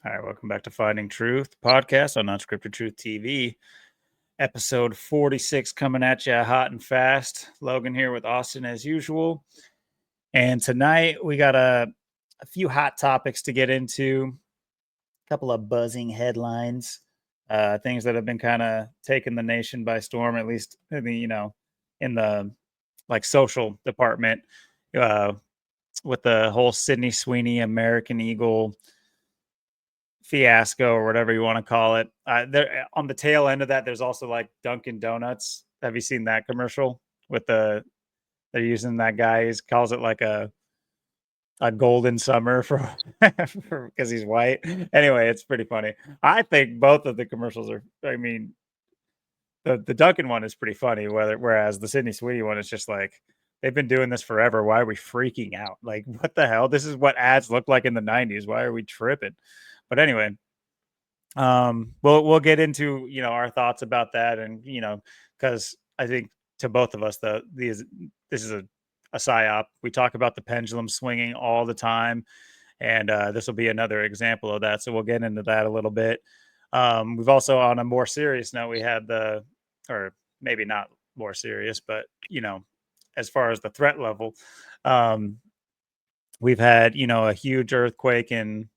All right, welcome back to Finding Truth podcast on Unscripted Truth TV. Episode 46 coming at you hot and fast. Logan here with Austin as usual. And tonight we got a few hot topics to get into, a couple of buzzing headlines, things that have been kind of taking the nation by storm, at least in the like social department, uh, with the whole Sydney Sweeney American Eagle fiasco or whatever you want to call it. There on the tail end of that, there's also like Dunkin' Donuts. Have you seen that commercial with they're using that guy? He calls it like a golden summer for because he's white. Anyway, it's pretty funny. I think both of the commercials are. I mean, the Dunkin' one is pretty funny. Whereas the Sydney Sweeney one is just like they've been doing this forever. Why are we freaking out? Like, what the hell? This is what ads looked like in the '90s. Why are we tripping? But anyway, we'll get into our thoughts about that, and because I think to both of us this is a psyop. We talk about the pendulum swinging all the time, and this will be another example of that. So we'll get into that a little bit. We've also, on a more serious note, we had or maybe not more serious, but as far as the threat level, um, we've had a huge earthquake in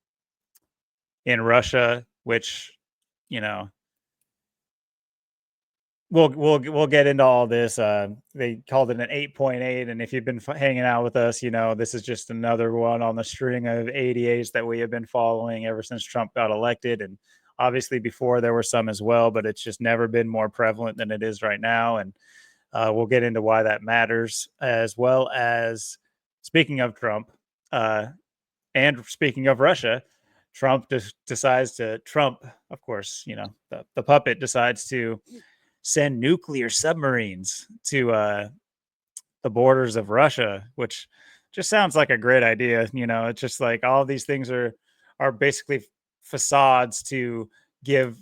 Russia, which you know we'll get into all this. They called it an 8.8, and if you've been hanging out with us, this is just another one on the string of 88s that we have been following ever since Trump got elected. And obviously before there were some as well, but it's just never been more prevalent than it is right now. And we'll get into why that matters, as well as speaking of Trump, and speaking of Russia. Trump of course, the puppet decides to send nuclear submarines to the borders of Russia, which just sounds like a great idea. It's just like all these things are basically facades to give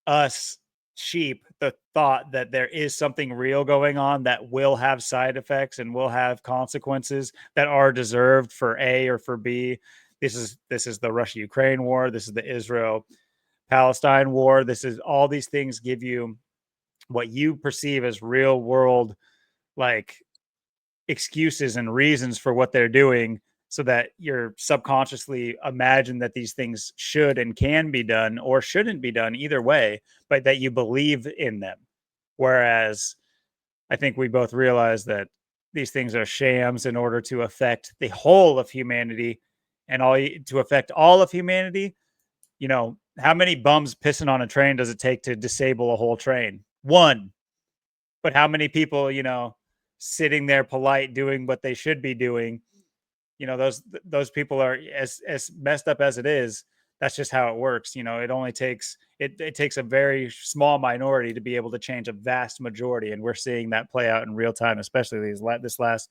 us sheep the thought that there is something real going on that will have side effects and will have consequences that are deserved for A or for B. This is the Russia-Ukraine war. This is the Israel-Palestine war. This is all these things give you what you perceive as real world like excuses and reasons for what they're doing, so that you're subconsciously imagine that these things should and can be done or shouldn't be done either way, but that you believe in them. Whereas I think we both realize that these things are shams in order to affect the whole of humanity, and to affect all of humanity. How many bums pissing on a train does it take to disable a whole train? One. But how many people, sitting there polite doing what they should be doing, those people are as messed up as it is. That's just how it works. It only takes it takes a very small minority to be able to change a vast majority, and we're seeing that play out in real time, especially this last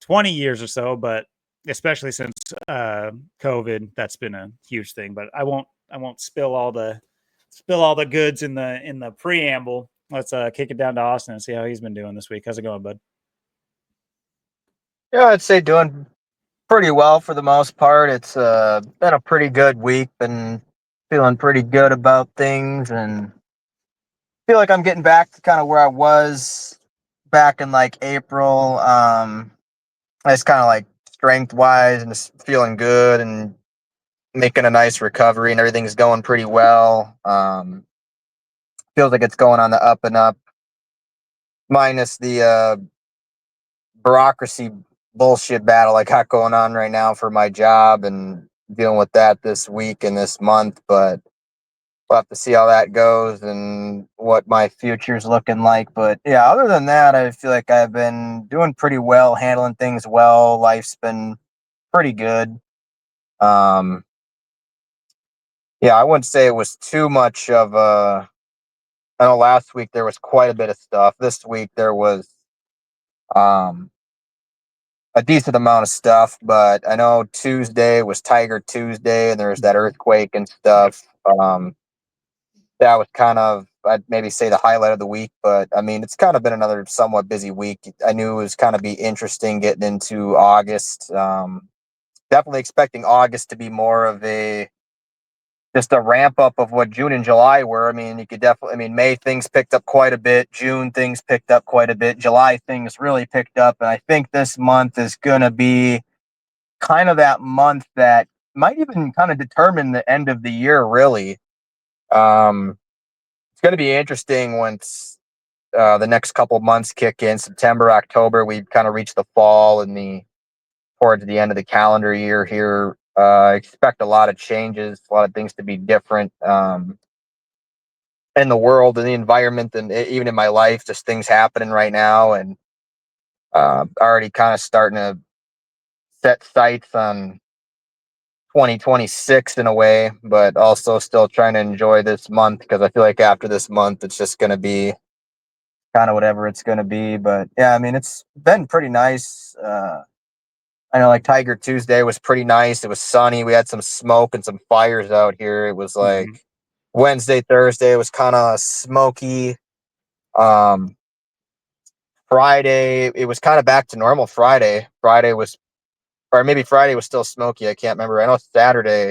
20 years or so, but especially since COVID. That's been a huge thing. But I won't spill all the goods in the preamble. Let's kick it down to Austin and see how he's been doing this week. How's it going, bud? Yeah, I'd say doing pretty well for the most part. It's been a pretty good week. Been feeling pretty good about things, and feel like I'm getting back to kind of where I was back in like April. It's kind of like strength wise and just feeling good and making a nice recovery, and everything's going pretty well. Feels like it's going on the up and up, minus the bureaucracy bullshit battle I got going on right now for my job, and dealing with that this week and this month. But we'll have to see how that goes and what my future's looking like. But yeah, other than that, I feel like I've been doing pretty well, handling things well. Life's been pretty good. Um, yeah, I wouldn't say it was too much of a. I know last week there was quite a bit of stuff. This week there was um a decent amount of stuff, but I know Tuesday was Tiger Tuesday, and there was that earthquake and Yep. stuff. That was kind of, I'd maybe say, the highlight of the week. But I mean, it's kind of been another somewhat busy week. I knew it was kind of be interesting getting into August. Definitely expecting August to be more of a just a ramp up of what June and July were. I mean, you could definitely, I mean, May things picked up quite a bit. June things picked up quite a bit. July things really picked up. And I think this month is going to be kind of that month that might even kind of determine the end of the year, really. It's going to be interesting once the next couple months kick in. September, October, we kind of reach the fall and towards the end of the calendar year here. I expect a lot of changes, a lot of things to be different in the world and the environment, and even in my life, just things happening right now, and already kind of starting to set sights on 2026 in a way, but also still trying to enjoy this month because I feel like after this month, it's just going to be kind of whatever it's going to be. But yeah, I mean, it's been pretty nice. I know like Tiger Tuesday was pretty nice. It was sunny. We had some smoke and some fires out here. It was like Wednesday, Thursday, it was kind of smoky. Friday, it was kind of back to normal. Friday was, or maybe Friday was still smoky. I can't remember. I know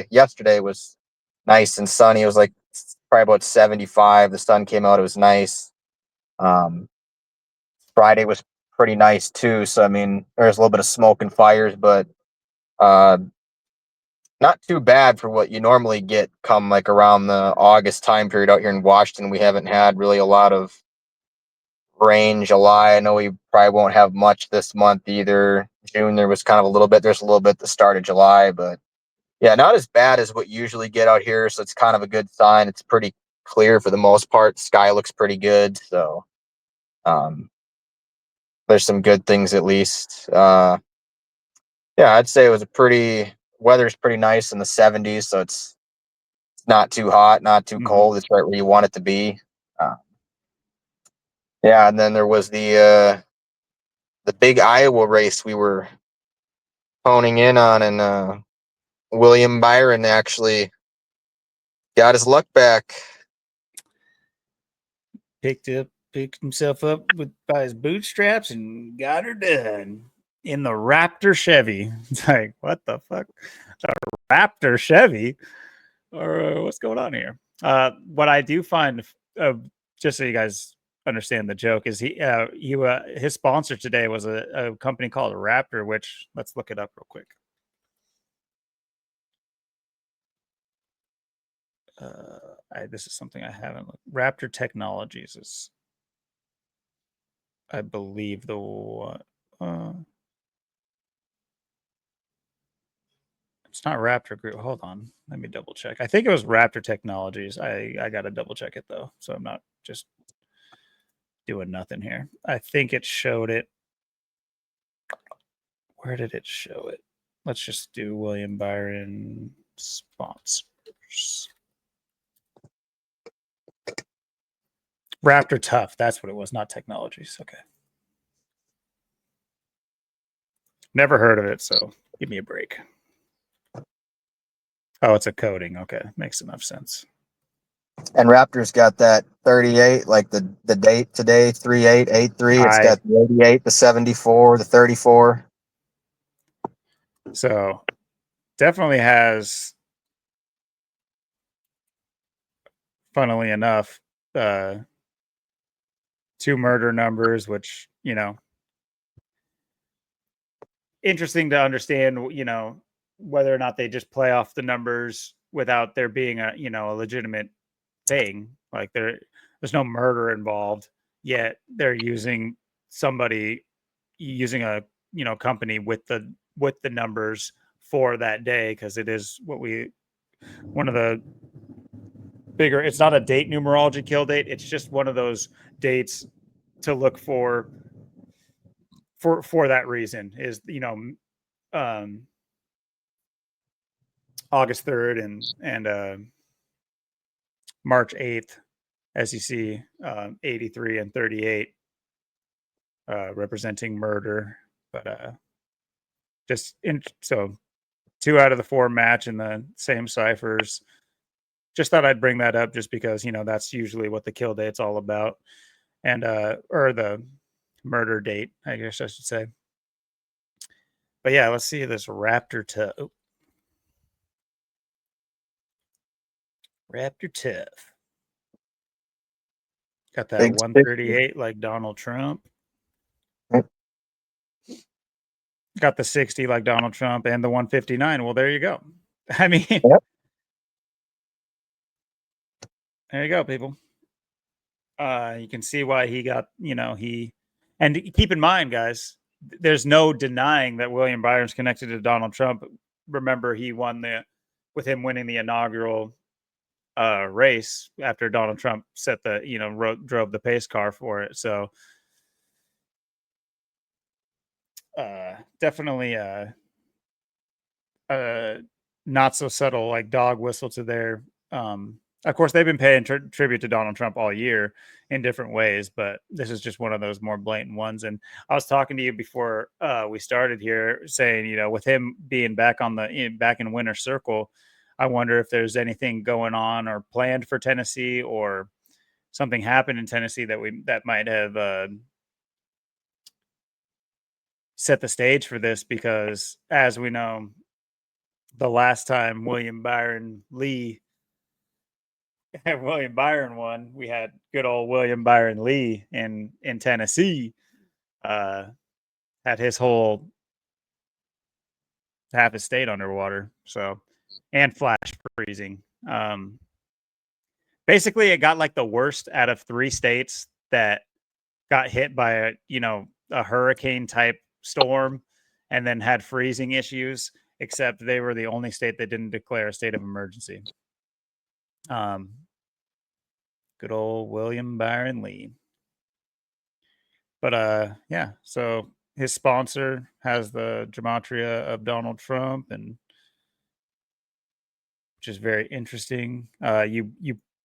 yesterday was nice and sunny. It was like probably about 75. The sun came out. It was nice. Friday was pretty nice too. So, I mean, there's a little bit of smoke and fires, but uh, not too bad for what you normally get come like around the August time period out here in Washington. We haven't had really a lot of rain. July, I know we probably won't have much this month either. June, there was kind of a little bit. There's a little bit at the start of July, but yeah, not as bad as what you usually get out here. So it's kind of a good sign. It's pretty clear for the most part. Sky looks pretty good. So um, there's some good things at least. Yeah, I'd say it was weather's pretty nice in the 70s. So it's not too hot, not too cold. It's right where you want it to be. Yeah, and then there was the big Iowa race we were honing in on, and William Byron actually got his luck back. Picked himself up by his bootstraps and got her done in the Raptor Chevy. It's like, what the fuck? The Raptor Chevy? Or what's going on here? What I do find, just so you guys understand the joke, is his sponsor today was a company called Raptor, which let's look it up real quick. This is something I haven't looked. Raptor Technologies is, I believe, the one. It's not Raptor Group. Hold on, let me double check. I think it was Raptor Technologies. I gotta double check it though, so I'm not just doing nothing here. I think it showed it. Where did it show it? Let's just do William Byron sponsors. Raptor Tough. That's what it was, not Technologies. Okay. Never heard of it, so give me a break. Oh, it's a coating. Okay. Makes enough sense. And Raptor's got that 38, like the date today, 3883. It's got the 88, the 74, the 34. So definitely has, funnily enough, two murder numbers, which, interesting to understand, whether or not they just play off the numbers without there being a legitimate thing. Like there's no murder involved, yet they're using a company with the numbers for that day, because it is one of the bigger. It's not a date numerology kill date. It's just one of those dates to look for that reason. Is August 3rd and March 8th, as you see, 83 and 38 representing murder. But so 2 out of the 4 match in the same ciphers. Just thought I'd bring that up just because, that's usually what the kill date's all about. And or the murder date, I guess I should say. But yeah, let's see this Raptor Raptor tough. Got that Big 138 like Donald Trump. Yep. Got the 60 like Donald Trump and the 159. Well, there you go. I mean, Yep. there you go, people. You can see why he got, and keep in mind, guys, there's no denying that William Byron's connected to Donald Trump. Remember, he won with him winning the inaugural race after Donald Trump set drove the pace car for it. So definitely not so subtle like dog whistle to their of course they've been paying tribute to Donald Trump all year in different ways, but this is just one of those more blatant ones. And I was talking to you before we started here saying, with him being back back in winner circle, I wonder if there's anything going on or planned for Tennessee, or something happened in Tennessee that might have set the stage for this, because as we know, the last time William Byron won, we had good old William Byron Lee in Tennessee. Had his whole half his state underwater, so, and flash freezing. Basically, it got like the worst out of 3 states that got hit by a hurricane type storm and then had freezing issues, except they were the only state that didn't declare a state of emergency. Good old William Byron Lee. But yeah, so his sponsor has the gematria of Donald Trump, and which is very interesting.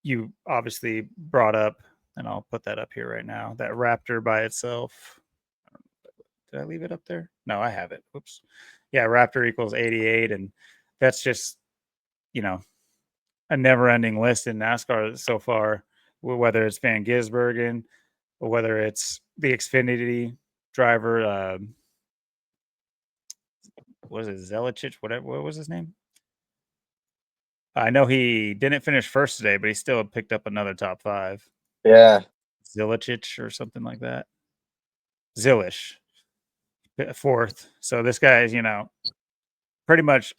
You obviously brought up, and I'll put that up here right now, that Raptor by itself. Did I leave it up there? No, I have it. Whoops. Yeah, Raptor equals 88, and that's just, a never-ending list in NASCAR so far, whether it's Van Gisbergen or whether it's the Xfinity driver, what was it, Zelichich, whatever, what was his name? I know he didn't finish first today, but he still picked up another top 5. Yeah. Zilichich or something like that. Zilish, 4th. So this guy is, pretty much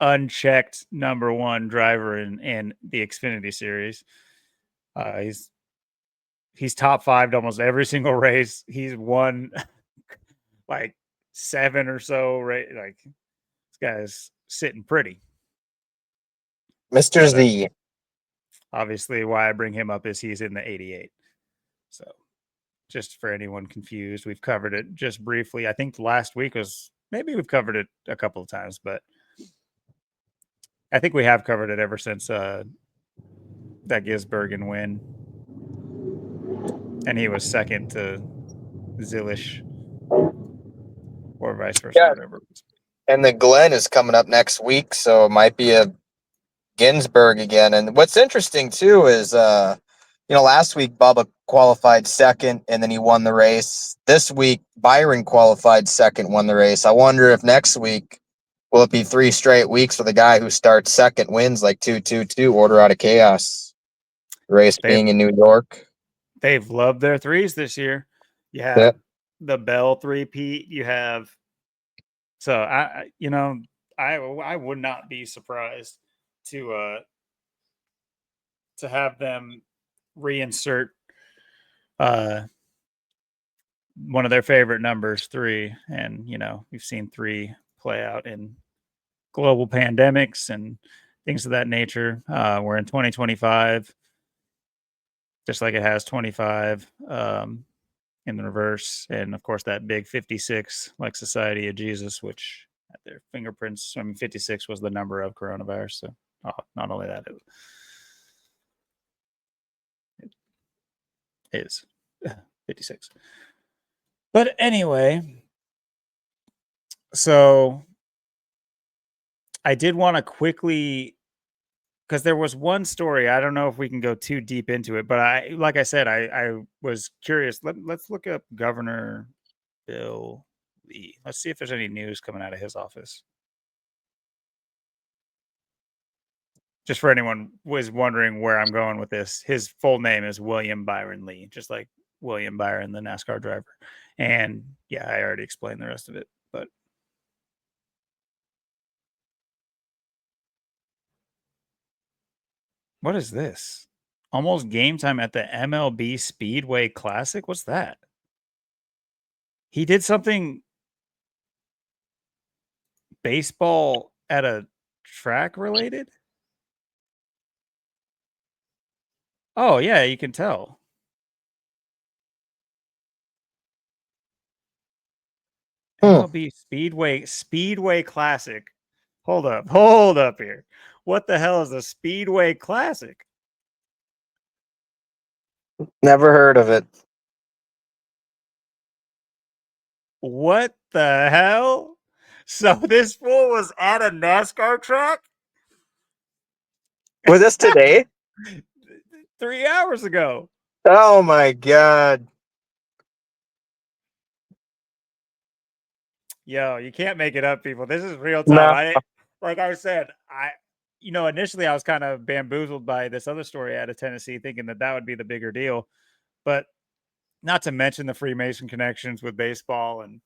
unchecked number 1 driver in the Xfinity series. He's top 5 almost every single race. He's won like 7 or so, right? Like, this guy's sitting pretty. Mr. Z. Obviously, why I bring him up is he's in the 88. So, just for anyone confused, we've covered it just briefly. I think last week maybe we've covered it a couple of times, but I think we have covered it ever since that Gisbergen win. And he was second to Zilish, or vice versa, Yeah. whatever. And the Glen is coming up next week, so it might be a Ginsburg again. And what's interesting too is, last week Bubba qualified second and then he won the race. This week Byron qualified second, won the race. I wonder if next week will it be 3 straight weeks with a guy who starts second wins, like 2-2-2, order out of chaos. Race being in New York. They've loved their 3s this year. You have Yep. the Bell 3-peat. You have, so I would not be surprised to have them reinsert one of their favorite numbers, 3. And we've seen 3 play out in global pandemics and things of that nature. We're in 2025, just like it has 25 in the reverse, and of course that big 56, like Society of Jesus, which had their fingerprints. 56 was the number of coronavirus. So not only that, it is 56. But anyway, so I did want to quickly, because there was one story. I don't know if we can go too deep into it, but like I said, I was curious. Let's look up Governor Bill Lee. Let's see if there's any news coming out of his office. Just for anyone was wondering where I'm going with this, his full name is William Byron Lee, just like William Byron, the NASCAR driver. And yeah, I already explained the rest of it, but what is this? Almost game time at the MLB Speedway Classic? What's that? He did something baseball at a track related? Oh, yeah, you can tell. MLB Speedway Classic. Hold up here. What the hell is a Speedway Classic? Never heard of it. What the hell? So this fool was at a NASCAR track Was this today? 3 hours ago. Oh my god. Yo, you can't make it up, people. This is real No. time. Like I said, initially I was kind of bamboozled by this other story out of Tennessee, thinking that would be the bigger deal. But not to mention the Freemason connections with baseball. And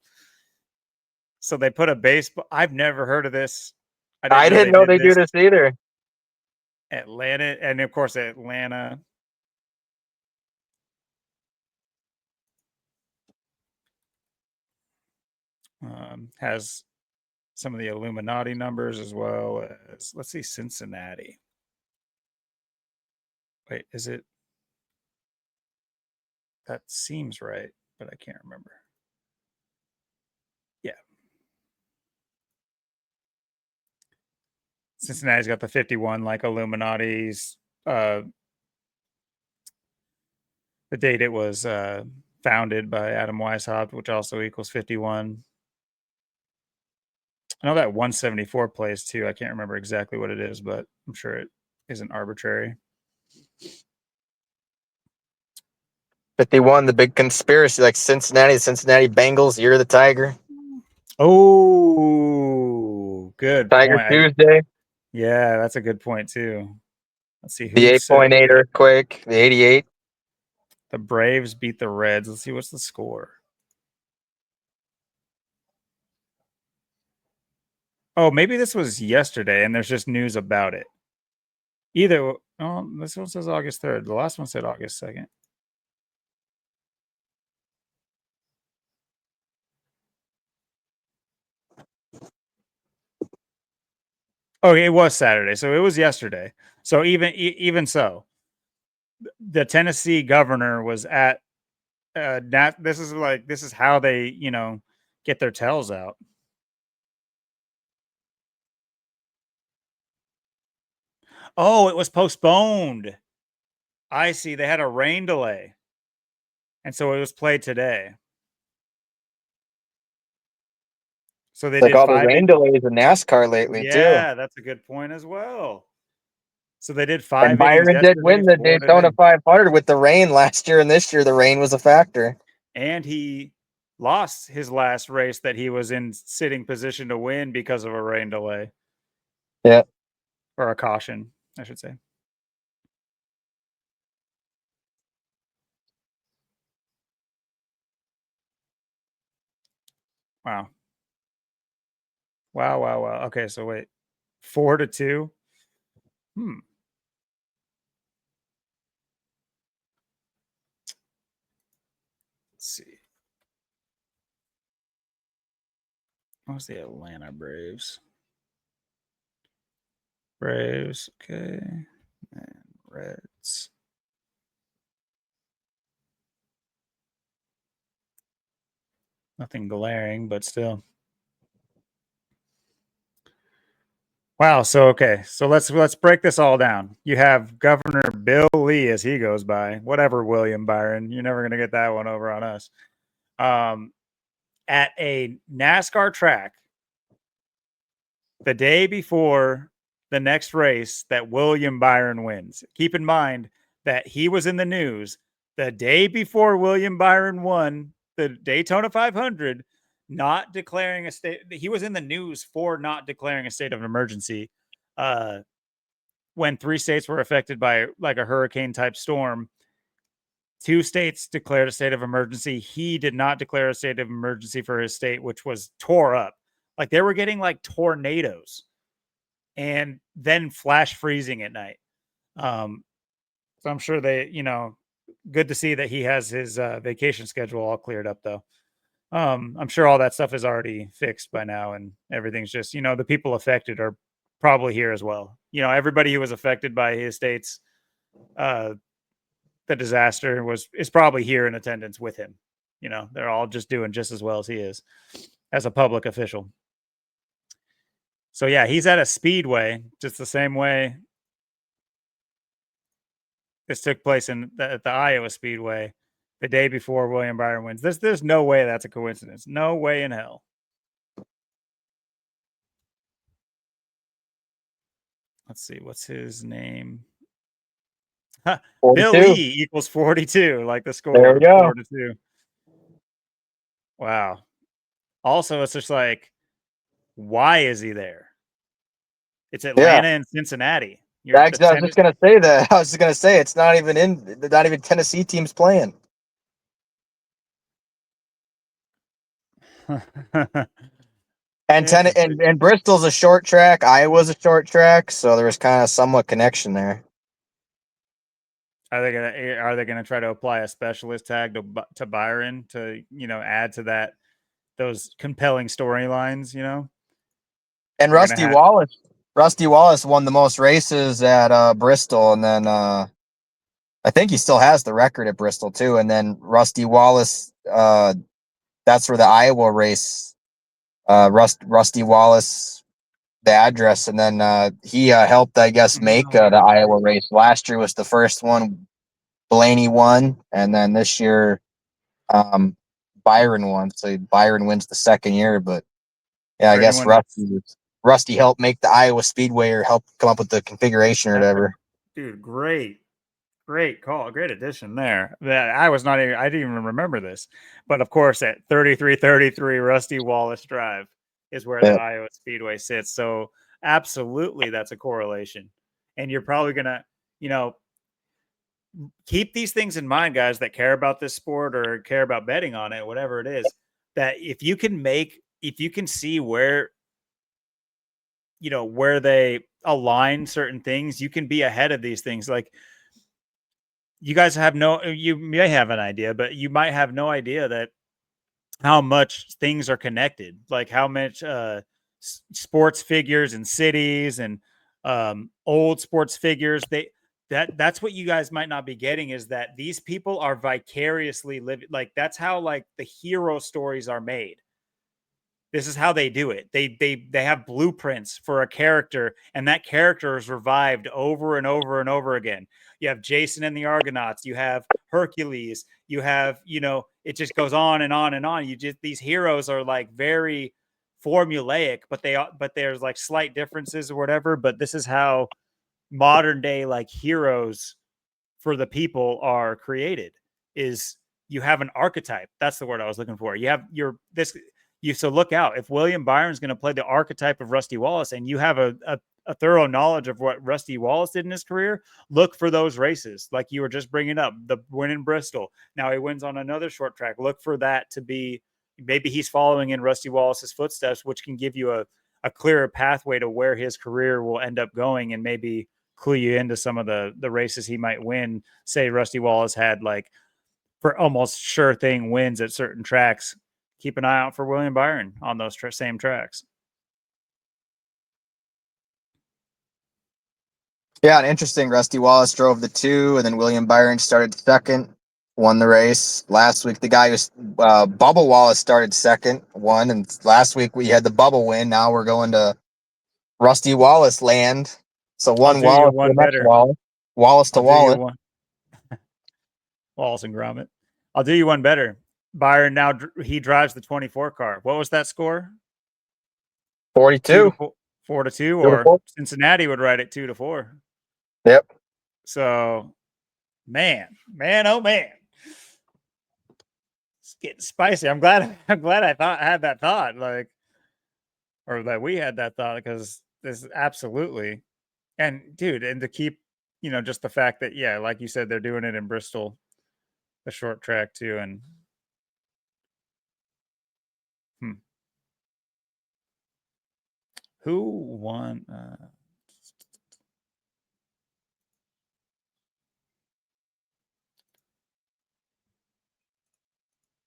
so they put a baseball. I've never heard of this. I didn't know they do this either. Atlanta, and of course, Atlanta. Has some of the Illuminati numbers as well as, let's see, Cincinnati. Wait, is it? That seems right, but I can't remember. Yeah. Cincinnati's got the 51 like Illuminati's. The date it was founded by Adam Weishaupt, which also equals 51. I know that 174 plays too. I can't remember exactly what it is, but I'm sure it isn't arbitrary. 51, the big conspiracy, like Cincinnati Bengals, year of the Tiger. Oh, good Tiger point. Tuesday. Yeah, that's a good point too. Let's see. The 8.8 earthquake, the 88. The Braves beat the Reds. Let's see, what's the score? Oh, maybe this was yesterday and there's just news about it. Either, oh, this one says August 3rd. The last one said August 2nd. Oh, it was Saturday. So it was yesterday. So even so, the Tennessee governor was at this is how they, get their tails out. Oh, it was postponed. I see. They had a rain delay. And so it was played today. So they like did all the rain delays in NASCAR lately, too. Yeah, that's a good point as well. So they did 5 and Byron innings did win the Daytona 500 with the rain last year, and this year the rain was a factor. And he lost his last race that he was in sitting position to win because of a rain delay. Yeah. Or a caution, I should say. Wow. Wow. Okay, so wait. 4-2. Let's see. What's the Atlanta Braves? Braves, okay. And Reds. Nothing glaring, but still. Wow. So okay. So let's break this all down. You have Governor Bill Lee, as he goes by. Whatever, William Byron. You're never gonna get that one over on us. At a NASCAR track the day before the next race that William Byron wins. Keep in mind that he was in the news the day before William Byron won the Daytona 500, not declaring a state. He was in the news for not declaring a state of emergency when 3 states were affected by like a hurricane type storm, 2 states declared a state of emergency. He did not declare a state of emergency for his state, which was tore up. Like they were getting like tornadoes and then flash freezing at night. So I'm sure they, good to see that he has his vacation schedule all cleared up though. I'm sure all that stuff is already fixed by now and everything's just, the people affected are probably here as well. Everybody who was affected by his state's the disaster is probably here in attendance with him. They're all just doing just as well as he is as a public official. So yeah, he's at a speedway, just the same way this took place at the Iowa Speedway the day before William Byron wins. There's no way that's a coincidence. No way in hell. Let's see, what's his name? Bill Lee equals 42, like the score. There we go. 4-2. Wow. Also, it's just like, why is he there? It's Atlanta and Cincinnati. I was just gonna say that. I was just gonna say it's not even Tennessee teams playing. and Bristol's a short track. Iowa's a short track, so there was kind of somewhat connection there. Are they gonna try to apply a specialist tag to Byron to add to those compelling storylines? And Rusty Wallace won the most races at Bristol, and then I think he still has the record at Bristol too. And then Rusty Wallace, that's for the Iowa race. Rusty Wallace, the address, and then he helped, I guess, make the Iowa race. Last year was the first one. Blaney won, and then this year, Byron won. So Byron wins the second year, but yeah, I guess Rusty helped make the Iowa Speedway or helped come up with the configuration or whatever. Dude, great call, great addition there. I didn't even remember this, but of course at 3333 Rusty Wallace Drive is where the Iowa Speedway sits. So absolutely, that's a correlation, and you're probably gonna, keep these things in mind, guys that care about this sport or care about betting on it, whatever it is. That if you can see where they align certain things, you can be ahead of these things. Like you guys you may have an idea, but you might have no idea that how much things are connected, like how much sports figures and cities and old sports figures, that's what you guys might not be getting, is that these people are vicariously living. Like that's how like the hero stories are made. This is how they do it. They have blueprints for a character, and that character is revived over and over and over again. You have Jason and the Argonauts. You have Hercules. You have, it just goes on and on and on. These heroes are like very formulaic, but there's like slight differences or whatever. But this is how modern day like heroes for the people are created. Is you have an archetype. That's the word I was looking for. So look out. If William Byron's going to play the archetype of Rusty Wallace, and you have a thorough knowledge of what Rusty Wallace did in his career, look for those races. Like you were just bringing up, the win in Bristol. Now he wins on another short track. Look for that to be, maybe he's following in Rusty Wallace's footsteps, which can give you a clearer pathway to where his career will end up going, and maybe clue you into some of the races he might win. Say Rusty Wallace had like for almost sure thing wins at certain tracks. Keep an eye out for William Byron on those same tracks. Yeah, and interesting. Rusty Wallace drove the 2, and then William Byron started second, won the race. Last week, the guy who's Bubba Wallace started second, won, and last week we had the Bubba win. Now we're going to Rusty Wallace land. So one Wallace to the next Wallace. Wallace to Wallace. Wallace and Gromit. I'll do you one better. Byron now he drives the 24 car. What was that score? 42. 4-2, or Cincinnati would ride it 2-4. Yep. So, man, oh man, it's getting spicy. I'm glad I had that thought, like, or that we had that thought, because this is absolutely And dude, and to keep, just the fact that, yeah, like you said, they're doing it in Bristol, the short track too. And who won?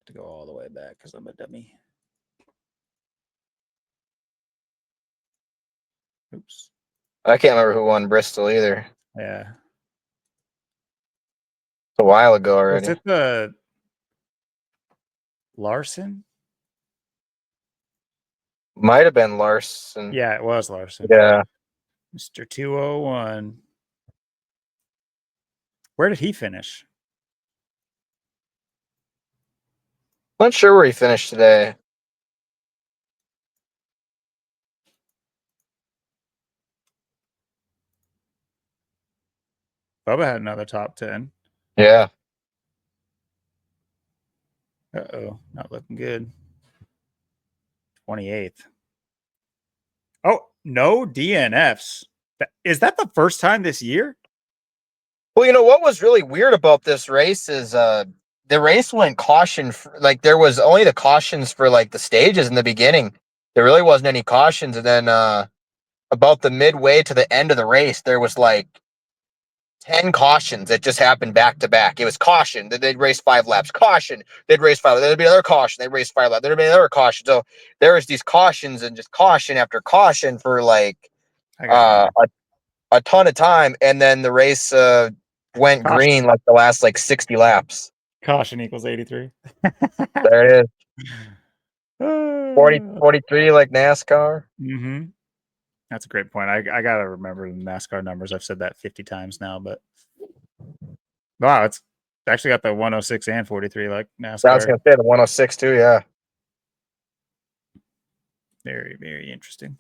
To go all the way back because I'm a dummy. Oops. I can't remember who won Bristol either. Yeah. It's a while ago already. Was it the Larson? Might have been Larson. Yeah, it was Larson. Yeah. Mr. 201. Where did he finish? Not sure where he finished today. Bubba had another top 10. Yeah. Uh-oh, not looking good. 28th. Oh, no DNFs. Is that the first time this year? Well, what was really weird about this race is the race went caution. Like there was only the cautions for like the stages in the beginning. There really wasn't any cautions. And then about the midway to the end of the race, there was like 10 cautions that just happened back to back. It was caution. They'd race 5 laps. Caution. They'd race 5 laps. There'd be another caution. They'd race 5 laps. There'd be another caution. So there was these cautions and just caution after caution for like a ton of time. And then the race went Caution. green like the last like 60 laps. Caution equals 83. There it is. 43 like NASCAR. Mm-hmm. That's a great point. I got to remember the NASCAR numbers. I've said that 50 times now, but wow, it's actually got the 106 and 43 like NASCAR. I was going to say the 106 too, yeah. Very, very interesting.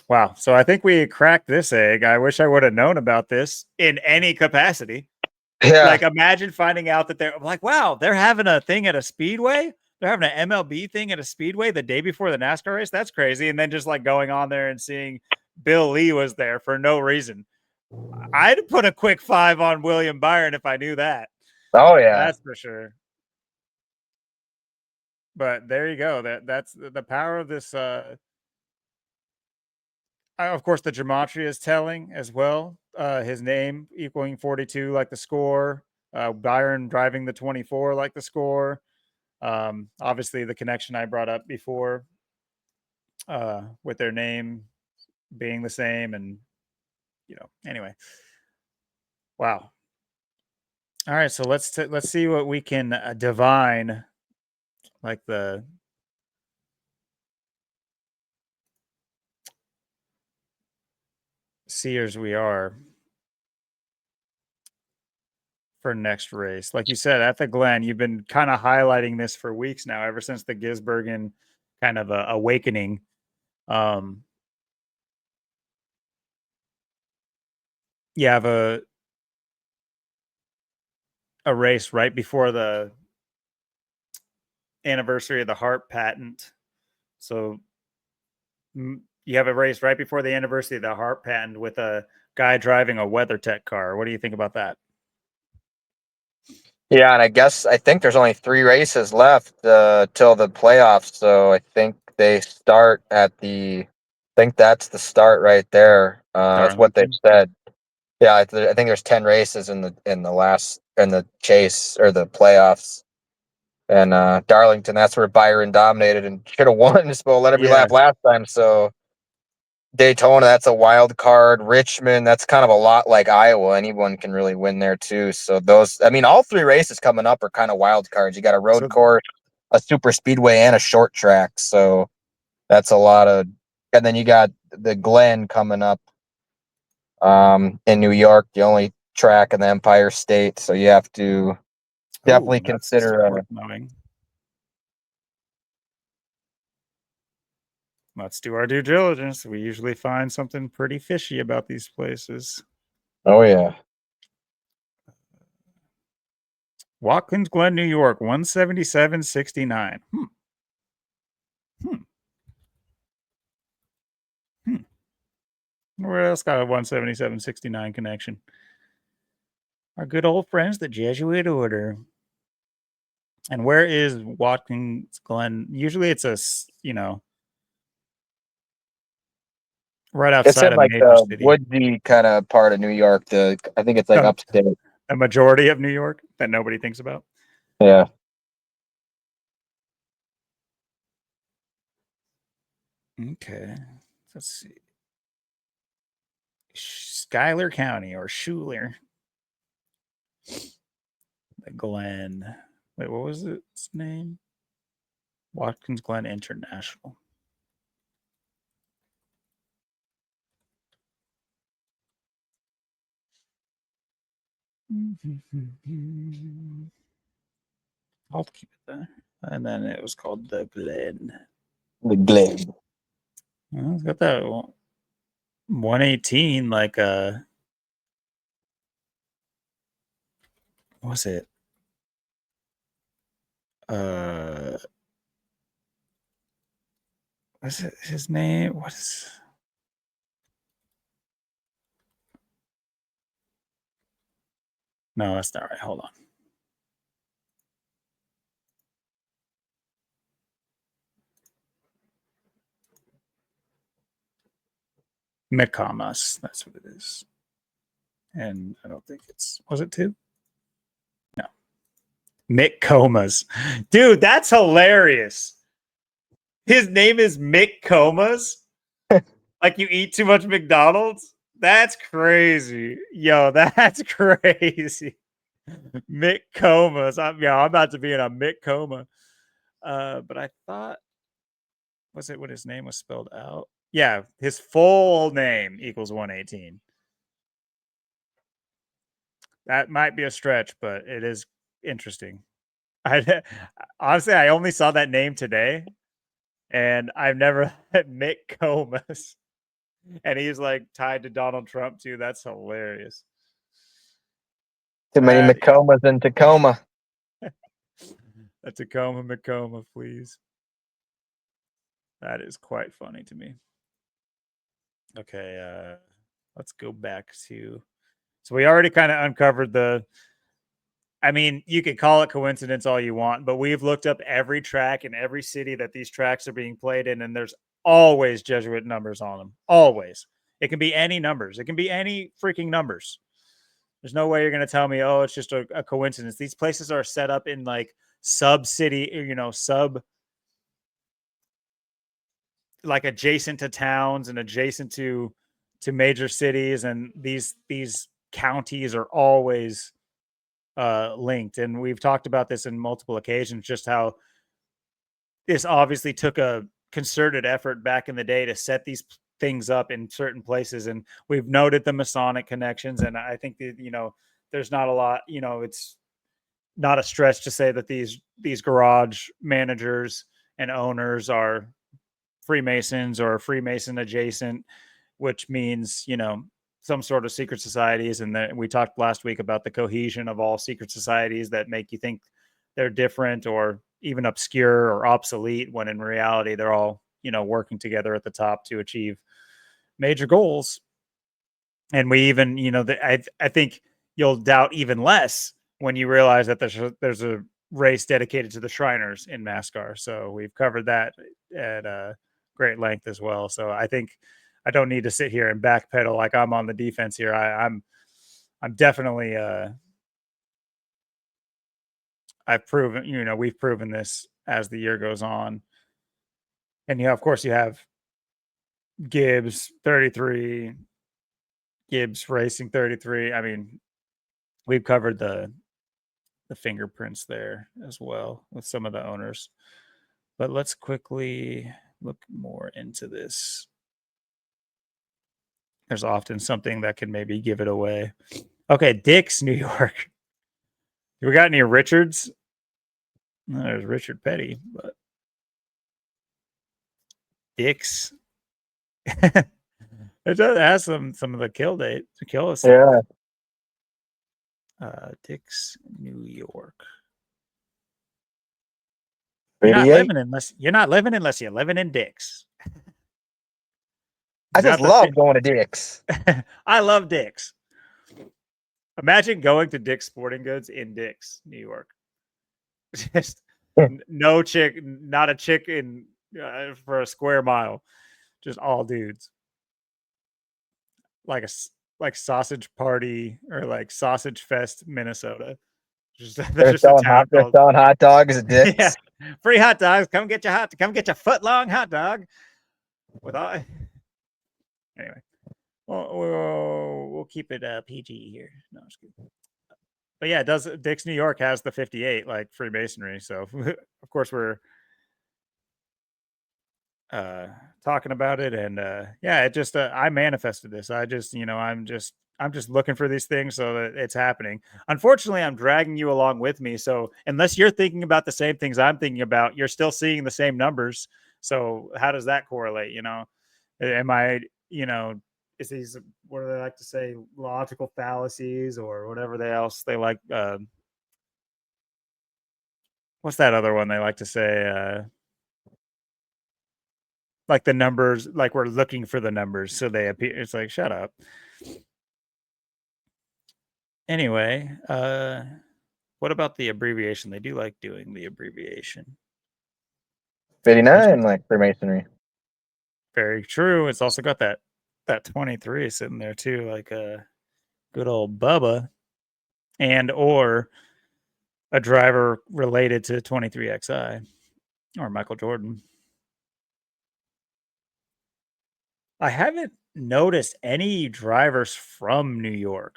Wow. So I think we cracked this egg. I wish I would have known about this in any capacity. Yeah. Like imagine finding out that they're like, wow, they're having a thing at a speedway. They're having an MLB thing at a speedway the day before the NASCAR race. That's crazy. And then just like going on there and seeing Bill Lee was there for no reason. I'd put a quick 5 on William Byron if I knew that. Oh yeah. That's for sure. But there you go. That's the power of this. Of course, the gematria is telling as well. His name equaling 42 like the score. Byron driving the 24 like the score. Obviously, the connection I brought up before with their name being the same. And, anyway. Wow. All right, so let's see what we can divine, like the seers we are for next race. Like you said, at the Glen, you've been kind of highlighting this for weeks now, ever since the Gisbergen kind of awakening. You have a race right before the anniversary of the HARP patent. So you have a race right before the anniversary of the HARP patent with a guy driving a WeatherTech car. What do you think about that? Yeah, and I think there's only 3 races left till the playoffs. So I think they start at I think that's the start right there. That's what they've said. Yeah, I think there's 10 races in the chase or the playoffs. And Darlington, that's where Byron dominated and should have won just about let every lap last time. So Daytona, that's a wild card. Richmond, that's kind of a lot like Iowa. Anyone can really win there too. So all 3 races coming up are kind of wild cards. You got a road course, a super speedway, and a short track. So that's a lot of, and then you got the Glen coming up in New York, the only track in the Empire State. So you have to definitely consider worth knowing. Let's do our due diligence. We usually find something pretty fishy about these places. Oh, yeah. Watkins Glen, New York, 177.69. Where else got a 177.69 connection? Our good old friends, the Jesuit Order. And where is Watkins Glen? Usually it's a, right It's outside in a like major the city. woodsy kind of part of New York. I think it's like upstate. A majority of New York that nobody thinks about. Yeah. Okay. Let's see. Schuyler County or Schuler. The Glen. Wait, what was its name? Watkins Glen International. I'll keep it there. And then it was called the Glen. The Glen. Well, it's got that 118, like what was it? What's it, his name? What is? No, that's not right. Hold on. McComas. That's what it is. And I don't think was it two? No. Mick Comas. Dude, that's hilarious. His name is Mick Comas. Like you eat too much McDonald's? That's crazy. Yo, that's crazy. Mick Comas. I'm about to be in a Mick coma. But I thought, was it when his name was spelled out? Yeah, his full name equals 118. That might be a stretch, but it is interesting. Honestly, I only saw that name today, and I've never had Mick Comas, and he's like tied to Donald Trump too. That's hilarious. Too many McComas in Tacoma. A Tacoma McComa, please. That is quite funny to me. Okay, let's go back to. So we already kind of uncovered the. I mean, you could call it coincidence all you want, but we've looked up every track in every city that these tracks are being played in, and there's always Jesuit numbers on them. Always. It can be any numbers. It can be any freaking numbers. There's no way you're going to tell me, oh, it's just a coincidence. These places are set up in like sub city, like adjacent to towns and adjacent to major cities, and these counties are always linked. And we've talked about this in multiple occasions, just how this obviously took a concerted effort back in the day to set these things up in certain places. And we've noted the Masonic connections. And I think that, there's not a lot, it's not a stretch to say that these garage managers and owners are Freemasons or Freemason adjacent, which means, some sort of secret societies. And then we talked last week about the cohesion of all secret societies that make you think they're different or even obscure or obsolete, when in reality they're all, working together at the top to achieve major goals. And we even, I think you'll doubt even less when you realize that there's a race dedicated to the Shriners in Nascar. So we've covered that at great length as well. So I think I don't need to sit here and backpedal like I'm on the defense here. I'm definitely I've proven, we've proven this as the year goes on. And of course you have Gibbs 33, Gibbs Racing 33. I mean, we've covered the fingerprints there as well with some of the owners. But let's quickly look more into this. There's often something that can maybe give it away. Okay, Dick's, New York. We got any Richards? No, there's Richard Petty, but Dick's. It does have some of the kill date to kill us. Yeah. Dick's, New York. 88? You're not living unless you're living in Dick's. I just love going to Dick's. I love Dick's. Imagine going to Dick's Sporting Goods in Dick's, New York. Just no chick, not a chick in for a square mile. Just all dudes. Like like Sausage Party or like Sausage Fest, Minnesota. There's just a town They're called selling hot dogs at Dick's. yeah, free hot dogs. Come get your foot long hot dog. With all anyway, we'll keep it PG here. No, I'm just kidding. But yeah, it does. Dick's New York has the 58 like Freemasonry, so of course we're talking about it, and yeah, it just I manifested this. I just I'm just looking for these things so that it's happening. Unfortunately, I'm dragging you along with me, so unless you're thinking about the same things I'm thinking about, you're still seeing the same numbers. So how does that correlate? Am I is these, what do they like to say, logical fallacies or whatever else they like? What's that other one they like to say? Like the numbers, like we're looking for the numbers, so they appear. It's like, shut up. Anyway, what about the abbreviation? They do like doing the abbreviation. 59, like Freemasonry. Very true. It's also got that 23 sitting there too, like a good old Bubba, and or a driver related to 23XI or Michael Jordan. I haven't noticed any drivers from New York.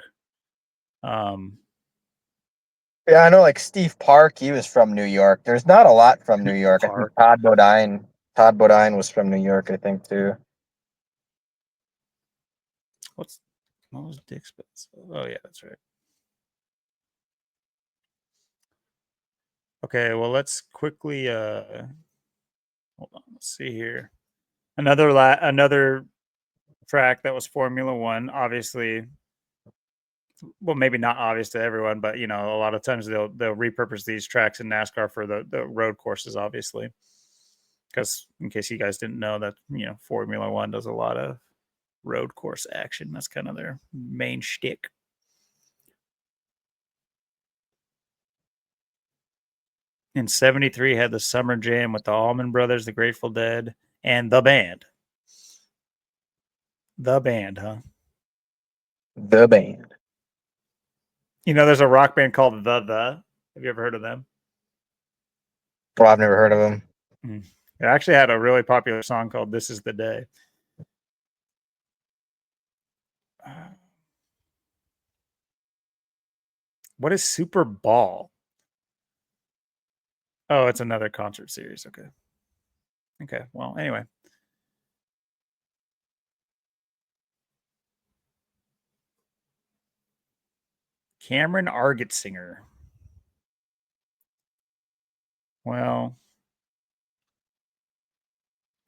Yeah, I know, like Steve Park, he was from New York. There's not a lot from New York. I think Todd Bodine was from New York, I think, too. What was Dick's? Oh yeah, that's right. Okay, well let's quickly hold on. Let's see here. Another track that was Formula One, obviously. Well, maybe not obvious to everyone, but a lot of times they'll repurpose these tracks in NASCAR for the road courses, obviously. Because in case you guys didn't know that, Formula One does a lot of road course action. That's kind of their main shtick. In 73 had the Summer Jam with the Allman Brothers, the Grateful Dead, and the band. The band, huh? The band. There's a rock band called The. Have you ever heard of them? Well, I've never heard of them. It actually had a really popular song called This Is the Day. What is Super Ball? Oh, it's another concert series. Okay. Okay. Well, anyway. Cameron Argetsinger. Well,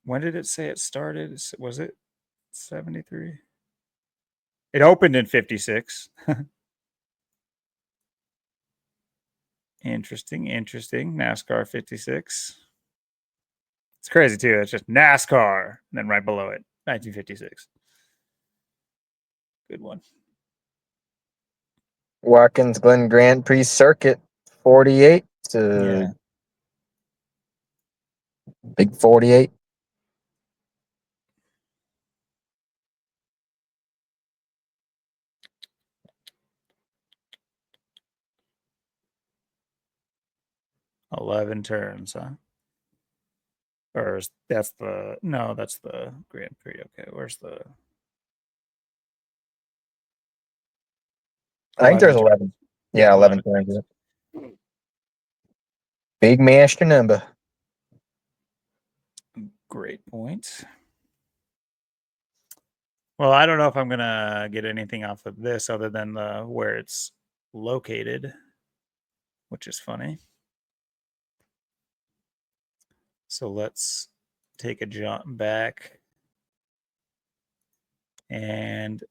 when did it say it started? Was it 73? It opened in 56. Interesting. NASCAR 56. It's crazy too. It's just NASCAR. And then right below it, 1956. Good one. Watkins Glen Grand Prix Circuit 48 to Big 48. $11 turns, huh? Or that's the Grand Prix. Okay, where's the? I think there's 11. Yeah, 11 turns. Big master number. Great point. Well, I don't know if I'm gonna get anything off of this other than where it's located, which is funny. So let's take a jump back and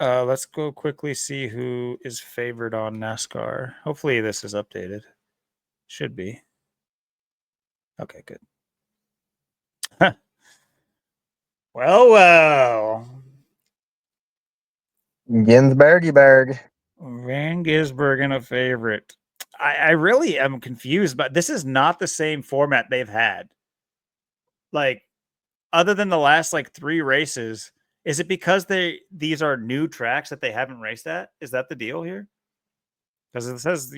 let's go quickly see who is favored on NASCAR. Hopefully this is updated. Should be. Okay, good. Well. Ginsberg. Van Gisbergen, a favorite. I really am confused, but this is not the same format they've had. Like, other than the last like 3 races, is it because these are new tracks that they haven't raced at? Is that the deal here? Because it says,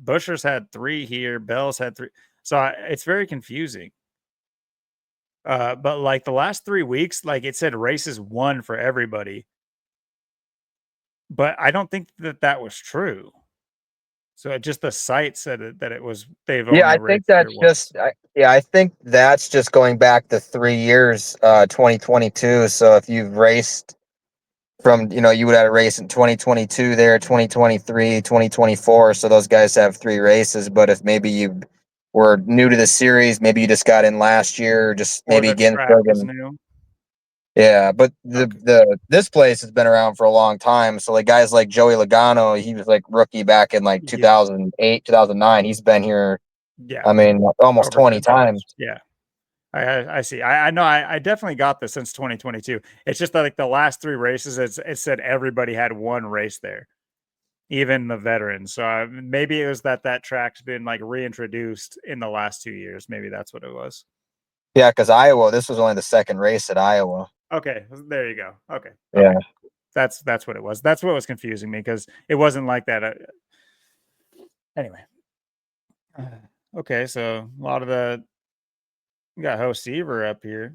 Buscher's had 3 here, Bell's had 3. So it's very confusing. But like the last 3 weeks, like it said races 1 for everybody. But I don't think that was true. So just the site said that it was they've Yeah, only I think raced here that's once. I think that's just going back to 3 years, 2022. So if you've raced from, you would have a race in 2022 there, 2023, 2024. So those guys have 3 races. But if maybe you were new to the series, maybe you just got in last year, just Or maybe the track Ginsburg was and new. yeah. But Okay. this place has been around for a long time. So like guys like Joey Logano, he was like rookie back in like He's 2008, 2009. He's been here, yeah, I mean, almost over 20 10 times. years. Yeah. I see. I know I definitely got this since 2022. It's just that like the last 3 races, it said everybody had 1 race there, even the veterans. So maybe it was that track's been like reintroduced in the last 2 years. Maybe that's what it was. Yeah, because Iowa, this was only the second race at Iowa. Okay, there you go. Okay, Yeah. okay, that's what it was. That's what was confusing me because it wasn't like that. Anyway, okay, so a lot of we got Ho Seaver up here.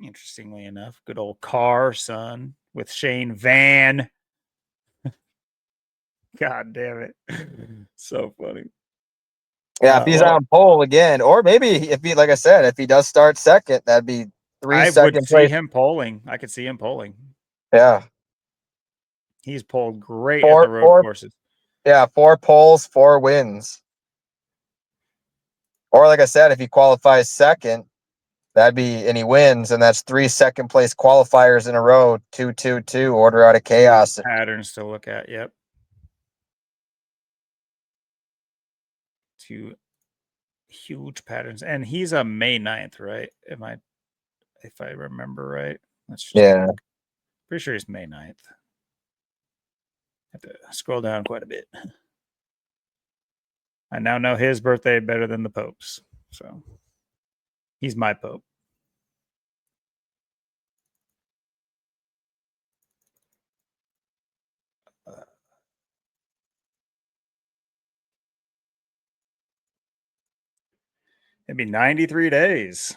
Interestingly enough, good old car son with Shane Van. God damn it, so funny. Yeah, if he's Well, on pole again, or maybe if he, like I said, if he does start second, that'd be three I would second see place. him polling. I could see him polling. Yeah. He's polled great at the Four, road four, courses. yeah, 4 poles, 4 wins. Or like I said, if he qualifies second, and he wins, and that's 3 second place qualifiers in a row, 2-2-2, order out of chaos. Patterns to look at. Yep. 2 huge patterns, and he's a May 9th, right? If I remember right? Let's just Yeah. look. Pretty sure he's May 9th. Have to scroll down quite a bit. I now know his birthday better than the Pope's, so he's my Pope. It'd be 93 days.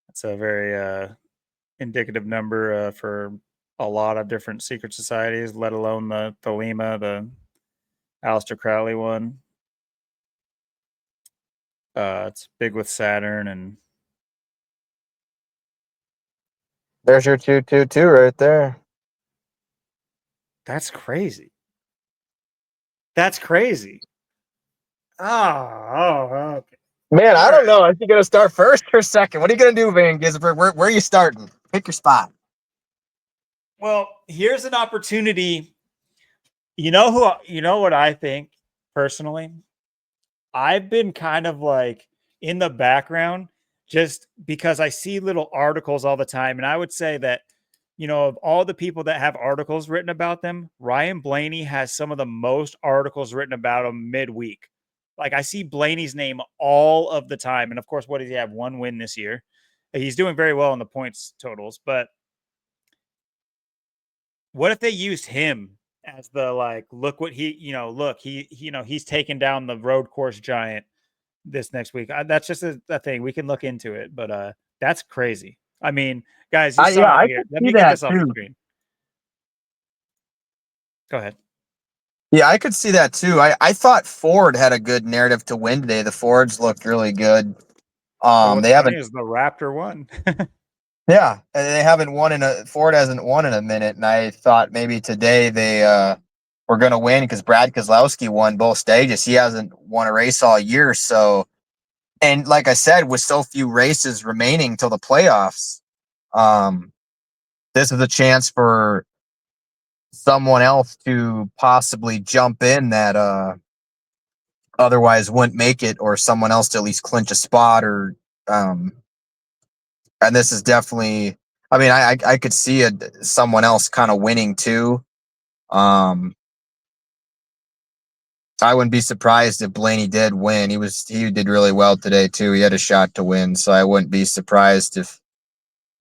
That's a very indicative number for a lot of different secret societies, let alone the Lima, the Aleister Crowley one. It's big with Saturn, and There's your 2-2-2 right there. that's crazy. That's crazy. Oh, okay. Man, I All don't right. know. Is he going to start first or second? What are you going to do, Van Gisberg? Where are you starting? Pick your spot. Well, here's an opportunity. You know what I think personally? I've been kind of like in the background just because I see little articles all the time. And I would say that, of all the people that have articles written about them, Ryan Blaney has some of the most articles written about him midweek. Like I see Blaney's name all of the time. And of course, what does he have? 1 win this year. He's doing very well in the points totals. But what if they used him as the like, look what he's taken down the road course giant this next week. That's just a thing. We can look into it, but that's crazy. I mean, guys, you Yeah, saw it I here. could Let see me get that this off the too. screen. Go ahead. Yeah, I could see that too. I thought Ford had a good narrative to win today. The Fords looked really good. But what's They funny haven't. is the Raptor won. Yeah, and they haven't won Ford hasn't won in a minute, and I thought maybe today they were going to win because Brad Keselowski won both stages. He hasn't won a race all year, so and like I said, with so few races remaining till the playoffs, um, this is a chance for someone else to possibly jump in that otherwise wouldn't make it, or someone else to at least clinch a spot, or and this is definitely, I mean, I could see someone else kind of winning too. I wouldn't be surprised if Blaney did win. He did really well today too. He had a shot to win, so I wouldn't be surprised if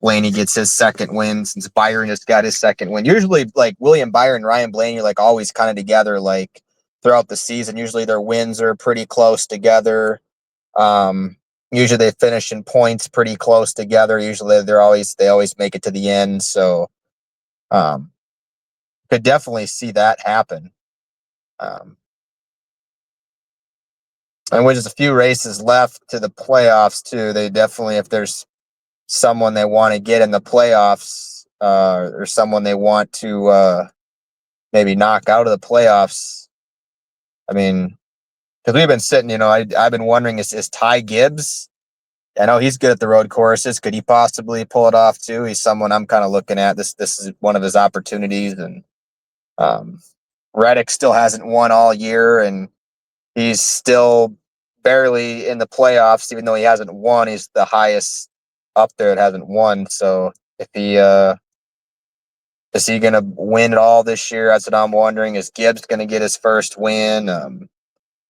Blaney gets his second win, since Byron has got his second win. Usually, like William Byron, Ryan Blaney, like always kind of together, like throughout the season. Usually their wins are pretty close together. Um, Usually they finish in points pretty close together. Usually they always make it to the end. So um, could definitely see that happen. Um, and with just a few races left to the playoffs too, they definitely, if there's someone they want to get in the playoffs, or someone they want to maybe knock out of the playoffs. I mean, because we've been sitting, I've been wondering, is Ty Gibbs? I know he's good at the road courses. Could he possibly pull it off too? He's someone I'm kind of looking at. This is one of his opportunities, and um, Reddick still hasn't won all year, and he's still barely in the playoffs, even though he hasn't won. He's the highest up there that hasn't won. So if he is he going to win it all this year? That's what I'm wondering. Is Gibbs going to get his first win?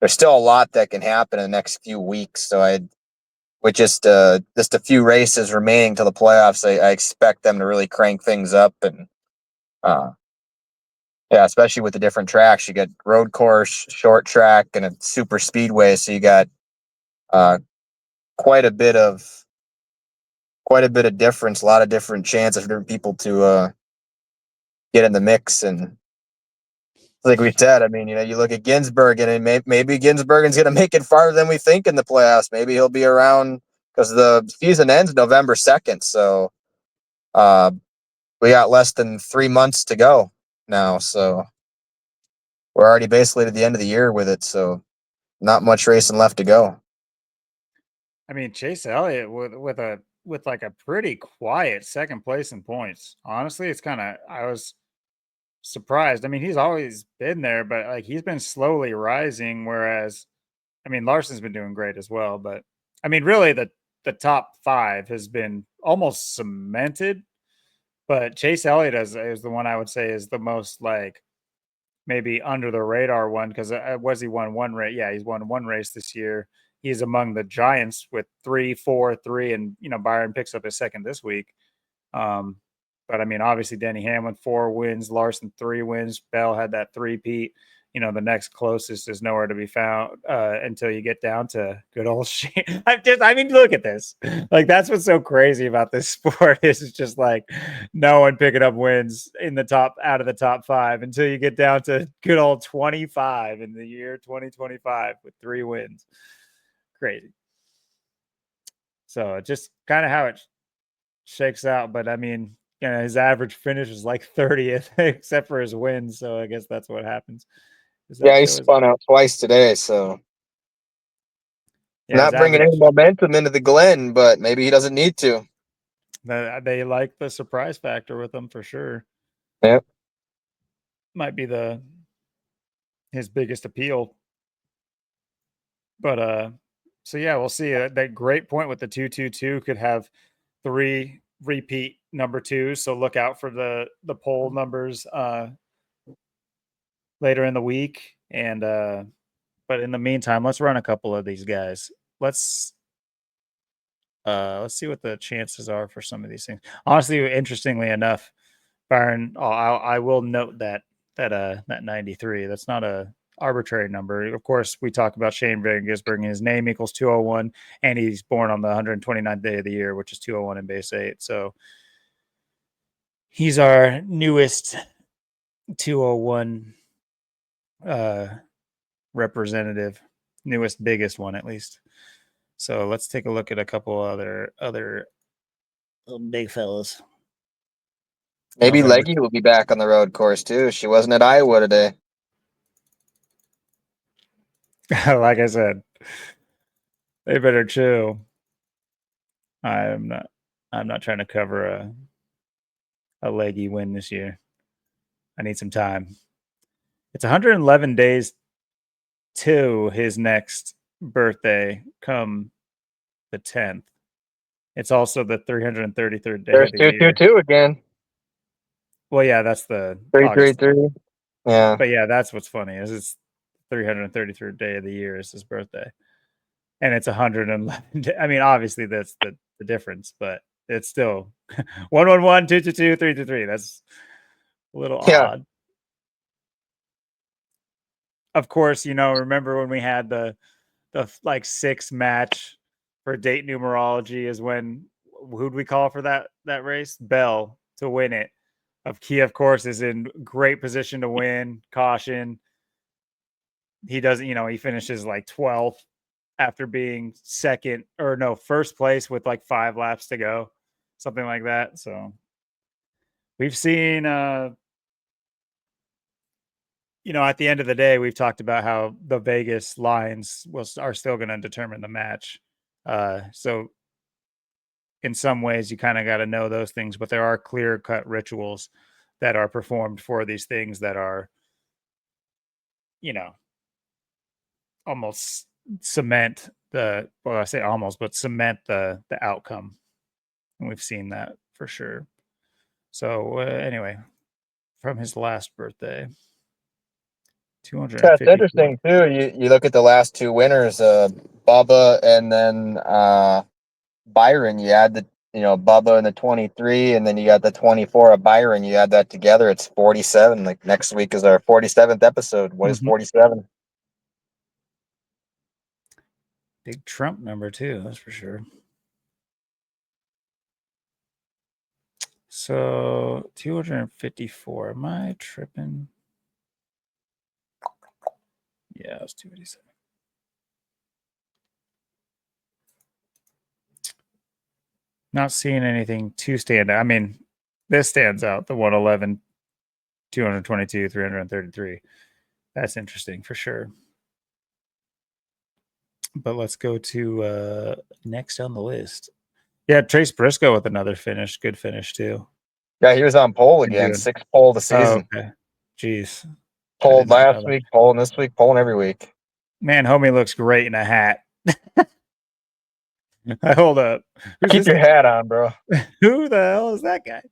There's still a lot that can happen in the next few weeks. So with just a few races remaining to the playoffs, I expect them to really crank things up, and yeah, especially with the different tracks. You got road course, short track, and a super speedway. So you got uh, quite a bit of difference, a lot of different chances for different people to get in the mix. And like we said, I mean, you look at Ginsburg, and maybe Ginsburg's going to make it farther than we think in the playoffs. Maybe he'll be around, because the season ends November 2nd. So we got less than 3 months to go now. So we're already basically at the end of the year with it. So not much racing left to go. I mean, Chase Elliott with like a pretty quiet second place in points. Honestly, it's kind of, I was surprised. I mean, he's always been there, but like he's been slowly rising. Whereas, I mean, Larson's been doing great as well. But I mean, really, the top five has been almost cemented. But Chase Elliott is the one I would say is the most like maybe under the radar one, because was he won one race? Yeah, he's won one race this year. He's among the Giants with 3, 4, 3, and Byron picks up his second this week. Um, but I mean, obviously Denny Hamlin 4 wins, Larson 3 wins, Bell had that 3-peat. The next closest is nowhere to be found until you get down to good old Shane. I mean, look at this. Like, that's what's so crazy about this sport is it's just like no one picking up wins in the top out of the top 5 until you get down to good old 25 in the year 2025 with 3 wins. Crazy. So just kind of how it shakes out. But I mean, his average finish is like 30th, except for his wins. So I guess that's what happens. Yeah, he spun out twice today, so not bringing any momentum into the Glen, but maybe he doesn't need to. They like the surprise factor with him for sure. Yep. Might be his biggest appeal. But so yeah, we'll see. That great point with the 222 could have 3 repeat number 2s. So look out for the poll numbers later in the week. And but in the meantime, let's run a couple of these guys. Let's see what the chances are for some of these things. Honestly, interestingly enough, Byron, I will note that 93. That's not a arbitrary number. Of course, we talk about Shane Van Gisbergen. His name equals 201, and he's born on the 129th day of the year, which is 201 in base 8. So he's our newest 201 representative, newest, biggest one at least. So let's take a look at a couple other big fellas. Maybe Leggy will be back on the road course too. She wasn't at Iowa today. Like I said, they better chill. I'm not trying to cover a leggy win this year. I need some time. It's 111 days to his next birthday come the 10th. It's also the 333rd day There's of the year. 222 again. Well, yeah, that's the 333. Yeah. But yeah, that's what's funny is it's 333rd day of the year is his birthday. And it's 111. I mean, obviously that's the difference, but it's still 111, 222, 323. That's a little odd. Of course, remember when we had the like 6 match for date numerology is when who'd we call for that race? Bell to win it. Of course, is in great position to win. Caution. He doesn't, he finishes like 12th after being first place with like 5 laps to go, something like that. So we've seen, at the end of the day, we've talked about how the Vegas lines are still going to determine the match. So in some ways, you kind of got to know those things, but there are clear-cut rituals that are performed for these things that are, almost cement I say almost, but cement the outcome. And we've seen that for sure. So anyway, from his last birthday, 250. Yeah, it's interesting too. You look at the last 2 winners, Bubba and then Byron. You add the Bubba and the 23, and then you got the 24 of Byron. You add that together, it's 47. Like next week is our 47th episode. What is 47? Big Trump number too, that's for sure. So 254. Am I tripping? Yeah, it was 287. Not seeing anything too stand out. I mean, this stands out, the 111, 222, 333. That's interesting for sure. But let's go to next on the list. Yeah, Trace Briscoe with another finish. Good finish too. Yeah, he was on pole again. 6th pole of the season. Oh, okay. Jeez. Poled last week, polling this week, polling every week. Man, homie looks great in a hat. Hold up. Keep your hat on, bro. Who the hell is that guy?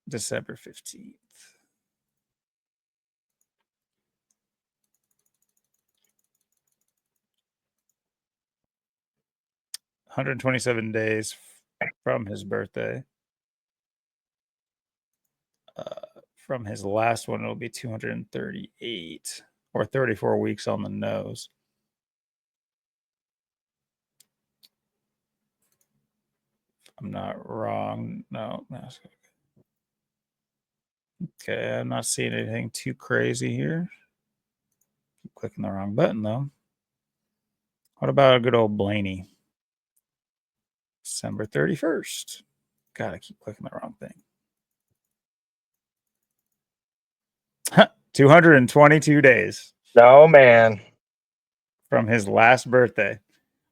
December 15th. $127 days from his birthday. From his last one, it'll be 238 or 34 weeks on the nose. I'm not wrong. No. Okay, I'm not seeing anything too crazy here. Keep clicking the wrong button, though. What about a good old Blaney? December 31st. God, I keep clicking the wrong thing. 222 days. No, man. From his last birthday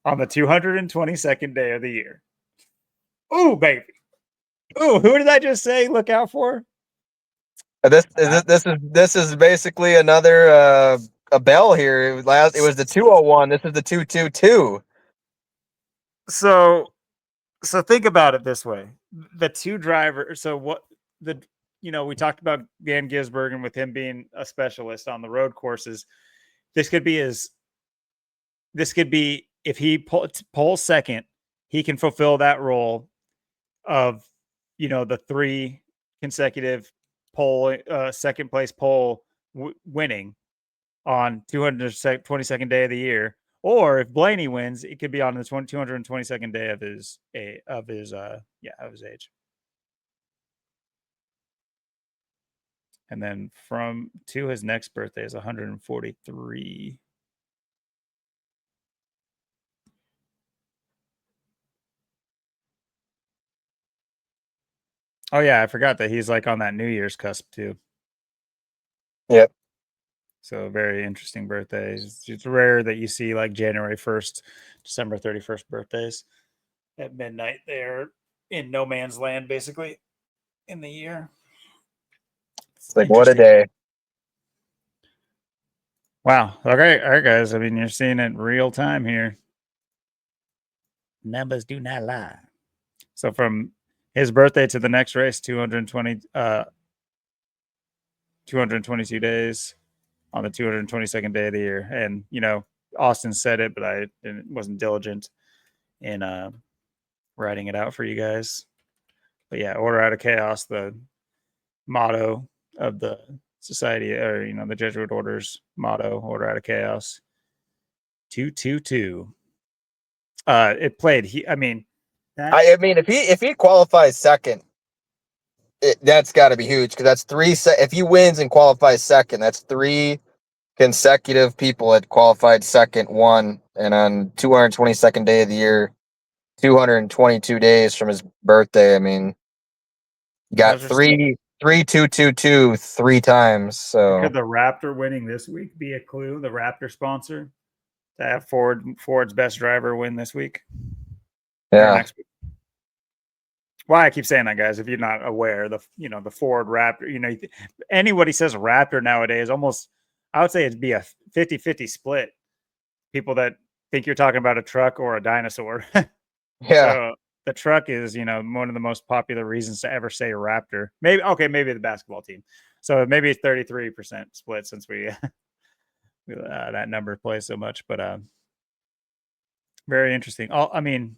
on the 222nd day of the year. Ooh, baby. Ooh, who did I just say look out for? This is basically another a bell here. It was the 201. This is the 222. So think about it this way: the 2 drivers. So what we talked about Dan Gisbergen with him being a specialist on the road courses. This could be if he pulls second, he can fulfill that role of the 3 consecutive pole second place pole winning on 222nd day of the year. Or if Blaney wins, it could be on the 222nd day of his age. And then from to his next birthday is 143. Oh yeah, I forgot that he's like on that New Year's cusp too. Yep. So very interesting birthdays. It's rare that you see like January 1st, December 31st birthdays at midnight. They're in no man's land basically in the year. It's like, what a day. Wow. Okay. All right, guys. I mean, you're seeing it real time here. Numbers do not lie. So from his birthday to the next race, 222 days on the 222nd day of the year. And, Austin said it, but I wasn't diligent in writing it out for you guys. But yeah, order out of chaos, the motto of the society, or the Jesuit orders motto, order out of chaos. 222. It played. I mean, if he qualifies second, that's got to be huge, because that's three. If he wins and qualifies second, that's three consecutive people that qualified second, one, and on 222nd day of the year, 222 days from his birthday. I mean, got those are some, 3 2 2 2 three times. So could the Raptor winning this week be a clue? The Raptor sponsor to have Ford's best driver win this week. Yeah. Next week. Why I keep saying that, guys, if you're not aware, the Ford Raptor, anybody says Raptor nowadays, almost, I would say it'd be a 50-50 split. People that think you're talking about a truck or a dinosaur. Yeah. So the truck is, one of the most popular reasons to ever say Raptor. Maybe the basketball team. So maybe it's 33% split, since we that number plays so much, but very interesting. I mean,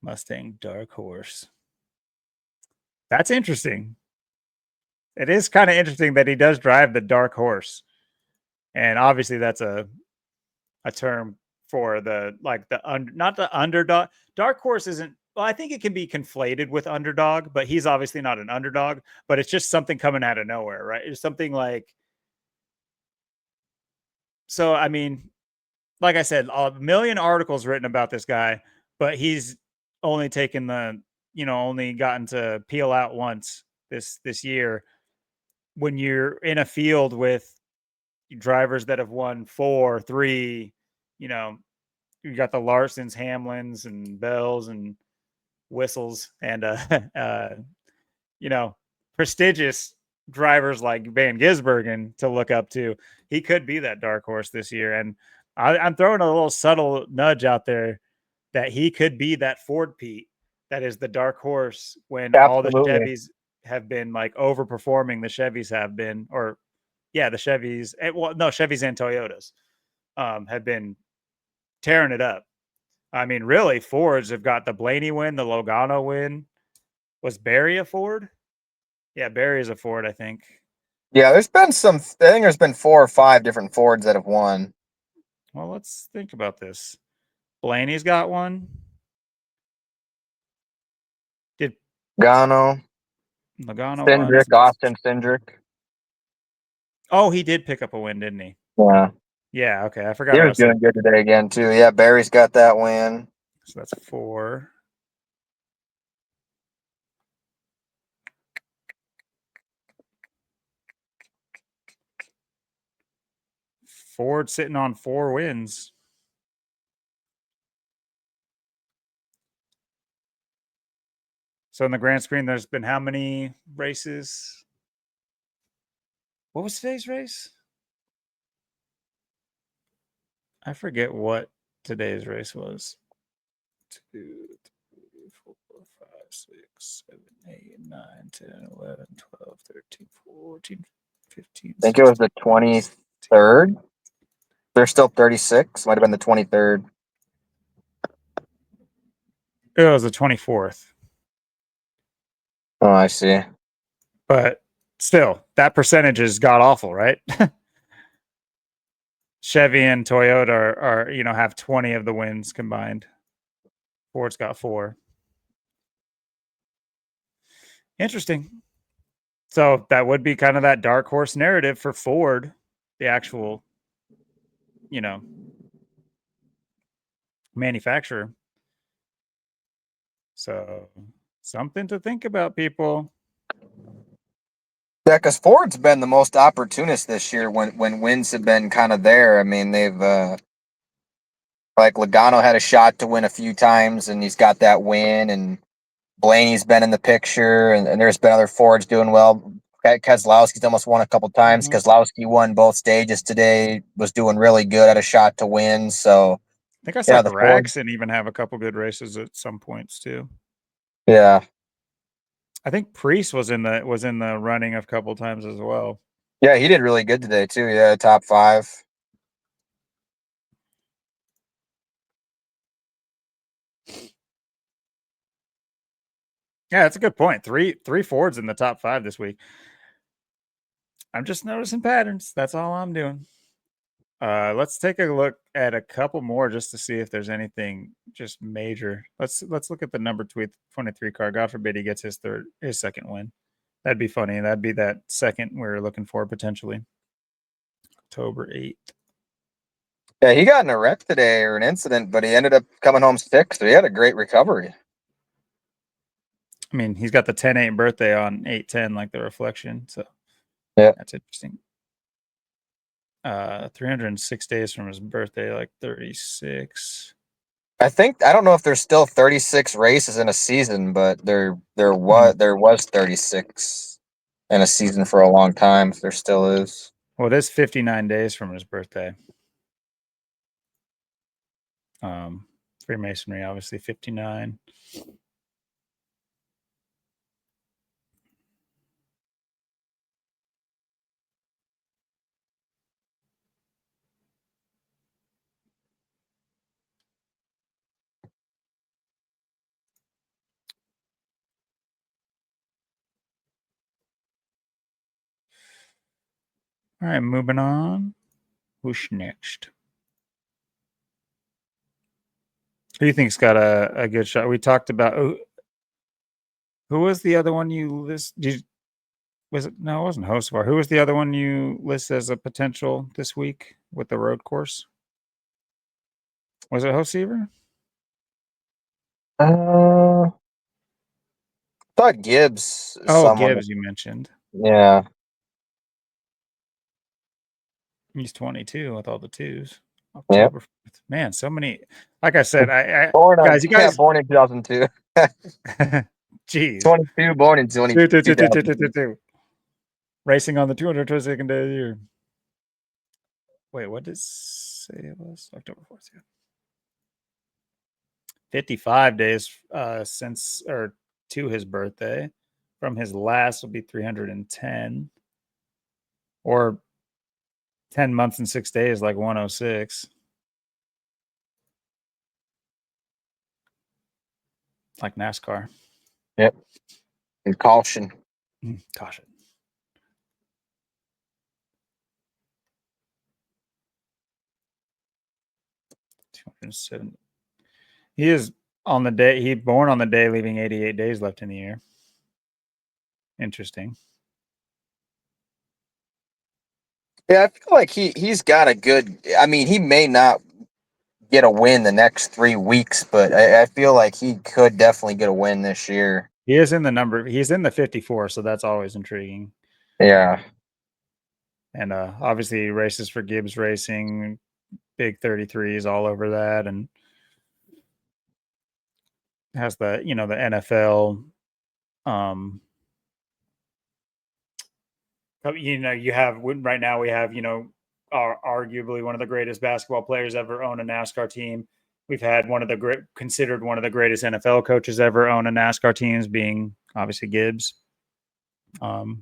Mustang Dark Horse. That's interesting. It is kind of interesting that he does drive the Dark Horse. And obviously that's a term for not the underdog. Dark Horse isn't, well, I think it can be conflated with underdog, but he's obviously not an underdog, but it's just something coming out of nowhere, right? It's something like, so, I mean, like I said, a million articles written about this guy, but he's only taken only gotten to peel out once this year. When you're in a field with drivers that have won 4, 3, you got the Larsons, Hamlins, and Bells and Whistles, and prestigious drivers like Van Gisbergen to look up to. He could be that dark horse this year, and I'm throwing a little subtle nudge out there that he could be that Ford Pete that is the dark horse when all the Chevys have been like overperforming. The Chevys have been, or yeah, the Chevys. Well, no, Chevys and Toyotas have been tearing it up. I mean, really, Fords have got the Blaney win, the Logano win. Was Barry a Ford? Yeah, Barry is a Ford, I think. Yeah, there's been I think there's been 4 or 5 different Fords that have won. Well, let's think about this. Blaney's got one. Did Logano won? Austin Cindric. Oh, he did pick up a win, didn't he? Yeah. Yeah, okay. I forgot. He was doing good today again, too. Yeah, Barry's got that win. So that's 4. Ford sitting on 4 wins. So in the grand screen, there's been how many races? What was today's race? I forget what today's race was. 2, 3, 4, 5, 6, 7, 8, 9, 10, 11, 12, 13, 14, 15. I think it was the 23rd. There's still 36. Might have been the 23rd. It was the 24th. Oh, I see. But still, that percentage is god awful, right? Chevy and Toyota are have 20 of the wins combined. Ford's got 4. Interesting. So that would be kind of that dark horse narrative for Ford, the actual, manufacturer. So something to think about, people. Yeah, because Ford's been the most opportunist this year when wins have been kind of there. I mean, they've Like Logano had a shot to win a few times, and he's got that win. And Blaney's been in the picture, and there's been other Fords doing well. Keselowski's almost won a couple times. Keselowski won both stages today. Was doing really good. Had a shot to win. So I think I saw Graxon even have a couple good races at some points too. Yeah. I think Priest was in the running a couple times as well. Yeah, he did really good today too. Yeah, top 5. Yeah, that's a good point. Three Fords in the top 5 this week. I'm just noticing patterns. That's all I'm doing. Let's take a look at a couple more just to see if there's anything just major. Let's look at the number 23 car. God forbid he gets his second win. That'd be funny. That'd be that second we're looking for potentially. October 8th. Yeah, he got in a wreck today or an incident, but he ended up coming home sick, so he had a great recovery. I mean, he's got the 10-8 birthday on 8/10, like the reflection. So yeah, that's interesting. 306 days from his birthday, like 36. I don't know if there's still 36 races in a season, but there was 36 in a season for a long time. If there still is. Well, it is 59 days from his birthday. Freemasonry, obviously 59. All right, moving on. Who's next? Who do you think's got a good shot? We talked about who was the other one you list? Was it? No, it wasn't Hocevar. Who was the other one you list as a potential this week with the road course? Was it Hoseaver? Thought Gibbs. Oh, Gibbs, you mentioned. Yeah. He's 22 with all the twos. October 4th. Man, so many. Like I said, you guys born in 2002. Jeez. 22, born in 2002. Racing on the 222nd day of the year. Wait, what did it say it was? October 4th. Yeah. 55 days since or to his birthday. From his last will be 310. Or 10 months and 6 days, like 106. Like NASCAR. Yep. And caution. Caution. He is on the day, he born on the day, leaving 88 days left in the year. Interesting. Yeah, I feel like he's got a good. I mean, he may not get a win the next 3 weeks, but I feel like he could definitely get a win this year. He is in the number. He's in the 54, so that's always intriguing. Yeah. And obviously, he races for Gibbs Racing, big 33s all over that, and has the the NFL. You have right now we have arguably one of the greatest basketball players ever own a NASCAR team. We've had considered one of the greatest NFL coaches ever own a NASCAR teams, being obviously Gibbs. So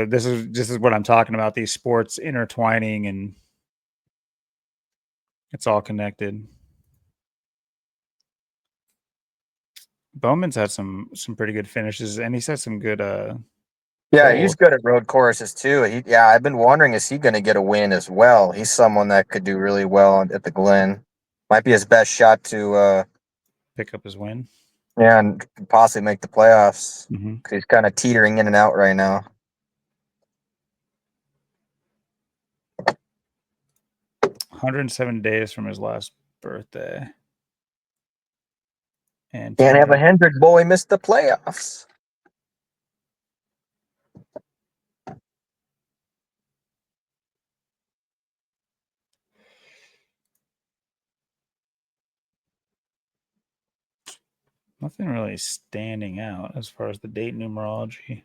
this is what I'm talking about, these sports intertwining, and it's all connected. Bowman's had some pretty good finishes, and he's had some good he's good at road courses too. I've been wondering, is he going to get a win as well? He's someone that could do really well at the Glen. Might be his best shot to pick up his win. Yeah, and possibly make the playoffs. Because he's kind of teetering in and out right now. $107 days from his last birthday. And can't have a Hendrick boy miss the playoffs. Nothing really standing out as far as the date numerology.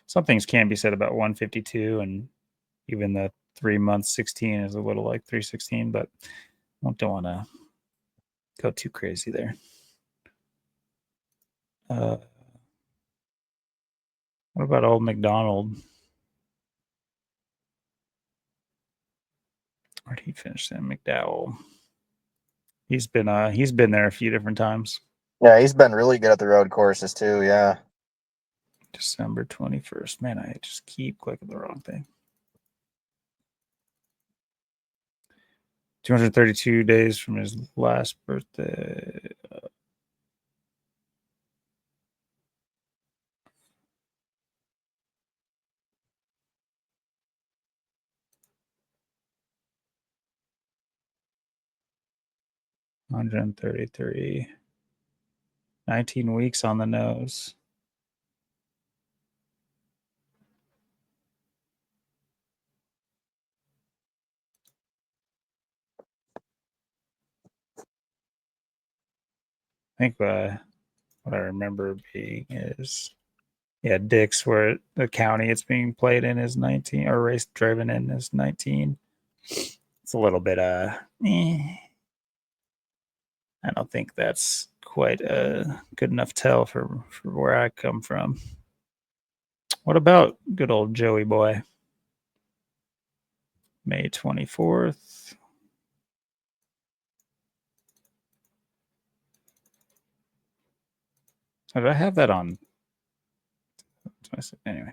Some things can be said about 152, and even the 3 months 16 is a little like 316, but I don't want to go too crazy there. What about old McDonald? Where'd he finish then? McDowell. He's been there a few different times. Yeah, he's been really good at the road courses too. Yeah. December 21st. Man, I just keep clicking the wrong thing. 232 days from his last birthday. 133. 19 weeks on the nose. I think what I remember being is, yeah, Dick's, where the county it's being played in is 19, or race driven in is 19. It's a little bit I don't think that's quite a good enough tell for where I come from. What about good old Joey boy? May 24th. Did I have that on? Anyway.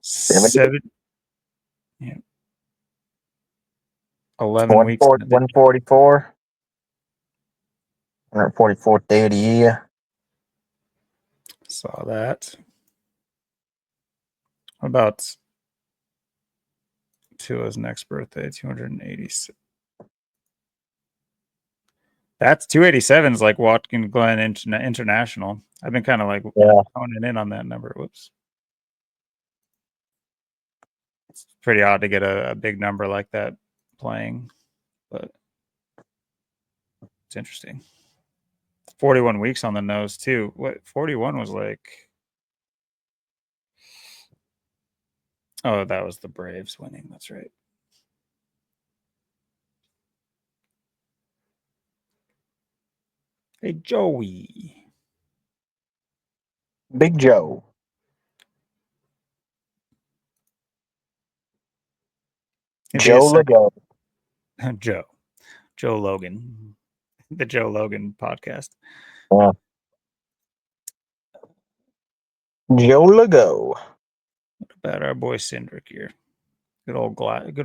7. Yeah. 11 weeks. 144. 144th day of the year. Saw that. What about Tua's next birthday? 286. That's 287 is like Watkins Glen International. I've been kind of like honing in on that number. Whoops. It's pretty odd to get a big number like that playing, but it's interesting. 41 weeks on the nose too. What 41 was like? Oh, that was the Braves winning. That's right. Hey, Joey. Big Joe. Joe Lego. Joe Logan. The Joe Logan podcast. Yeah. Joe Lego. What about our boy Cindric here? Good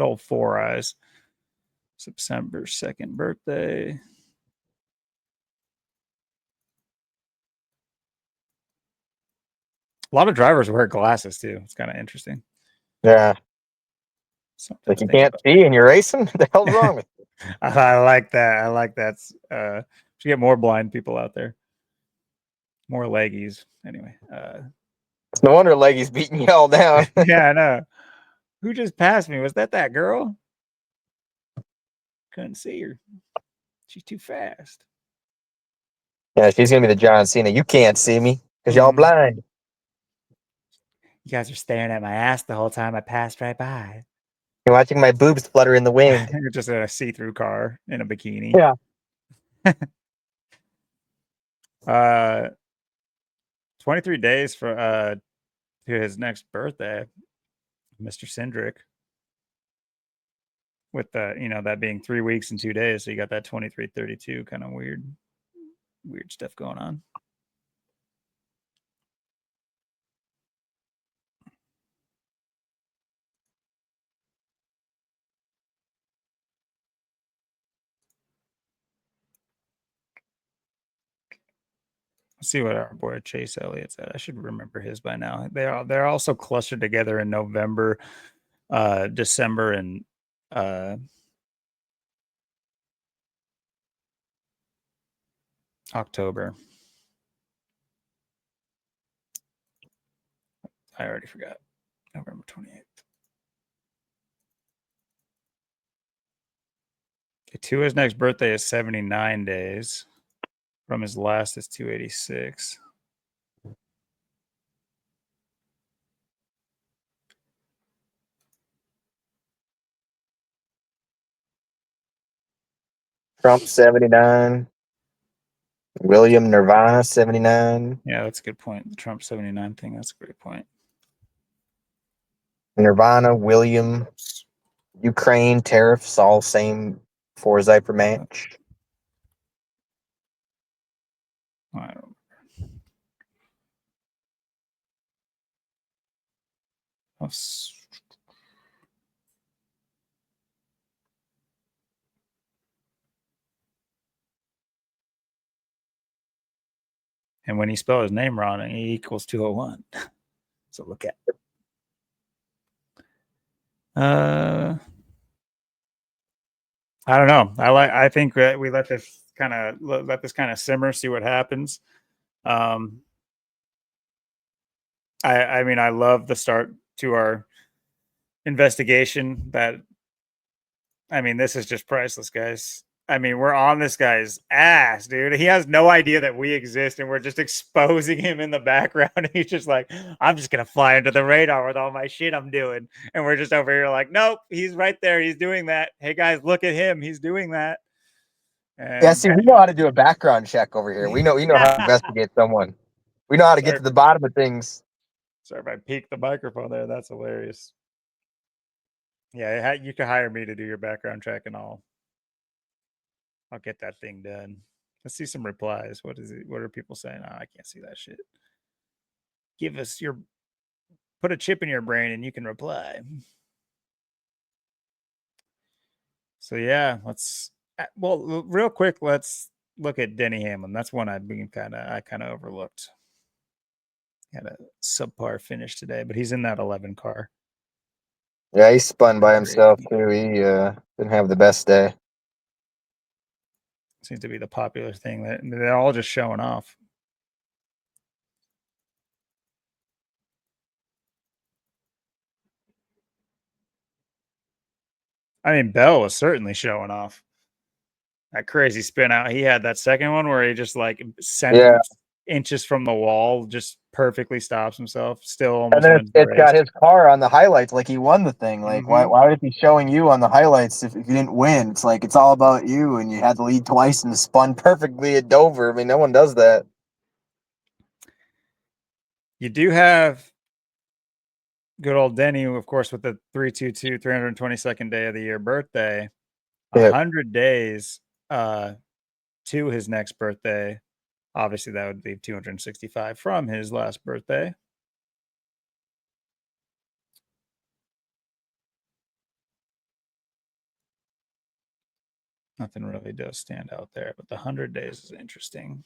old Four Eyes. September 2nd birthday. A lot of drivers wear glasses too. It's kind of interesting. Yeah. Like you can't see and you're racing? What the hell's wrong with you? I like that. I like that. Should get more blind people out there. More leggies. Anyway. It's no wonder Leggy's beating you all down. Yeah, I know. Who just passed me? Was that girl? Couldn't see her. She's too fast. Yeah, she's gonna be the John Cena. You can't see me because y'all blind. You guys are staring at my ass the whole time. I passed right by. You're watching my boobs flutter in the wind. You're just in a see-through car in a bikini. Yeah. 23 days for to his next birthday, Mr. Cindric. With that being 3 weeks and 2 days, so you got that 23-32 kind of weird stuff going on. Let's see what our boy Chase Elliott's at. I should remember his by now. They're also clustered together in November, December, and October. I already forgot. November 28th. Tua's next birthday is 79 days. From his last is 286. Trump 79. William Nirvana 79. Yeah, that's a good point. The Trump 79 thing, that's a great point. Nirvana, William, Ukraine, tariffs, all same 4 Zyper match. I don't know. And when he spelled his name wrong, he equals 201. So look at it. I don't know. I think that we let this kind of simmer, see what happens. I mean, I love the start to our investigation. I mean, this is just priceless, guys. I mean, we're on this guy's ass, dude. He has no idea that we exist, and we're just exposing him in the background. And he's just like, I'm just gonna fly under the radar with all my shit I'm doing. And we're just over here like, nope, he's right there. He's doing that. Hey guys, look at him. He's doing that. And yeah, see, we know how to do a background check over here. We know how to investigate someone. We know how to get to the bottom of things. Sorry if I peeked the microphone there. That's hilarious. Yeah, you can hire me to do your background check, and I'll get that thing done. Let's see some replies. What is it? What are people saying? Oh, I can't see that shit. Give us put a chip in your brain and you can reply. So yeah, real quick, let's look at Denny Hamlin. That's one I kind of overlooked. Had a subpar finish today, but he's in that 11 car. Yeah, he spun by himself too. He didn't have the best day. Seems to be the popular thing that they're all just showing off. I mean, Bell was certainly showing off. That crazy spin out. He had that second one where he just like inches from the wall, just perfectly stops himself. Still almost and then it's got his car on the highlights, like he won the thing. Like why would it be showing you on the highlights if you didn't win? It's like it's all about you, and you had to lead twice and spun perfectly at Dover. I mean, no one does that. You do have good old Denny, of course, with the 322 322nd day of the year birthday. 100 days to his next birthday. Obviously, that would leave 265 from his last birthday. Nothing really does stand out there, but the 100 days is interesting.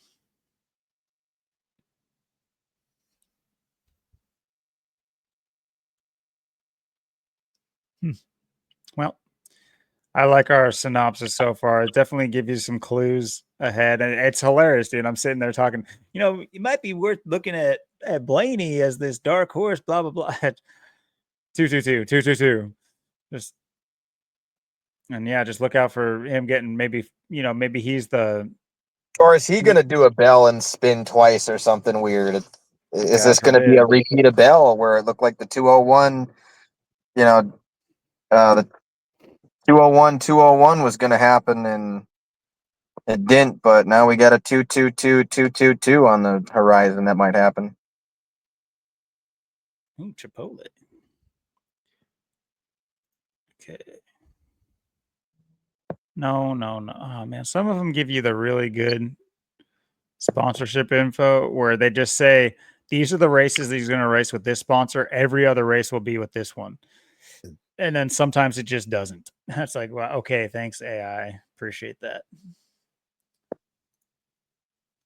Well, I like our synopsis so far. It definitely gives you some clues ahead. And it's hilarious, dude. I'm sitting there talking, it might be worth looking at Blaney as this dark horse, blah, blah, blah. 222. Just look out for him getting maybe he's the. Or is he going to do a bell and spin twice or something weird? Is this going to be a repeat of Bell where it looked like the 201, the 201 was going to happen and it didn't, but now we got a 222 on the horizon that might happen. Ooh, Chipotle. Okay. No. Oh man, some of them give you the really good sponsorship info where they just say these are the races that he's going to race with this sponsor. Every other race will be with this one. And then sometimes it just doesn't. That's like, well, okay, thanks AI. Appreciate that.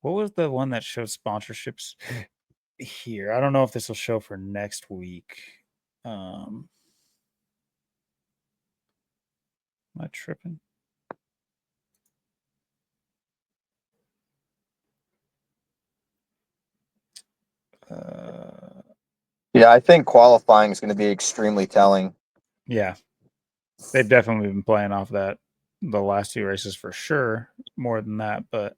What was the one that showed sponsorships here? I don't know if this will show for next week. Am I tripping? Yeah, I think qualifying is going to be extremely telling. Yeah, they've definitely been playing off that. the last two races for sure. More than that, but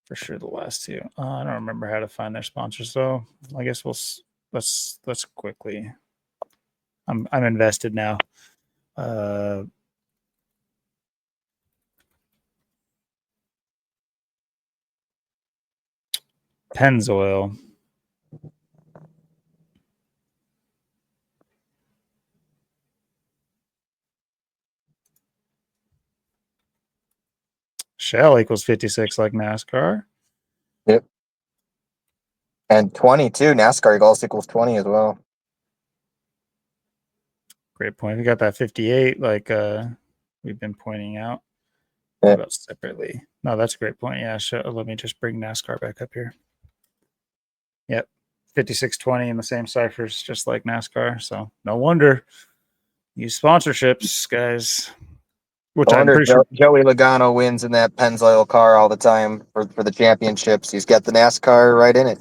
for sure the last two. I don't remember how to find their sponsors though. I guess let's quickly. I'm invested now. Pennzoil. Shell equals 56 like NASCAR. Yep. And 22, NASCAR also equals 20 as well. Great point. We got that 58 like we've been pointing out. Yeah. What about separately? No, that's a great point. Yeah, let me just bring NASCAR back up here. Yep. 5620 in the same ciphers, just like NASCAR. So no wonder. Use sponsorships, guys. Which I I'm wonder pretty sure. Joey Logano wins in that Pennzoil car all the time for the championships. He's got the NASCAR right in it.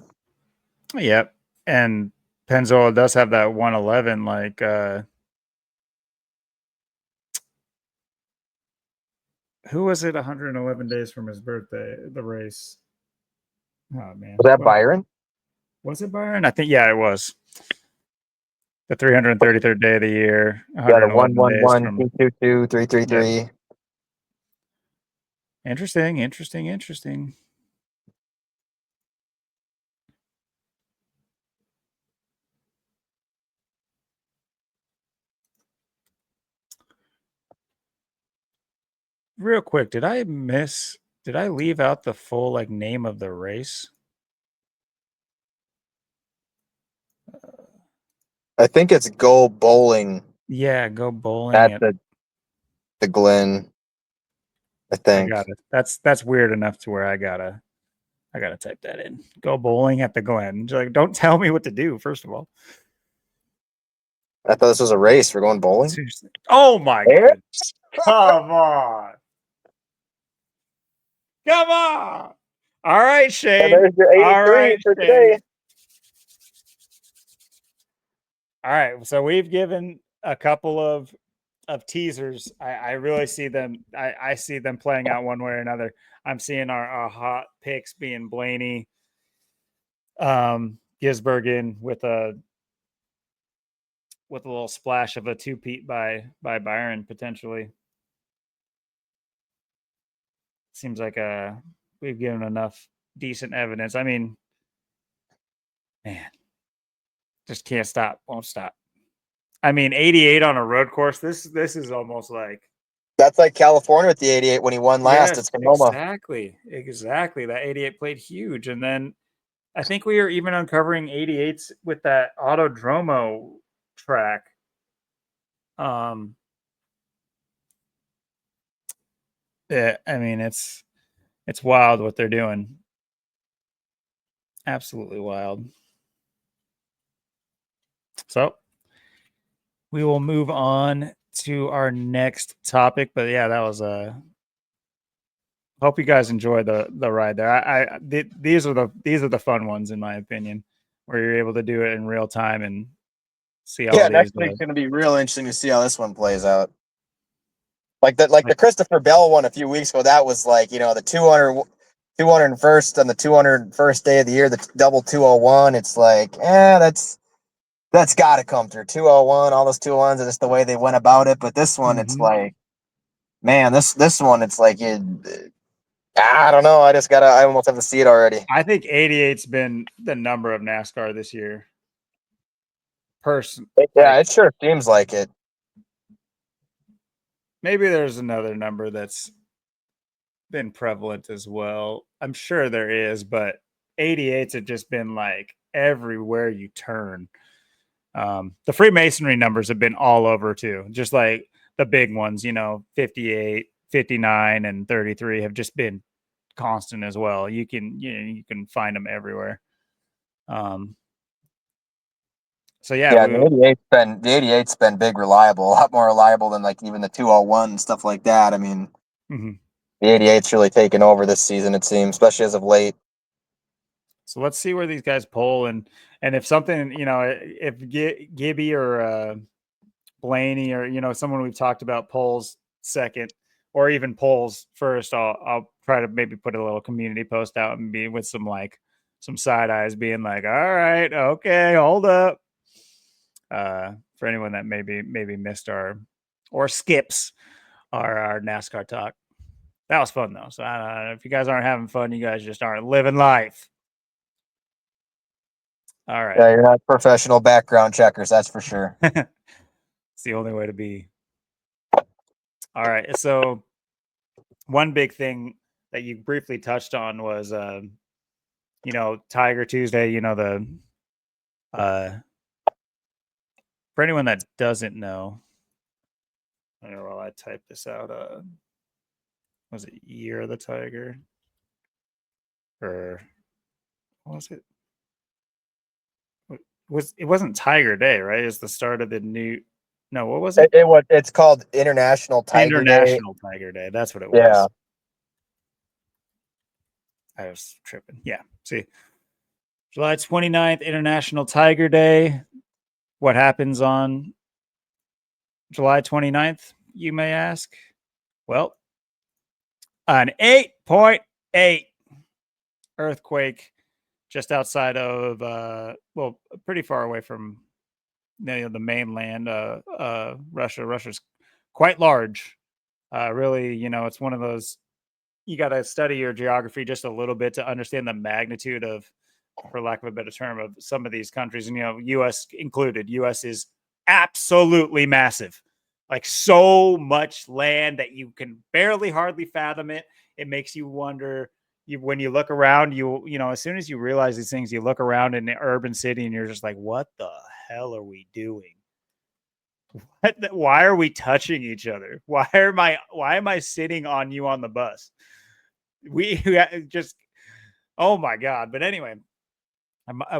Yep. And Pennzoil does have that 111, like who was it 111 days from his birthday, the race? Oh man. Was that Byron? Was it Byron? I think yeah, it was. The 333rd day of the year, Yeah, the 111 days 111, from 222, 333. Yep. Interesting. Real quick, did I leave out the full like name of the race? I think it's Go Bowling Yeah, go bowling at at the Glen. I I think. got it. That's weird enough to where I gotta type that in. Go bowling at the Glen. Like, don't tell me what to do, first of all. I thought this was a race. We're going bowling. Seriously. Oh my There? goodness. Come on. Come on. All right, Shane. There's your All 83 right, for Shane. today. All right. So we've given a couple of teasers. I really see them. I see them playing out one way or another. I'm seeing our hot picks being Blaney, Gisbergen with a little splash of a two-peat by Byron potentially. Seems like we've given enough decent evidence. I mean, man, just can't stop, won't stop. I mean, 88 on a road course. This is almost like That's like California with the 88 when he won last at yes, Sonoma. exactly. That 88 played huge, and then I think we are even uncovering 88s with that Autodromo track. Yeah, I mean it's wild what they're doing. Absolutely wild. So we will move on to our next topic. But yeah, that was a. Hope you guys enjoy the ride there. These are the fun ones in my opinion, where you're able to do it in real time and see all Yeah, these. next week's going to be real interesting to see how this one plays out. Like the Christopher Bell one a few weeks ago, that was like, the 201st on the 201st day of the year, the double 201. It's like, that's got to come through. 201, all those 201s, and just the way they went about it. But this one, it's like, man, this one, it's like, I don't know. I almost have to see it already. I think 88's been the number of NASCAR this year. Yeah, it sure seems like it. Maybe there's another number that's been prevalent as well. I'm sure there is, but 88s have just been like everywhere you turn. The Freemasonry numbers have been all over too, just like the big ones, 58, 59, and 33 have just been constant as well. You can find them everywhere. So yeah, the 88's been big, reliable, a lot more reliable than like even the 201 and stuff like that. I mean, the 88's really taken over this season, it seems, especially as of late. So let's see where these guys pull, and if something, if Gibby or Blaney or someone we've talked about pulls second, or even polls first. I'll try to maybe put a little community post out and be with some side eyes, being like, all right, okay, hold up. For anyone that maybe missed or skips our NASCAR talk. That was fun though. So if you guys aren't having fun, you guys just aren't living life. All right. Yeah, you're not professional background checkers, that's for sure. It's the only way to be. All right. So one big thing that you briefly touched on was Tiger Tuesday, for anyone that doesn't know, I don't know while I type this out, was it Year of the Tiger? Or what was it? It wasn't Tiger Day, right? It's the start of the new. No, what was it? It's called International Tiger Day. International Tiger Day. That's what it was. Yeah. I was tripping. Yeah. See, July 29th, International Tiger Day. What happens on July 29th, you may ask? Well, an 8.8 earthquake just outside of, pretty far away from the mainland, Russia. Russia's quite large. Really, it's one of those, you got to study your geography just a little bit to understand the magnitude of, for lack of a better term, of some of these countries, and US included. US is absolutely massive, like so much land that you can hardly fathom it. It makes you wonder. When you look around, as soon as you realize these things, you look around in an urban city and you're just like, what the hell are we doing? Why are we touching each other? Why am I sitting on you on the bus? We just, oh my God. But anyway,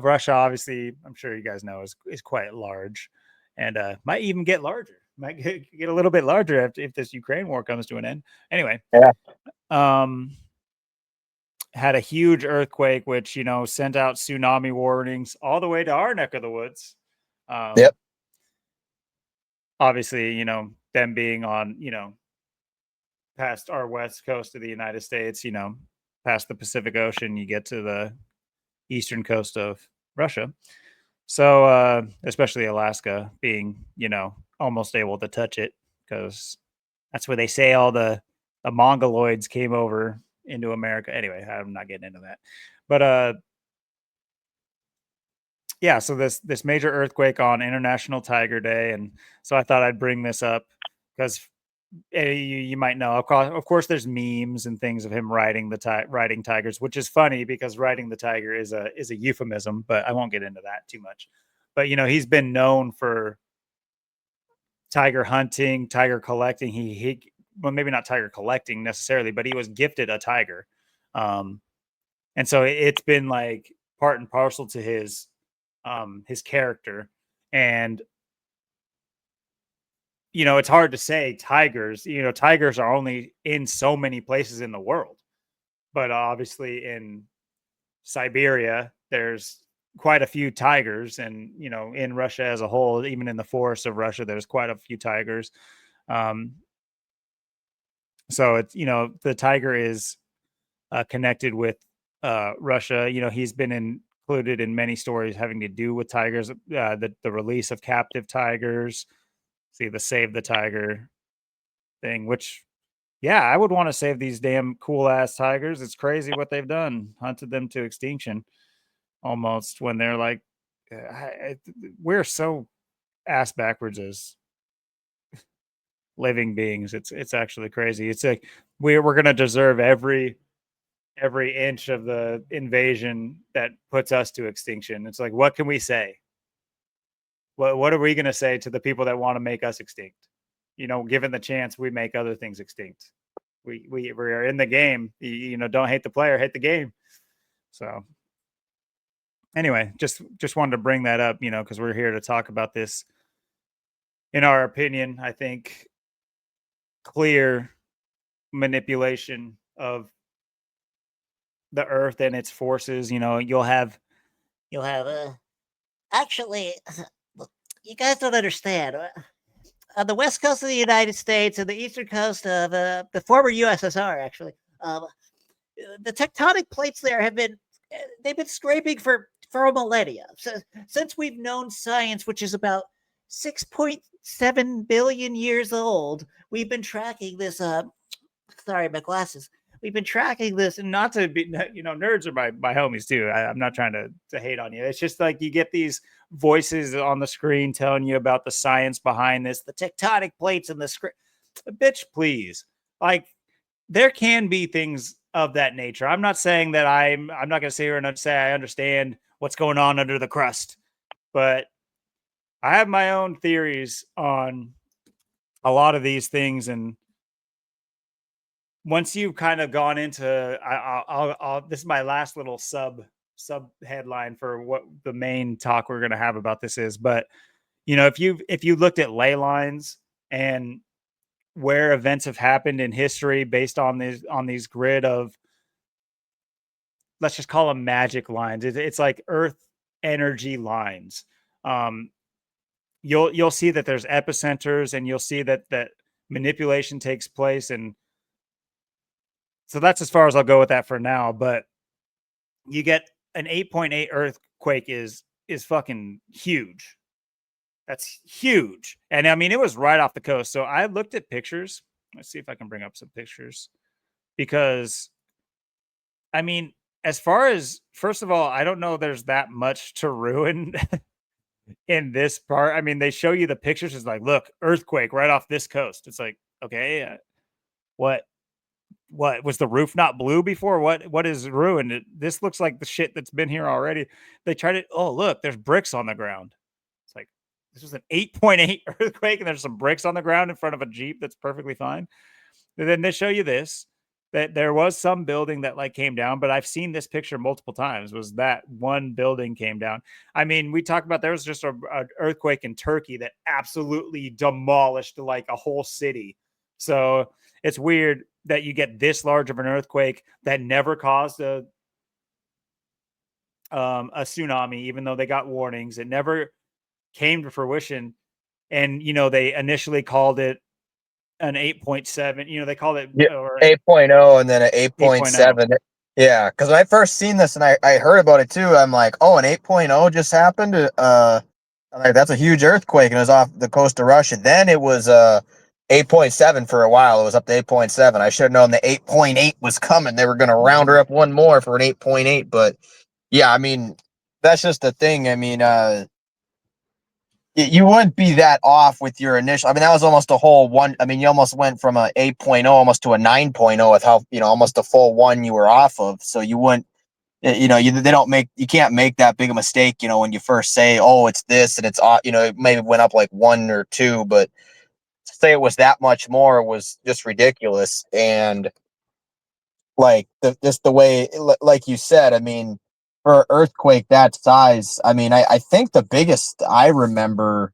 Russia, obviously, I'm sure you guys know, is quite large, and might even get larger. Might get a little bit larger if this Ukraine war comes to an end. Anyway, yeah. Had a huge earthquake, which sent out tsunami warnings all the way to our neck of the woods. Yep. Obviously, them being on past our west coast of the United States, past the Pacific Ocean, you get to the eastern coast of Russia. So, especially Alaska being, almost able to touch it, because that's where they say all the Mongoloids came over into America. Anyway, I'm not getting into that. But yeah, so this major earthquake on International Tiger Day, and so I thought I'd bring this up because you might know, of course, there's memes and things of him riding tigers, which is funny because riding the tiger is a euphemism, but I won't get into that too much. But he's been known for tiger hunting, tiger collecting. He well, maybe not tiger collecting necessarily, but he was gifted a tiger, and so it's been like part and parcel to his character. And it's hard to say tigers. Tigers are only in so many places in the world, but obviously in Siberia, there's quite a few tigers, and in Russia as a whole, even in the forests of Russia, there's quite a few tigers. So it's the tiger is connected with Russia. He's been included in many stories having to do with tigers. The release of captive tigers. See the Save the Tiger thing, which, yeah, I would want to save these damn cool ass tigers. It's crazy what they've done, hunted them to extinction almost, when they're like, we're so ass backwards as living beings. It's actually crazy. It's like we're going to deserve every inch of the invasion that puts us to extinction. It's like, what can we say? What are we going to say to the people that want to make us extinct? Given the chance, we make other things extinct. We're in the game. Don't hate the player, hate the game. So anyway, just wanted to bring that up, because we're here to talk about this. In our opinion, I think clear manipulation of the earth and its forces. You'll have Actually, you guys don't understand. on the west coast of the United States and the eastern coast of the former USSR, actually, the tectonic plates there have been they've been scraping for a millennia. So, since we've known science, which is about 6.7 billion years old, we've been tracking this. Sorry, my glasses. We've been tracking this, and not to be, nerds are my homies too. I'm not trying to hate on you. It's just like you get these voices on the screen telling you about the science behind this, the tectonic plates and the script. Bitch, please. Like, there can be things of that nature. I'm not saying that I'm not going to sit here and say I understand what's going on under the crust, but I have my own theories on a lot of these things. And once you've kind of gone into, I'll this is my last little sub headline for what the main talk we're going to have about this is. But if you looked at ley lines and where events have happened in history based on these grid of, let's just call them magic lines. It's like earth energy lines. You'll see that there's epicenters, and you'll see that manipulation takes place. And so that's as far as I'll go with that for now. But you get an 8.8 earthquake is fucking huge. That's huge. And I mean, it was right off the coast. So I looked at pictures. Let's see if I can bring up some pictures, because I mean, as far as, first of all, I don't know there's that much to ruin in this part. I mean, they show you the pictures. It's like, look, earthquake right off this coast. It's like, okay, what was the roof not blue before? What is ruined? This looks like the shit that's been here already. They tried it. Oh, look, there's bricks on the ground. It's like, this was an 8.8 earthquake, and there's some bricks on the ground in front of a Jeep that's perfectly fine. And then they show you this, that there was some building that like came down, but I've seen this picture multiple times. Was that one building came down? I mean, we talked about, there was just an earthquake in Turkey that absolutely demolished like a whole city. So it's weird that you get this large of an earthquake that never caused a tsunami, even though they got warnings. It never came to fruition. And, they initially called it an 8.7, they called it, Yeah, or 8.0 and then an 8.0. 8.7. Yeah, because when I first seen this and I heard about it too, I'm like, oh, an 8.0 just happened. I'm like, that's a huge earthquake, and it was off the coast of Russia. Then it was 8.7 for a while. It was up to 8.7. I should have known the 8.8 was coming. They were going to round her up one more for an 8.8. But yeah, I mean, that's just the thing. I mean, you wouldn't be that off with your initial. I mean, that was almost a whole one. I mean, you almost went from a 8.0 almost to a 9.0 with how, almost a full one you were off of. So you wouldn't, you can't make that big a mistake, when you first say, oh, it's this and it's, it maybe went up like 1 or 2, but to say it was that much more was just ridiculous. And like just the way, like you said, I mean, for an earthquake that size, I mean, I think the biggest I remember,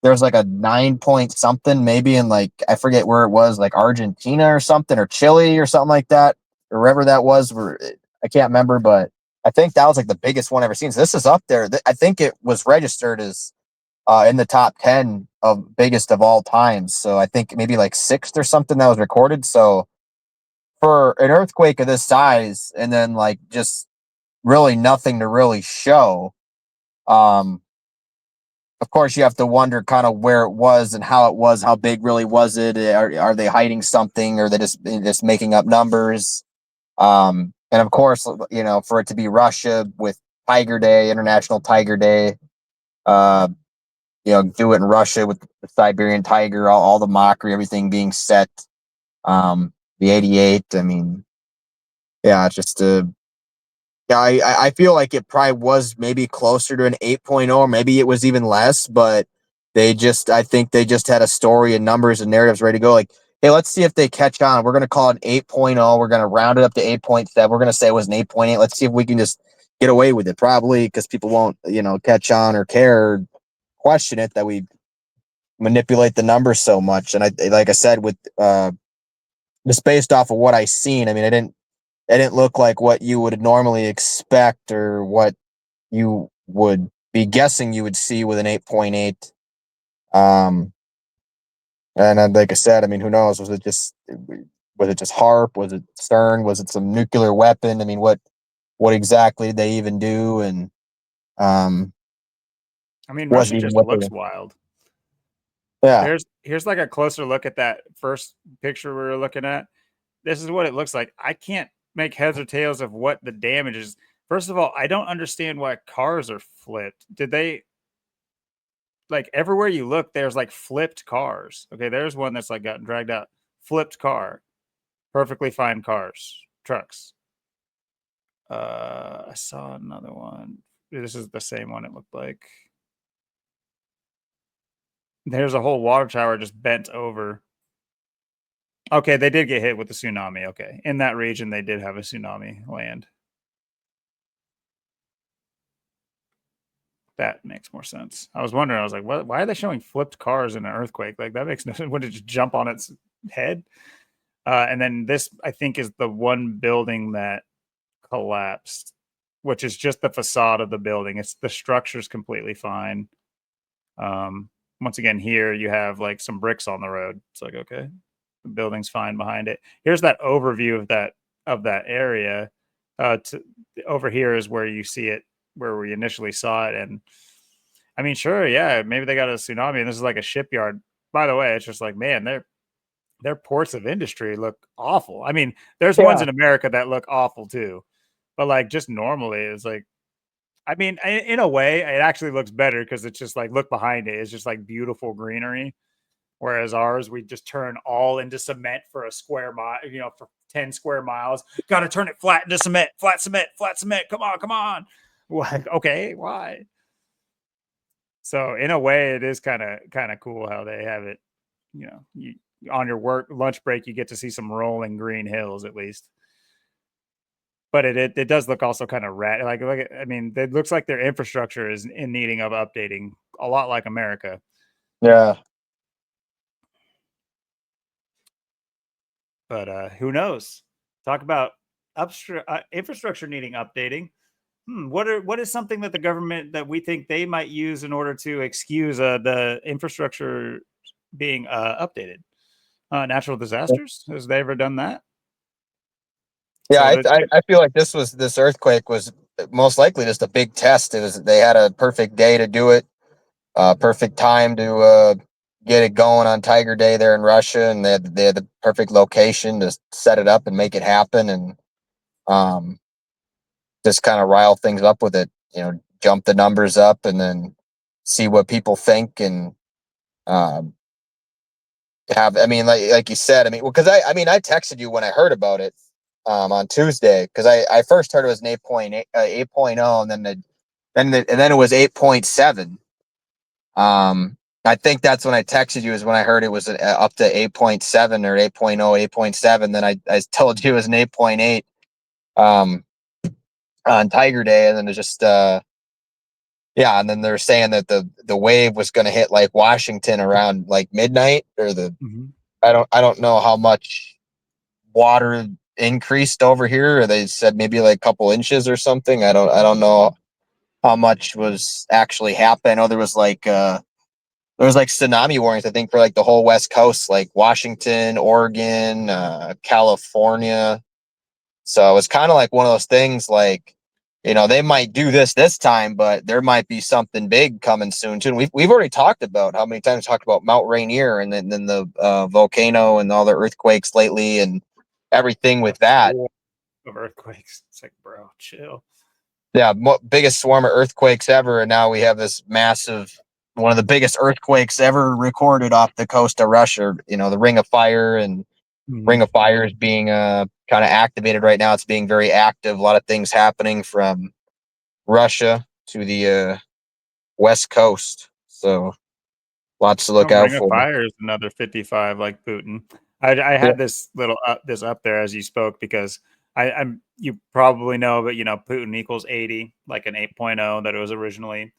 there was like a 9 point something, maybe in like, I forget where it was, like Argentina or something, or Chile or something like that, or wherever that was, where I can't remember, but I think that was like the biggest one I've ever seen. So this is up there. I think it was registered as in the top 10 of biggest of all times. So I think maybe like sixth or something that was recorded. So for an earthquake of this size, and then like just really nothing to really show, um, of course, you have to wonder kind of where it was and how it was, how big really was it? Are they hiding something, or are they just making up numbers? And of course, for it to be Russia with Tiger Day, International Tiger Day, uh, do it in Russia with the Siberian tiger, all the mockery, everything being set. The 88. I mean, yeah, it's just yeah, I feel like it probably was maybe closer to an 8.0, or maybe it was even less, but I think they just had a story and numbers and narratives ready to go. Like, hey, let's see if they catch on. We're going to call it an 8.0. We're going to round it up to 8.7. We're going to say it was an 8.8. Let's see if we can just get away with it. Probably because people won't, catch on or care, or question it, that we manipulate the numbers so much. And like I said, with, just based off of what I seen, I mean, it didn't look like what you would normally expect, or what you would be guessing you would see with an 8.8. And like I said, I mean, who knows? Was it just HARP? Was it CERN? Was it some nuclear weapon? I mean, what exactly did they even do? And I mean, was Russia it even just what they? looks wild. Yeah, Here's like a closer look at that first picture we were looking at. This is what it looks like. I can't make heads or tails of what the damage is. First of all, I don't understand why cars are flipped. Did they like everywhere you look, there's like flipped cars. Okay, there's one that's like gotten dragged out. Flipped car. Perfectly fine cars. Trucks. I saw another one. This is the same one it looked like. There's a whole water tower just bent over. Okay, they did get hit with the tsunami. Okay. In that region, they did have a tsunami land. That makes more sense. I was wondering, I was like, what, why are they showing flipped cars in an earthquake? Like, that makes no sense. Would it just jump on its head? And then this, I think, is the one building that collapsed, which is just the facade of the building. It's the structure's completely fine. Once again, here you have like some bricks on the road. It's like, okay, the building's fine behind it. Here's that overview of that area. Over here is where you see it, where we initially saw it. And I mean, sure, yeah, maybe they got a tsunami and this is like a shipyard. By the way, it's just like, man, their ports of industry look awful. I mean, there's ones in America that look awful too, but like just normally, it's like, I mean, in a way, it actually looks better because it's just like, look behind it, it's just like beautiful greenery. Whereas ours, we just turn all into cement for a square mile, for 10 square miles. Got to turn it flat into cement, flat cement, flat cement. Come on, come on. Like, okay, why? So in a way, it is kind of cool how they have it. You on your work lunch break, you get to see some rolling green hills at least. But it does look also kind of rat like I mean, it looks like their infrastructure is in needing of updating, a lot like America. yeah. But who knows? Talk about infrastructure needing updating. What is something that the government that we think they might use in order to excuse the infrastructure being updated? Natural disasters? Has they ever done that? Yeah, So I feel like this earthquake was most likely just a big test. It was They had a perfect day to do it, perfect time to get it going on Tiger Day there in Russia, and they had the perfect location to set it up and make it happen, and um, just kind of rile things up with it. Jump the numbers up, and then see what people think, and um, have. I mean, like you said, I mean, because I mean, I texted you when I heard about it on Tuesday, because I first heard it was an 8.0, and then it was 8.7. I think that's when I texted you, is when I heard it was up to 8.7 or 8.0, 8.7. Then I told you it was an 8.8 on Tiger Day, and then it's just yeah, and then they're saying that the wave was going to hit like Washington around like midnight, or Mhm. I don't know how much water increased over here, or they said maybe like a couple inches or something. I don't know how much was actually happening. I know there was like tsunami warnings, I think, for like the whole West Coast, like Washington, Oregon, California. So it's kind of like one of those things, like, they might do this time, but there might be something big coming soon too. And we've already talked about how many times we talked about Mount Rainier, and then the volcano and all the earthquakes lately and everything with that. Of earthquakes. It's like, bro, chill. Yeah, biggest swarm of earthquakes ever, and now we have this massive, one of the biggest earthquakes ever recorded off the coast of Russia. The Ring of Fire, and Ring of Fire is being kind of activated right now. It's being very active. A lot of things happening from Russia to the West Coast. So lots to look out Ring of for. Fire is another 55, like Putin. I Yeah. had this little this up there as you spoke because I'm you probably know, but Putin equals 80, like an 8.0 that it was originally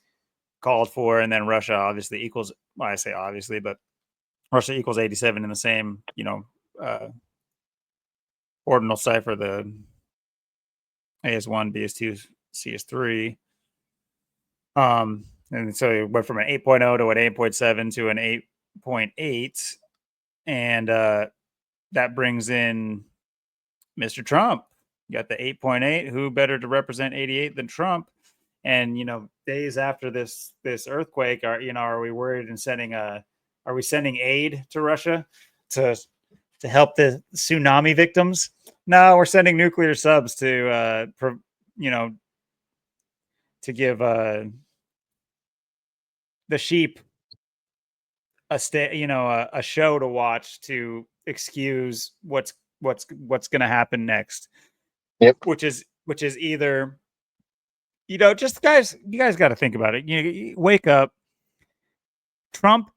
called for, and then Russia obviously equals. Well, I say obviously, but Russia equals 87 in the same uh, ordinal cipher, the AS1, BS2, CS3. And so it went from an 8.0 to an 8.7 to an 8.8. And that brings in Mr. Trump. You got the 8.8. Who better to represent 88 than Trump? And days after this earthquake, are we worried and are we sending aid to Russia to help the tsunami victims? No, we're sending nuclear subs to to give the sheep a show to watch to excuse what's going to happen next. Yep. Which is either, just you guys got to think about it. You wake up. Trump,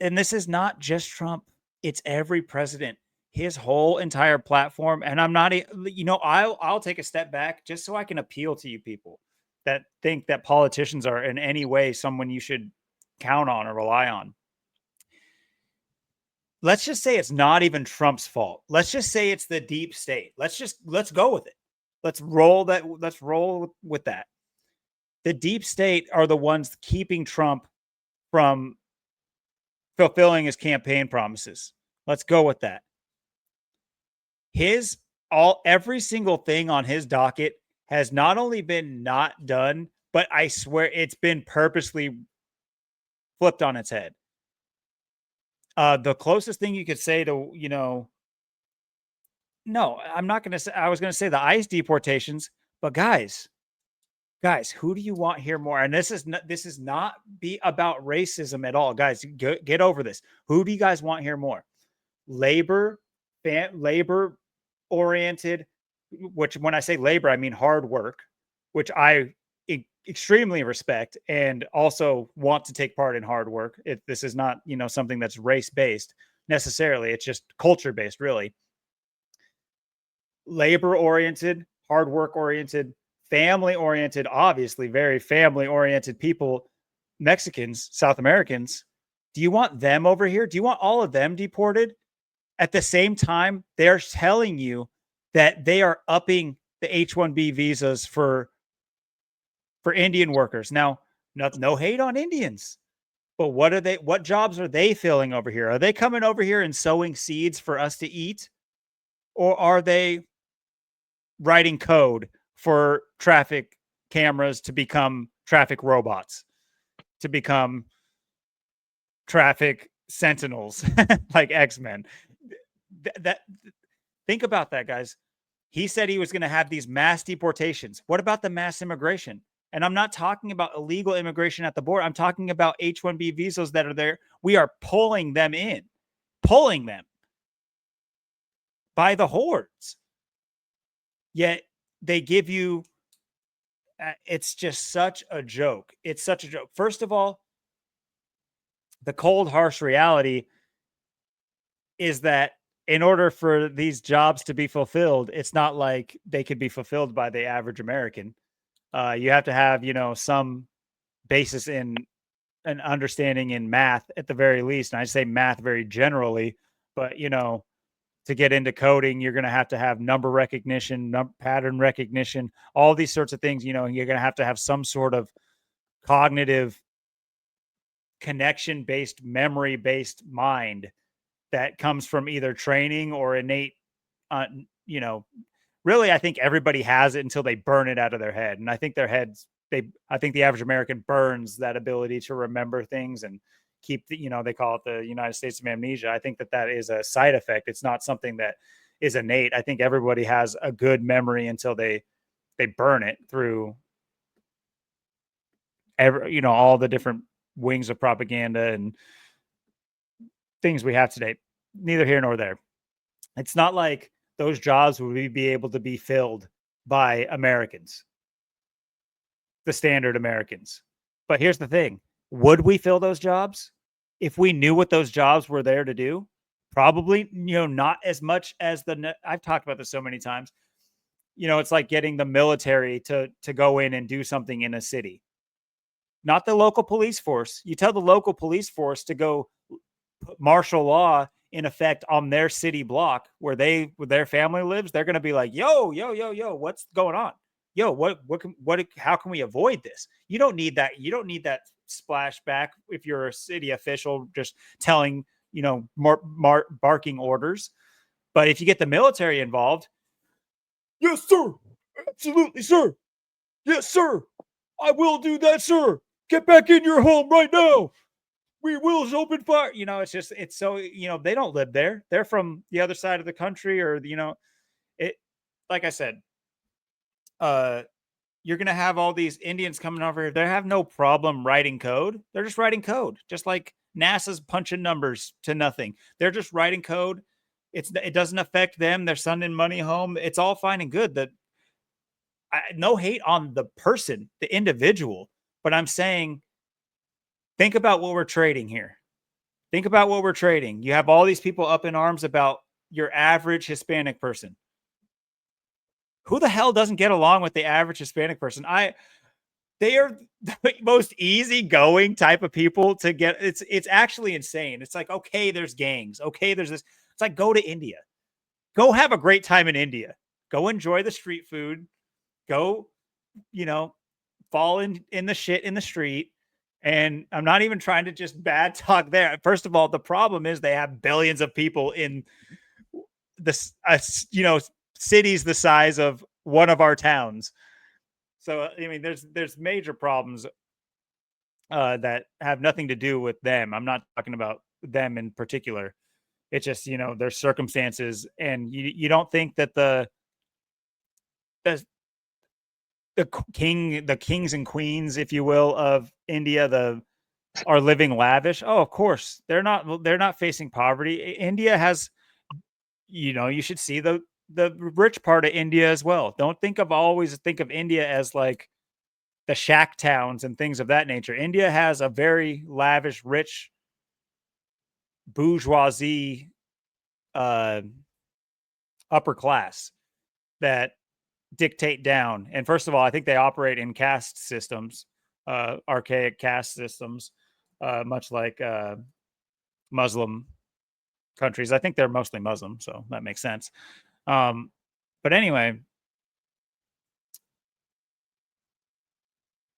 and this is not just Trump, it's every president. His whole entire platform, and I'm not, I'll take a step back just so I can appeal to you people that think that politicians are in any way someone you should count on or rely on. Let's just say it's not even Trump's fault. Let's just say it's the deep state. Let's go with it. Let's roll with that. The deep state are the ones keeping Trump from fulfilling his campaign promises. Let's go with that. Every single thing on his docket has not only been not done, but I swear it's been purposely flipped on its head. The closest thing you could say to, no, I'm not going to say, I was going to say the ICE deportations, but guys, who do you want here more? And this is not be about racism at all. Guys, get over this. Who do you guys want here more? Labor oriented, which when I say labor, I mean hard work, which I extremely respect and also want to take part in hard work. This is not, something that's race based necessarily. It's just culture based, really. Labor oriented, hard work oriented, family oriented, obviously very family oriented people, Mexicans, South Americans. Do you want them over here? Do you want all of them deported? At the same time, they're telling you that they are upping the H-1B visas for Indian workers. Now, no hate on Indians, but what jobs are they filling over here? Are they coming over here and sowing seeds for us to eat? Or are they writing code for traffic cameras to become traffic robots, to become traffic sentinels like X-Men? Think about that, guys. He said he was going to have these mass deportations. What about the mass immigration? And I'm not talking about illegal immigration at the border. I'm talking about H-1B visas that are there. We are pulling them by the hordes. Yet they give you, it's just such a joke. It's such a joke. First of all, the cold, harsh reality is that in order for these jobs to be fulfilled, it's not like they could be fulfilled by the average American. You have to have, some basis in an understanding in math at the very least. And I say math very generally, but, to get into coding, you're going to have number recognition, pattern recognition, all these sorts of things, and you're going to have some sort of cognitive connection-based, memory-based mind that comes from either training or innate, really, I think everybody has it until they burn it out of their head. And I think I think the average American burns that ability to remember things and keep they call it the United States of amnesia. I think that is a side effect. It's not something that is innate. I think everybody has a good memory until they burn it through all the different wings of propaganda and things we have today. Neither here nor there. It's not like those jobs would be able to be filled by Americans, the standard Americans. But here's the thing. Would we fill those jobs if we knew what those jobs were there to do? Probably, not as much as I've talked about this so many times. It's like getting the military to go in and do something in a city. Not the local police force. You tell the local police force to go put martial law in effect on their city block where their family lives. They're going to be like, yo, what's going on? Yo, how can we avoid this? You don't need that. You don't need that splashback if you're a city official just telling barking orders. But if you get the military involved, yes, sir, absolutely, sir, yes, sir, I will do that, sir. Get back in your home right now. We will open fire. It's so, they don't live there. They're from the other side of the country, or, it, like I said, you're going to have all these Indians coming over here. They have no problem writing code. They're just writing code, just like NASA's punching numbers to nothing. They're just writing code. It doesn't affect them. They're sending money home. It's all fine and good. No hate on the person, the individual, but I'm saying, think about what we're trading here. Think about what we're trading. You have all these people up in arms about your average Hispanic person. Who the hell doesn't get along with the average Hispanic person? They are the most easygoing type of people to get. It's actually insane. It's like, okay, there's gangs. Okay, there's this. It's like, go to India. Go have a great time in India. Go enjoy the street food. Go, fall in the shit in the street. And I'm not even trying to just bad talk there. First of all, the problem is they have billions of people in this, cities the size of one of our towns. So, I mean, there's major problems that have nothing to do with them. I'm not talking about them in particular. It's just, their circumstances. And you don't think that the kings and queens, if you will, of India, are living lavish. Oh, of course. They're not facing poverty. India has, you should see the rich part of India as well. Don't always think of India as like the shack towns and things of that nature. India has a very lavish, rich bourgeoisie upper class that dictate down. And first of all, I think they operate in caste systems, archaic caste systems, much like Muslim countries. I think they're mostly Muslim, so that makes sense. But anyway,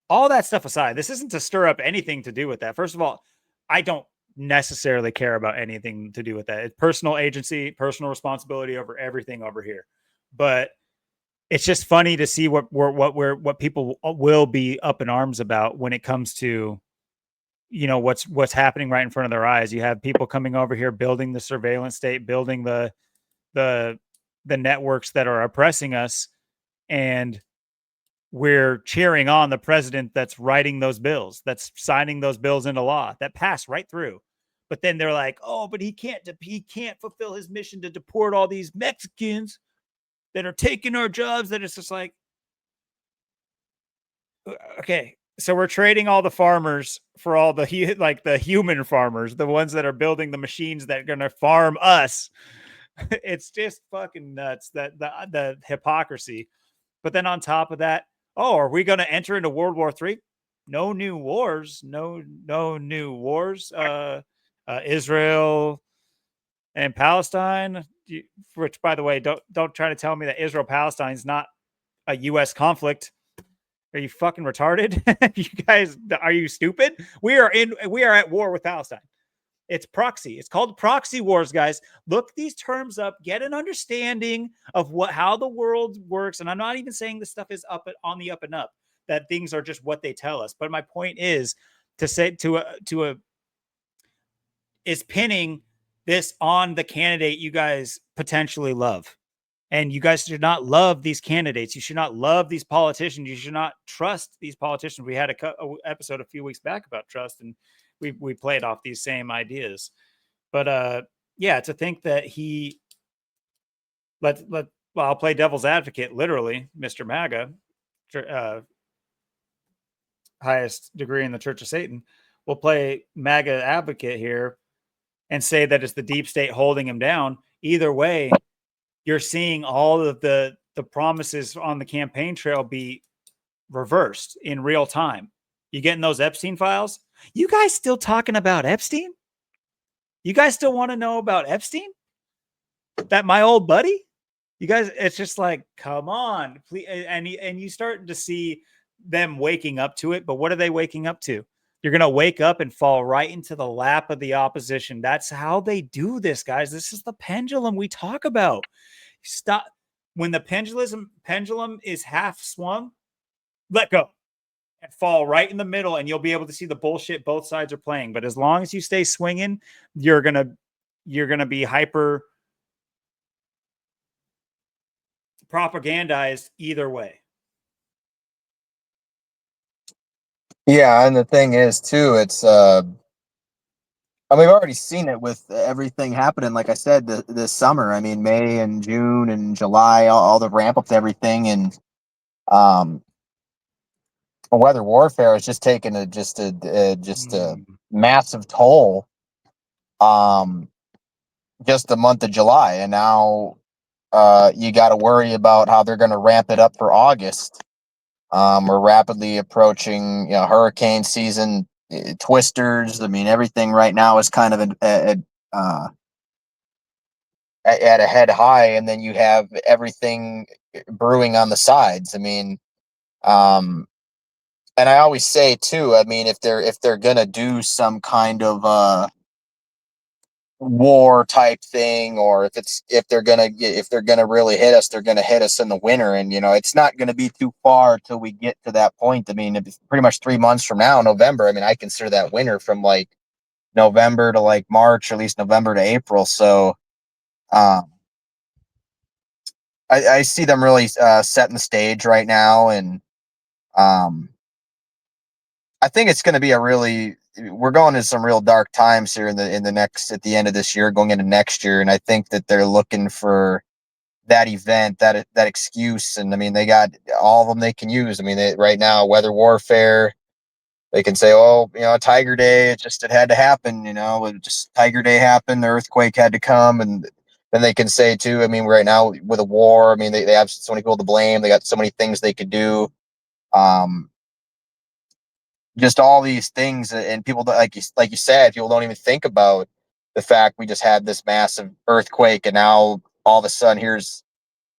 all that stuff aside, this isn't to stir up anything to do with that. First of all, I don't necessarily care about anything to do with that. It's personal agency, personal responsibility over everything over here. But it's just funny to see what people will be up in arms about when it comes to, what's happening right in front of their eyes. You have people coming over here, building the surveillance state, building the networks that are oppressing us. And we're cheering on the president that's writing those bills, that's signing those bills into law that pass right through. But then they're like, oh, but he can't fulfill his mission to deport all these Mexicans that are taking our jobs. That it's just like, okay, so we're trading all the farmers for all the human farmers, the ones that are building the machines that are going to farm us. It's just fucking nuts, that the hypocrisy. But then on top of that, oh, are we going to enter into World War III? No new wars. No new wars. Israel and Palestine, which, by the way, don't try to tell me that Israel-Palestine is not a U.S. conflict. Are you fucking retarded? You guys, are you stupid? We are at war with Palestine. It's proxy. It's called proxy wars, guys. Look these terms up. Get an understanding of how the world works. And I'm not even saying this stuff is on the up and up, that things are just what they tell us. But my point is to say is pinning this on the candidate you guys potentially love. And you guys should not love these candidates. You should not love these politicians. You should not trust these politicians. We had a episode a few weeks back about trust, and we played off these same ideas. But yeah, to think that I'll play devil's advocate, literally, Mr. MAGA, highest degree in the Church of Satan, will play MAGA advocate here and say that it's the deep state holding him down. Either way, you're seeing all of the promises on the campaign trail be reversed in real time. You getting those Epstein files? You guys still talking about Epstein? You guys still want to know about Epstein? That my old buddy? You guys, it's just like, come on, please. And you start to see them waking up to it. But what are they waking up to? You're going to wake up and fall right into the lap of the opposition. That's how they do this, guys. This is the pendulum we talk about. Stop. When the pendulum is half swung, let go and fall right in the middle, and you'll be able to see the bullshit both sides are playing. But as long as you stay swinging, you're gonna be hyper propagandized either way. Yeah, and the thing is too, it's and we've already seen it with everything happening. Like I said, this summer. I mean, May and June and July, all the ramp up to everything, and um, weather warfare is just taking a massive toll. Just the month of July, and now you got to worry about how they're going to ramp it up for August. We're rapidly approaching, hurricane season, twisters. I mean, everything right now is kind of at a head high, and then you have everything brewing on the sides. I mean, and I always say too, I mean, if they're gonna do some kind of war type thing, or if they're gonna really hit us, they're gonna hit us in the winter, and it's not gonna be too far till we get to that point. I mean, it's pretty much 3 months from now, November. I mean, I consider that winter from like November to like March, or at least November to April. So um I see them really setting the stage right now, and um I think it's going to be we're going into some real dark times here at the end of this year, going into next year. And I think that they're looking for that event, that excuse. And I mean, they got all of them they can use. I mean, right now, weather warfare, they can say, oh, Tiger Day, it had to happen. Just Tiger Day happened. The earthquake had to come. And then they can say too, I mean, right now with a war, I mean, they have so many people to blame. They got so many things they could do. Just all these things, and people, like you said, people don't even think about the fact we just had this massive earthquake, and now all of a sudden here's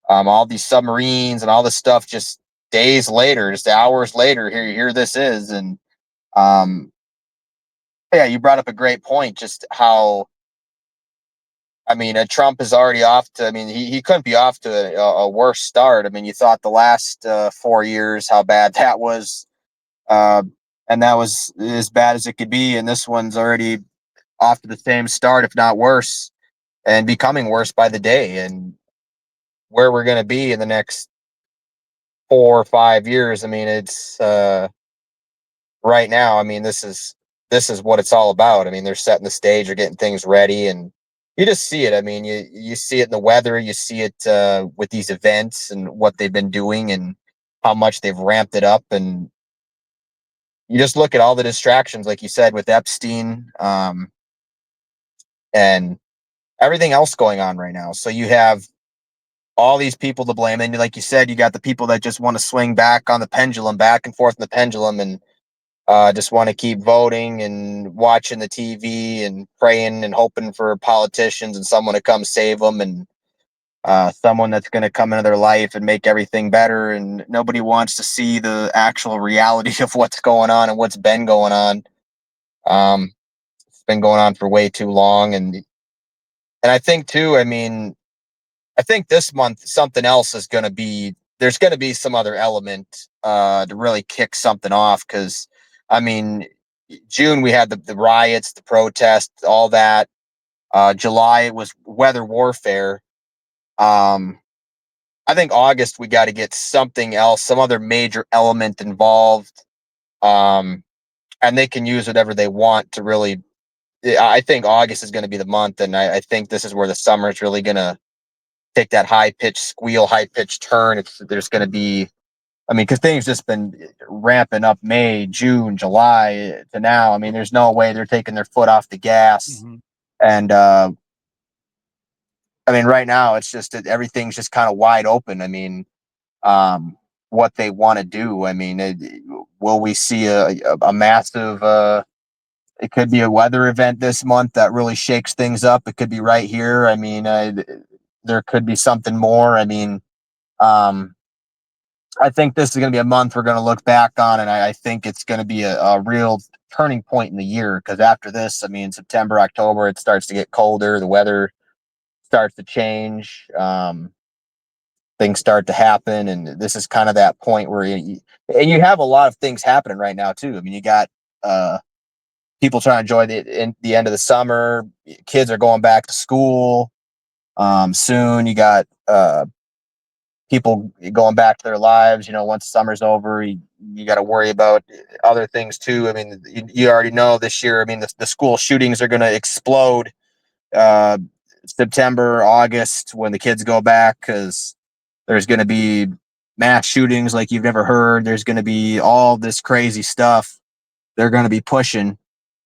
all these submarines and all this stuff just days later, just hours later. Here this is. And um yeah, you brought up a great point, just how, I mean, Trump is already off to, I mean, he couldn't be off to a worse start. I mean, you thought the last 4 years how bad that was, uh, and that was as bad as it could be. And this one's already off to the same start, if not worse, and becoming worse by the day. And where we're going to be in the next 4 or 5 years, I mean, it's right now. I mean, this is what it's all about. I mean, they're setting the stage, they're getting things ready, and you just see it. I mean, you see it in the weather, you see it with these events and what they've been doing and how much they've ramped it up. And you just look at all the distractions, like you said, with Epstein, and everything else going on right now. So you have all these people to blame, and like you said, you got the people that just want to swing back on the pendulum, back and forth in the pendulum, and just want to keep voting and watching the TV and praying and hoping for politicians and someone to come save them, and someone that's going to come into their life and make everything better. And nobody wants to see the actual reality of what's going on and what's been going on. It's been going on for way too long. And I think too, I mean, I think this month something else is going to be, there's going to be some other element to really kick something off. Because I mean, June we had the riots, the protests, all that. July it was weather warfare. I think August we got to get something else, some other major element involved, and they can use whatever they want to really. I think August is going to be the month, and I think this is where the summer is really going to take that high pitched squeal, high pitched turn. There's going to be, I mean, because things just been ramping up May, June, July to now. I mean, there's no way they're taking their foot off the gas. Mm-hmm. And I mean, right now it's just that everything's just kind of wide open. I mean, what they want to do. I mean, will we see a massive? It could be a weather event this month that really shakes things up. It could be right here. I mean, there could be something more. I mean, I think this is going to be a month we're going to look back on, and I think it's going to be a real turning point in the year, because after this, I mean, September, October, it starts to get colder. The weather starts to change. Things start to happen, and this is kind of that point where and you have a lot of things happening right now too. I mean, you got people trying to enjoy the end of the summer. Kids are going back to school soon. You got people going back to their lives. You know, once summer's over, you got to worry about other things too. I mean, you already know this year. I mean, the school shootings are going to explode September, August, when the kids go back, because there's going to be mass shootings like you've never heard. There's going to be all this crazy stuff they're going to be pushing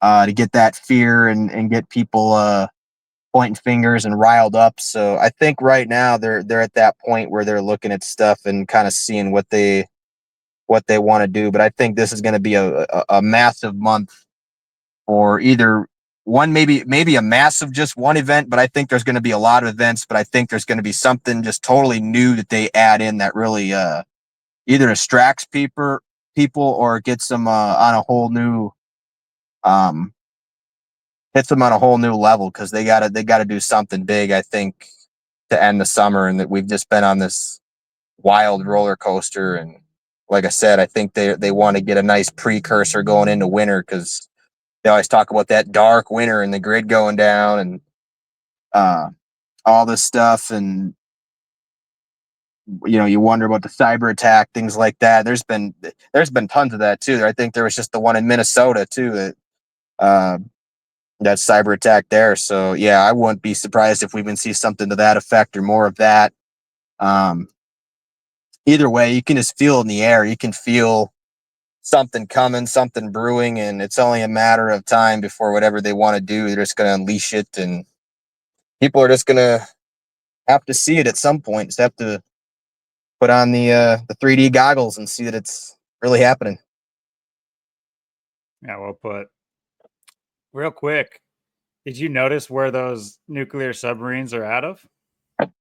to get that fear and get people pointing fingers and riled up. So I think right now they're at that point where they're looking at stuff and kind of seeing what they want to do. But I think this is going to be a massive month for either one, maybe a massive just one event, but I think there's going to be a lot of events. But I think there's going to be something just totally new that they add in that really either distracts people or gets them on a whole new hits them on a whole new level, because they gotta do something big, I think, to end the summer. And that we've just been on this wild roller coaster. And like I said, I think they want to get a nice precursor going into winter, because they always talk about that dark winter and the grid going down and all this stuff. And you know, you wonder about the cyber attack, things like that. There's been tons of that too. I think there was just the one in Minnesota too, that cyber attack there. So yeah, I wouldn't be surprised if we even see something to that effect or more of that. Either way, you can just feel in the air. You can feel something coming, something brewing, and it's only a matter of time before whatever they want to do, they're just going to unleash it, and people are just going to have to see it at some point. Just have to put on the 3D goggles and see that it's really happening. Yeah, well put. Real quick, did you notice where those nuclear submarines are out of? The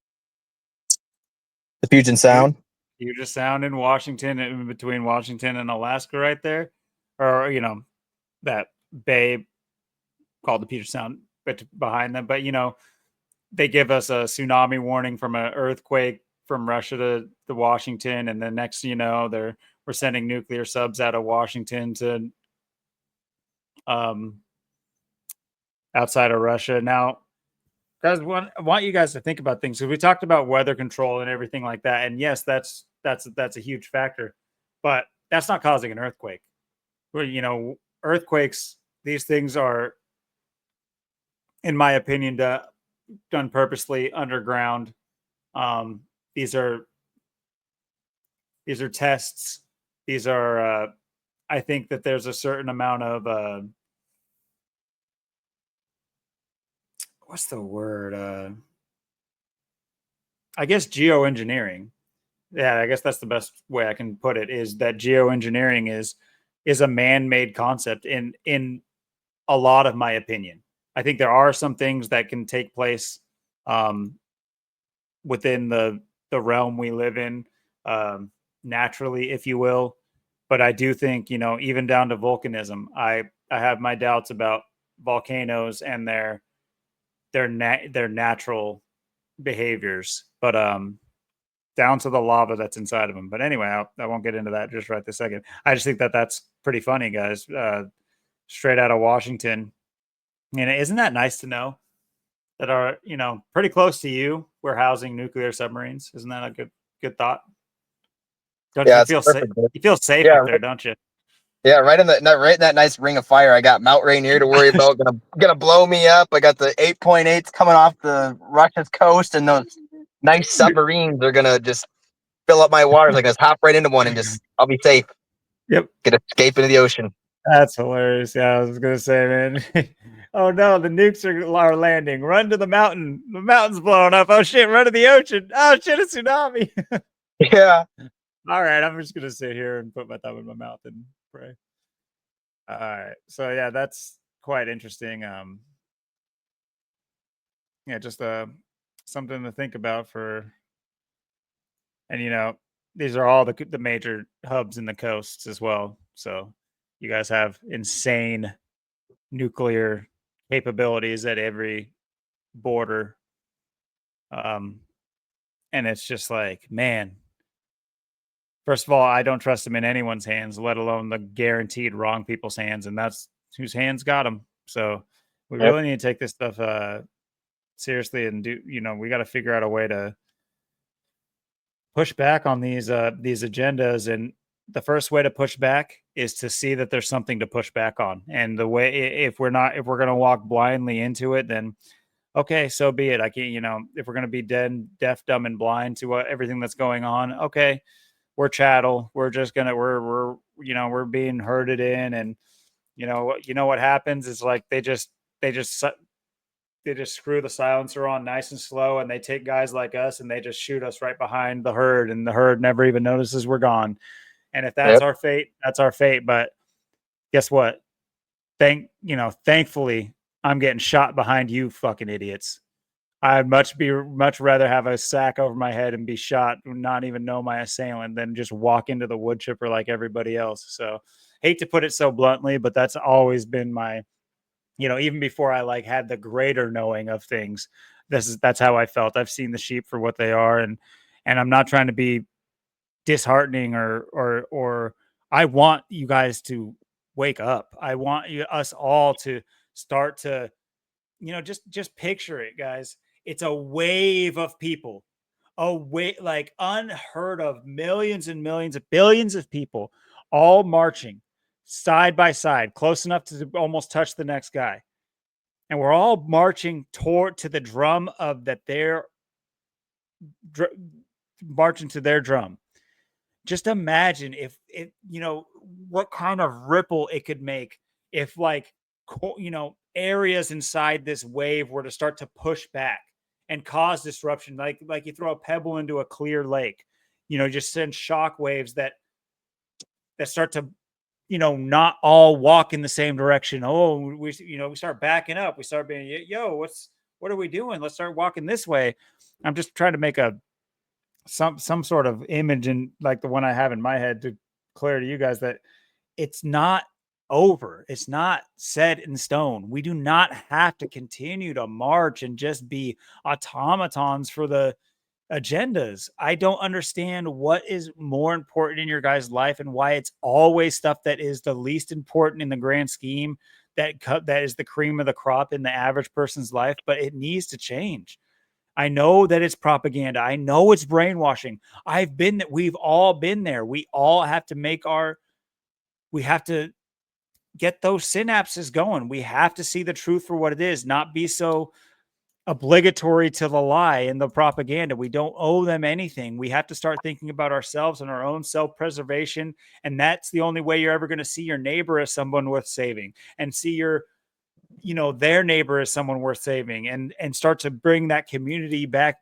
Puget Sound. Puget Sound in Washington, in between Washington and Alaska, right there, or you know, that bay called the Puget Sound, but behind them. But you know, they give us a tsunami warning from an earthquake from Russia to Washington, and then next, you know, we're sending nuclear subs out of Washington to outside of Russia. Now, guys, I want you guys to think about things. So we talked about weather control and everything like that, and yes, that's a huge factor, but that's not causing an earthquake. Well, you know, earthquakes, these things are, in my opinion, done purposely underground. Um, these are tests. These are. I think that there's a certain amount of what's the word? I guess geoengineering. Yeah, I guess that's the best way I can put it. Is that geoengineering is a man-made concept in a lot of my opinion. I think there are some things that can take place within the realm we live in naturally, if you will. But I do think, you know, even down to volcanism, I have my doubts about volcanoes and their natural behaviors. But down to the lava that's inside of them. But anyway, I won't get into that just right this second. I just think that that's pretty funny, guys. Straight out of Washington. And isn't that nice to know that are, you know, pretty close to you, we're housing nuclear submarines? Isn't that a good thought? Don't Yeah, you it's feel safe? perfect. You feel safe Yeah, up there, don't you? yeah, right in that nice ring of fire. I got Mount Rainier to worry about. Gonna blow me up. I got the 8.8s coming off the Russia's coast, and those nice submarines are gonna just fill up my waters. I can just hop right into one and just I'll be safe. Yep. Get escape into the ocean. That's hilarious. Yeah, I was gonna say, man. Oh no, the nukes are landing. Run to the mountain. The mountain's blowing up. Oh shit, run to the ocean. Oh shit, a tsunami. Yeah. All right, I'm just gonna sit here and put my thumb in my mouth and pray. All right. So yeah, that's quite interesting. Yeah, just something to think about for, and you know, these are all the major hubs in the coasts as well. So you guys have insane nuclear capabilities at every border. And it's just like, man, first of all, I don't trust them in anyone's hands, let alone the guaranteed wrong people's hands. And that's whose hands got them. So we Yep. really need to take this stuff seriously and do, we got to figure out a way to push back on these agendas. And the first way to push back is to see that there's something to push back on. And the way, if we're going to walk blindly into it, then okay, so be it. I can't, if we're going to be deaf, dumb, and blind to everything that's going on, okay, we're chattel. We're just gonna, we're being herded in, and what happens is like they just screw the silencer on nice and slow, and they take guys like us and they just shoot us right behind the herd, and the herd never even notices we're gone. And if that's our fate, that's our fate. But guess what? Thankfully, I'm getting shot behind you fucking idiots. I'd much rather have a sack over my head and be shot, not even know my assailant, than just walk into the wood chipper like everybody else. So hate to put it so bluntly, but that's always been my, even before I like had the greater knowing of things, that's how I felt. I've seen the sheep for what they are. And I'm not trying to be disheartening or I want you guys to wake up. I want us all to start to, just picture it, guys. It's a wave of people, like unheard of, millions and millions of billions of people all marching side by side, close enough to almost touch the next guy. And we're all marching to the drum of that. They're marching to their drum. Just imagine if what kind of ripple it could make if areas inside this wave were to start to push back and cause disruption. Like you throw a pebble into a clear lake, just send shock waves that start to, not all walk in the same direction. Oh, we start backing up. We start being, what are we doing? Let's start walking this way. I'm just trying to make some sort of image, and like the one I have in my head to clear to you guys that it's not over. It's not set in stone. We do not have to continue to march and just be automatons for the agendas. I don't understand what is more important in your guys' life and why it's always stuff that is the least important in the grand scheme that is the cream of the crop in the average person's life, but it needs to change. I know that it's propaganda. I know it's brainwashing. We've all been there. We all have to we have to get those synapses going. We have to see the truth for what it is, not be so obligatory to the lie and the propaganda. We don't owe them anything. We have to start thinking about ourselves and our own self-preservation. And that's the only way you're ever going to see your neighbor as someone worth saving, and see their neighbor as someone worth saving, and start to bring that community back,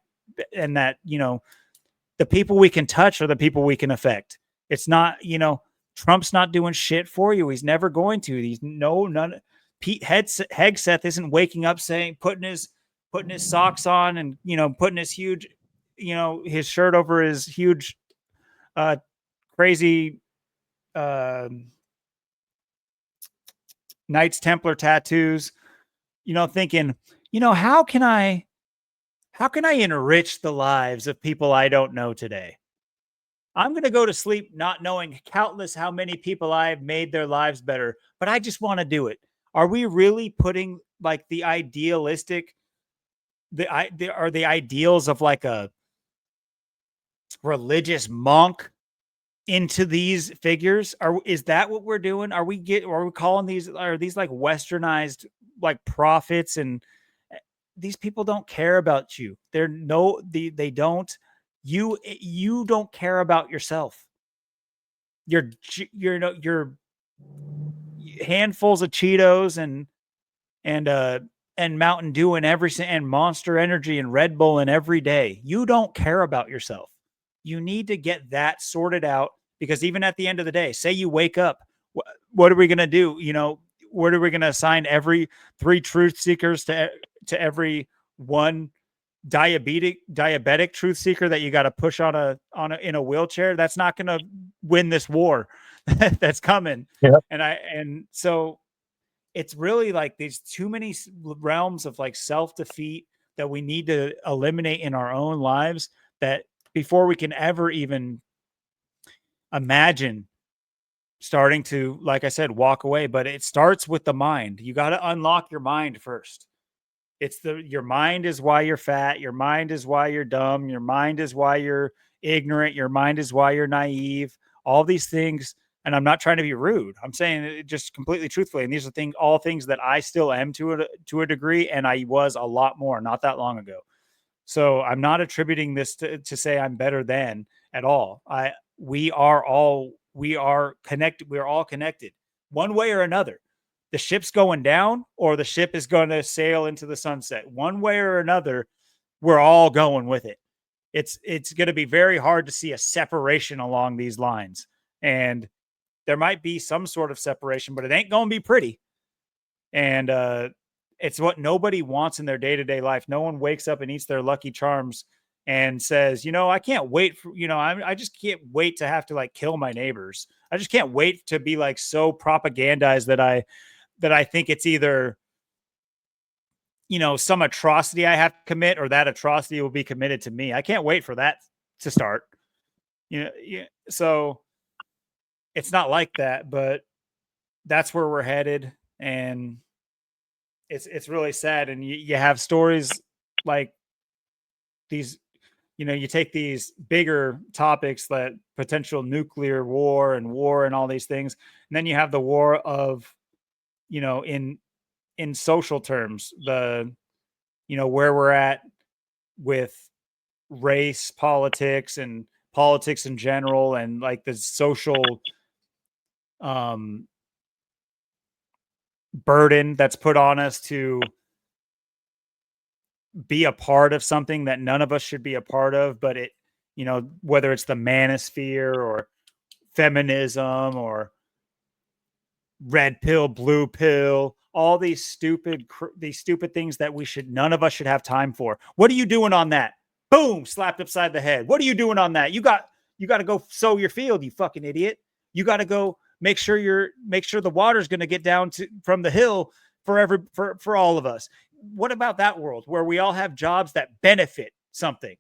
and that, the people we can touch are the people we can affect. It's not, Trump's not doing shit for you. He's never going to. Pete Hegseth isn't waking up saying, putting his socks on and, putting his huge, his shirt over his huge, crazy, Knights Templar tattoos, thinking, how can I enrich the lives of people I don't know today? I'm going to go to sleep not knowing countless how many people I've made their lives better, but I just want to do it. Are we really putting like the idealistic, the ideals of like a religious monk into these figures? Is that what we're doing? Are we calling these like westernized like prophets? And these people don't care about you. They don't. You don't care about yourself. Your handfuls of Cheetos and Mountain Dew and Monster Energy and Red Bull and every day. You don't care about yourself. You need to get that sorted out, because even at the end of the day, say you wake up, what are we going to do? What are we going to assign every 3 truth seekers to every one diabetic truth seeker that you got to push in a wheelchair, that's not going to win this war that's coming. Yep. And so it's really like these too many realms of like self-defeat that we need to eliminate in our own lives, that before we can ever even imagine starting to, like I said, walk away. But it starts with the mind. You got to unlock your mind first. Your mind is why you're fat. Your mind is why you're dumb. Your mind is why you're ignorant. Your mind is why you're naive. All these things. And I'm not trying to be rude. I'm saying it just completely truthfully. And these are all things that I still am to a degree. And I was a lot more not that long ago. So I'm not attributing this to say I'm better than at all. We are connected. We're all connected one way or another. The ship's going down or the ship is going to sail into the sunset. One way or another, we're all going with it. It's going to be very hard to see a separation along these lines. And there might be some sort of separation, but it ain't going to be pretty. And it's what nobody wants in their day-to-day life. No one wakes up and eats their Lucky Charms and says, I can't wait for, I just can't wait to have to like kill my neighbors. I just can't wait to be like so propagandized that I think it's either, some atrocity I have to commit or that atrocity will be committed to me. I can't wait for that to start. So it's not like that, but that's where we're headed. And it's really sad. And you have stories like these, you take these bigger topics, that potential nuclear war and all these things. And then you have the war of, in social terms, where we're at with race, politics, and politics in general, and like the social burden that's put on us to be a part of something that none of us should be a part of. But it, whether it's the manosphere or feminism or red pill, blue pill, all these stupid things that none of us should have time for. What are you doing on that? Boom, slapped upside the head. What are you doing on that? You got to go sow your field, you fucking idiot. You got to go make sure the water's going to get down from the hill for all of us. What about that world where we all have jobs that benefit something?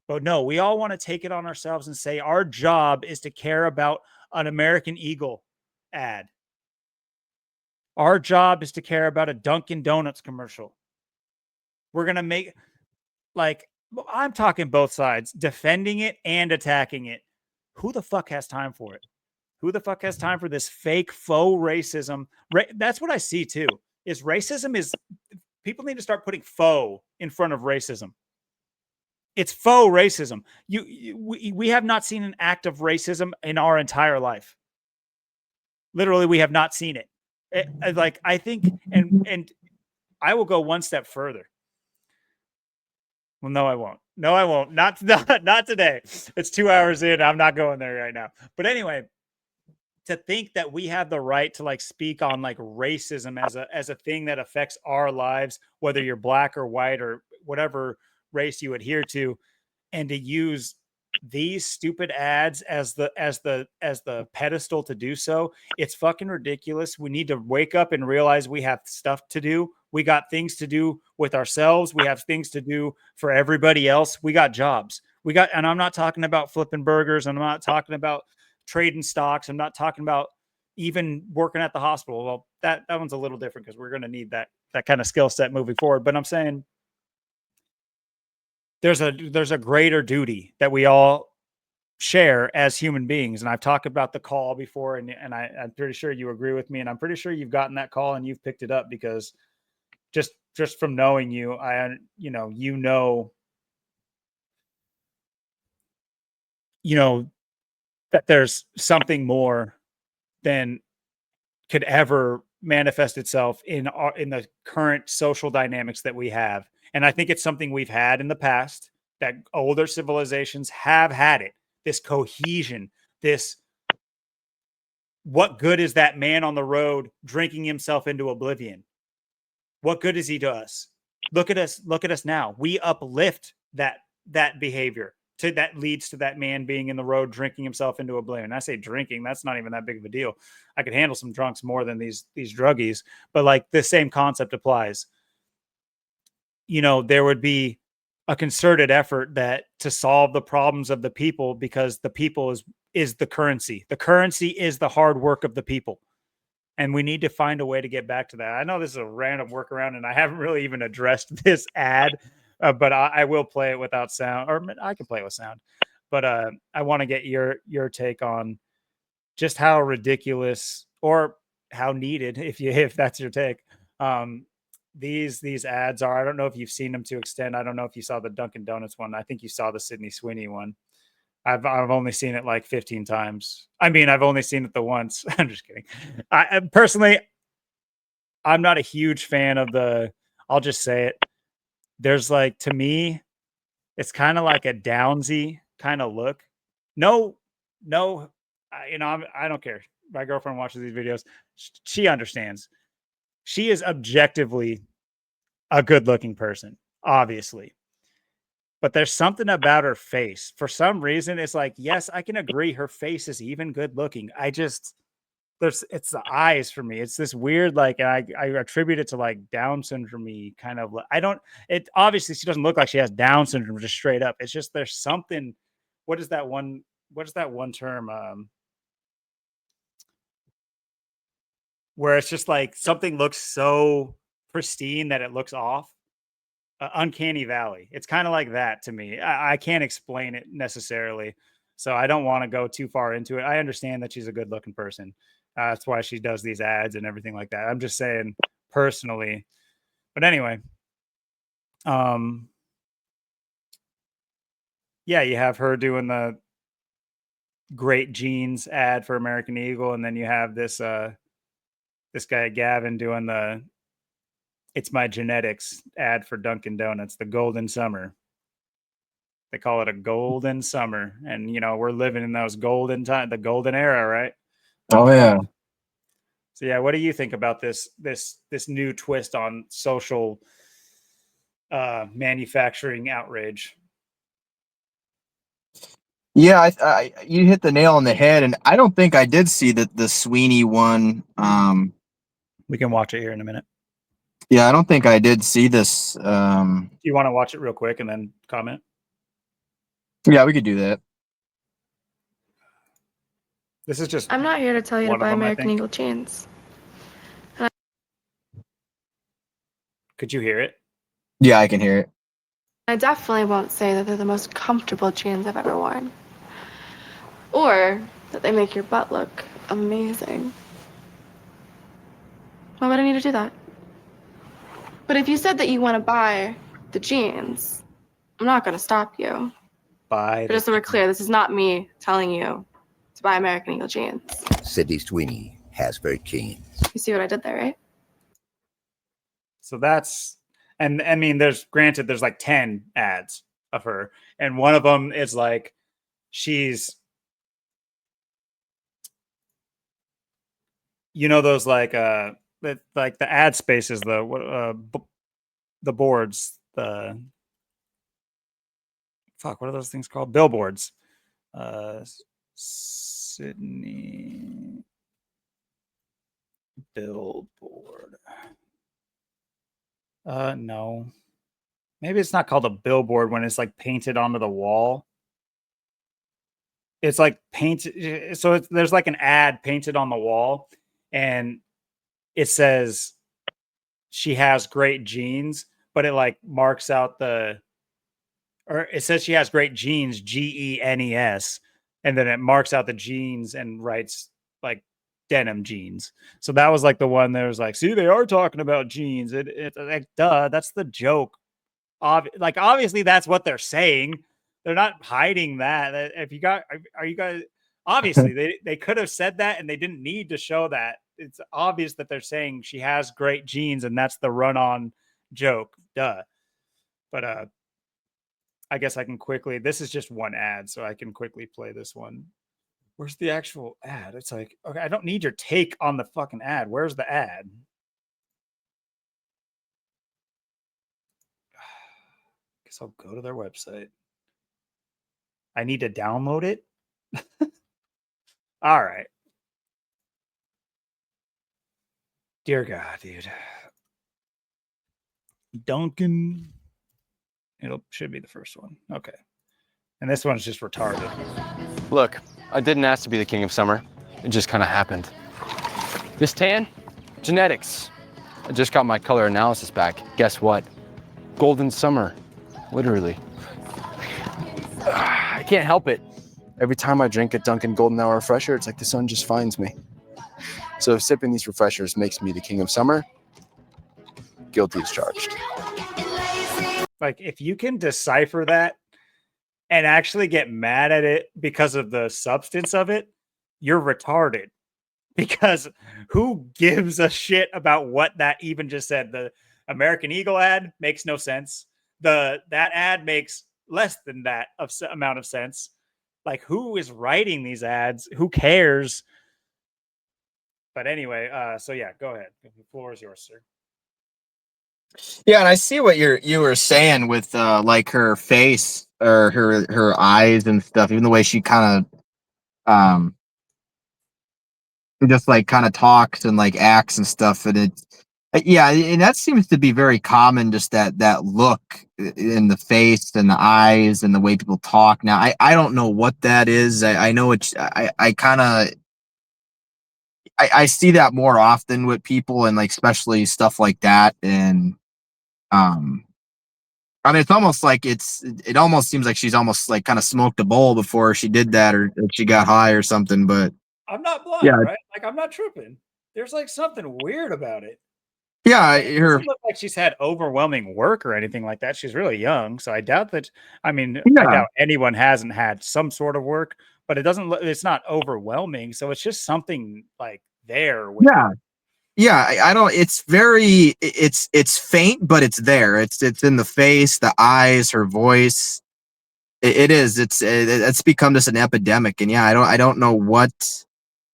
But no, we all want to take it on ourselves and say our job is to care about an American Eagle ad. Our job is to care about a Dunkin' Donuts commercial. We're going to make, like, I'm talking both sides, defending it and attacking it. Who the fuck has time for it? Who the fuck has time for this fake faux racism? That's what I see too. People need to start putting faux in front of racism. It's faux racism. We have not seen an act of racism in our entire life. Literally, we have not seen it. Like, I think, and I will go one step further. Well, no, I won't. No, I won't. Not today. It's 2 hours in. I'm not going there right now. But anyway, to think that we have the right to like speak on like racism as a thing that affects our lives, whether you're black or white or whatever race you adhere to, and to use these stupid ads as the pedestal to do so, it's fucking ridiculous. We need to wake up and realize we have stuff to do. We got things to do with ourselves. We have things to do for everybody else. We got jobs. And I'm not talking about flipping burgers. I'm not talking about trading stocks. I'm not talking about even working at the hospital. Well, that one's a little different because we're going to need that kind of skill set moving forward. But I'm saying there's a greater duty that we all share as human beings. And I've talked about the call before, and I'm pretty sure you agree with me. And I'm pretty sure you've gotten that call and you've picked it up, because just from knowing you, that there's something more than could ever manifest itself in the current social dynamics that we have. And I think it's something we've had in the past, that older civilizations have had it. This cohesion, what good is that man on the road drinking himself into oblivion? What good is he to us? Look at us now. We uplift that behavior that leads to that man being in the road drinking himself into oblivion. And I say drinking, that's not even that big of a deal. I could handle some drunks more than these druggies, but like the same concept applies. You know, there would be a concerted effort that to solve the problems of the people, because the people is the currency. The currency is the hard work of the people. And we need to find a way to get back to that. I know this is a random workaround, and I haven't really even addressed this ad, but I will play it without sound, or I can play it with sound. But I want to get your take on just how ridiculous or how needed, if that's your take, these ads are. I don't know if you've seen them to extent. I don't know if you saw the Dunkin' Donuts one. I think you saw the Sydney Sweeney one. I've only seen it like 15 times. I mean, I've only seen it the once. I'm just kidding. I personally, I'm not a huge fan of I'll just say it. There's like, to me, it's kind of like a Downsy kind of look. No, you know, I don't care. My girlfriend watches these videos. She understands. She is objectively a good looking person, obviously. But there's something about her face. For some reason, it's like, yes, I can agree her face is even good looking. It's the eyes for me. It's this weird, like, I attribute it to like Down syndrome kind of. It obviously she doesn't look like she has Down syndrome just straight up. It's just there's something. What is that one term? Where it's just like something looks so pristine that it looks off. Uncanny valley. It's kind of like that to me. I can't explain it necessarily, so I don't want to go too far into it. I understand that she's a good looking person. That's why she does these ads and everything like that. I'm just saying personally. But anyway, yeah, you have her doing the great jeans ad for American Eagle, and then you have this guy Gavin doing the "It's My Genetics" ad for Dunkin' Donuts, the Golden Summer. They call it a golden summer, and you know we're living in those golden time, the golden era, right? Oh yeah. So yeah, what do you think about this new twist on social manufacturing outrage? Yeah, you hit the nail on the head, and I don't think I did see the Sweeney one. We can watch it here in a minute. Yeah, I don't think I did see this. Do you want to watch it real quick and then comment? Yeah, we could do that. This is just. I'm not here to tell you to one of buy them, I American think. Eagle jeans. Could you hear it? Yeah, I can hear it. I definitely won't say that they're the most comfortable jeans I've ever worn. Or that they make your butt look amazing. Why would I need to do that? But if you said that you want to buy the jeans, I'm not going to stop you. By But just so we're clear, this is not me telling you to buy American Eagle jeans. Sydney Sweeney has very jeans. You see what I did there, right? So that's, and I mean, there's like 10 ads of her, and one of them is like she's, you know, those like like the ad spaces, the boards, the fuck, what are those things called? Billboards. Sydney billboard. No. Maybe it's not called a billboard when it's like painted onto the wall. It's like painted. So there's like an ad painted on the wall, and it says she has great jeans, but it like marks out or it says she has great jeans, GENES, and then it marks out the jeans and writes like denim jeans. So that was like the one that was like, see, they are talking about jeans. It's like, duh, that's the joke. Like, obviously that's what they're saying. They're not hiding that. If you got, are you guys, obviously they could have said that and they didn't need to show that. It's obvious that they're saying she has great jeans and that's the run-on joke. Duh. But I guess I can quickly, this is just one ad, so I can quickly play this one. Where's the actual ad? It's like, okay, I don't need your take on the fucking ad. Where's the ad? guess I'll go to their website. I need to download it. All right. Dear God, dude. Duncan. Should be the first one. Okay. And this one's just retarded. Look, I didn't ask to be the king of summer. It just kind of happened. This tan? Genetics. I just got my color analysis back. Guess what? Golden summer. Literally. I can't help it. Every time I drink a Dunkin' Golden Hour refresher, it's like the sun just finds me. So if sipping these refreshers makes me the king of summer, guilty as charged. Like, if you can decipher that and actually get mad at it because of the substance of it, you're retarded. Because who gives a shit about what that even just said? The American Eagle ad makes no sense. That ad makes less than that amount of sense. Like, who is writing these ads? Who cares? But anyway, so yeah, go ahead. The floor is yours, sir. Yeah, and I see what you were saying with like her face or her eyes and stuff, even the way she kind of just like kind of talks and like acts and stuff, and it's yeah, and that seems to be very common, just that look in the face and the eyes and the way people talk. Now I don't know what that is. I know it's I kind of I see that more often with people, and like especially stuff like that. And I mean, it's almost like it almost seems like she's almost like kind of smoked a bowl before she did that, or she got high or something. But I'm not blind, yeah, right? Like, I'm not tripping. There's like something weird about it. yeah, It doesn't look like she's had overwhelming work or anything like that. She's really young, so I doubt that. I mean, I yeah, doubt anyone hasn't had some sort of work, but it doesn't look. It's not overwhelming, so it's just something like there. With yeah. Yeah, I don't. It's very. It's faint, but it's there. It's in the face, the eyes, her voice. It is. It's become just an epidemic, and yeah, I don't know what.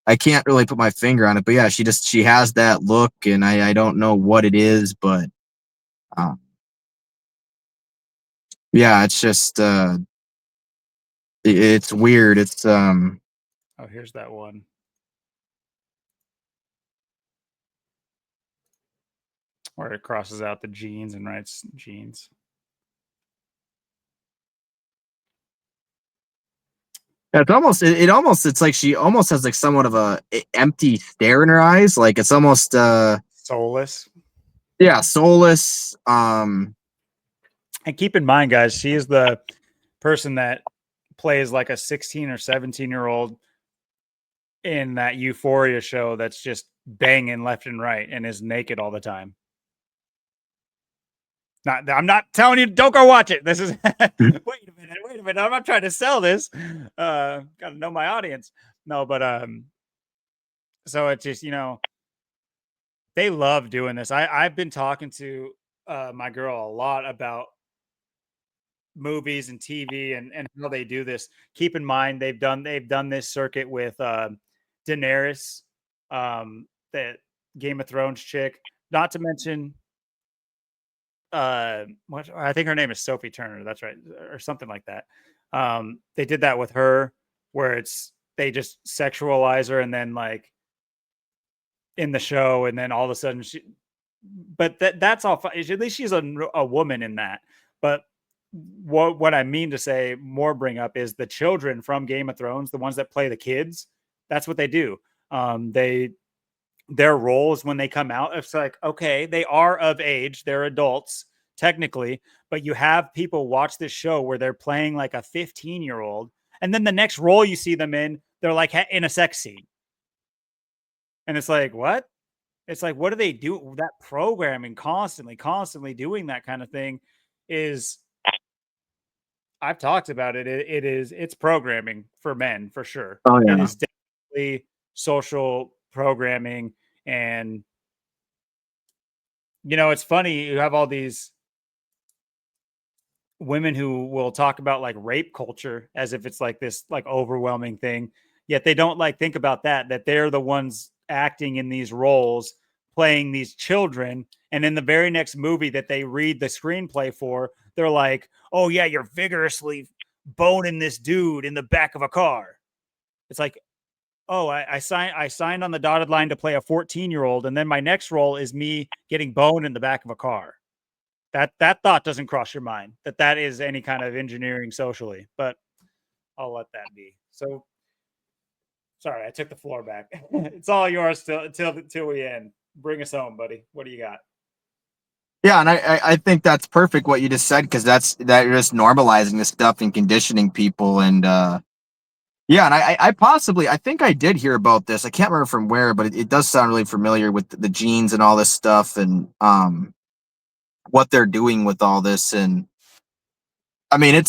I can't really put my finger on it, but yeah, she has that look, and I don't know what it is, but yeah, it's just it's weird. It's Oh, here's that one. Where it crosses out the jeans and writes jeans. It's almost it almost it's like she almost has like somewhat of a empty stare in her eyes, like it's almost Soulless. yeah, soulless. And keep in mind, guys, she is the person that plays like a 16 or 17-year-old in that Euphoria show that's just banging left and right and is naked all the time. I'm not telling you don't go watch it. This is wait a minute. I'm not trying to sell this. Gotta know my audience. No, but so it's just, they love doing this. I've been talking to my girl a lot about movies and TV and how they do this. Keep in mind they've done this circuit with Daenerys, that Game of Thrones chick, not to mention what I think her name is Sophie Turner, that's right, or something like that. They did that with her where they just sexualize her and then like in the show, and then all of a sudden that's all fine. At least she's a woman in that. But what I mean to say more bring up is the children from Game of Thrones, the ones that play the kids. That's what they do. Their roles when they come out, it's like, okay, they are of age, they're adults technically, but you have people watch this show where they're playing like a 15-year-old, and then the next role you see them in, they're like in a sex scene. And it's like, what? It's like, what do they do? That programming constantly doing that kind of thing is, I've talked about it. It's programming for men for sure. oh yeah, It is definitely social programming. And it's funny, you have all these women who will talk about like rape culture as if it's like this like overwhelming thing, yet they don't like think about that they're the ones acting in these roles, playing these children, and in the very next movie that they read the screenplay for, they're like, oh yeah, you're vigorously boning this dude in the back of a car. It's like, oh, I signed on the dotted line to play a 14-year-old, and then my next role is me getting boned in the back of a car. That thought doesn't cross your mind that is any kind of engineering socially, but I'll let that be. So sorry, I took the floor back. It's all yours till we end. Bring us home, buddy. What do you got? Yeah, and I think that's perfect what you just said, because that you're just normalizing this stuff and conditioning people. And yeah, and I think I did hear about this. I can't remember from where, but it does sound really familiar with the genes and all this stuff, and what they're doing with all this. And I mean,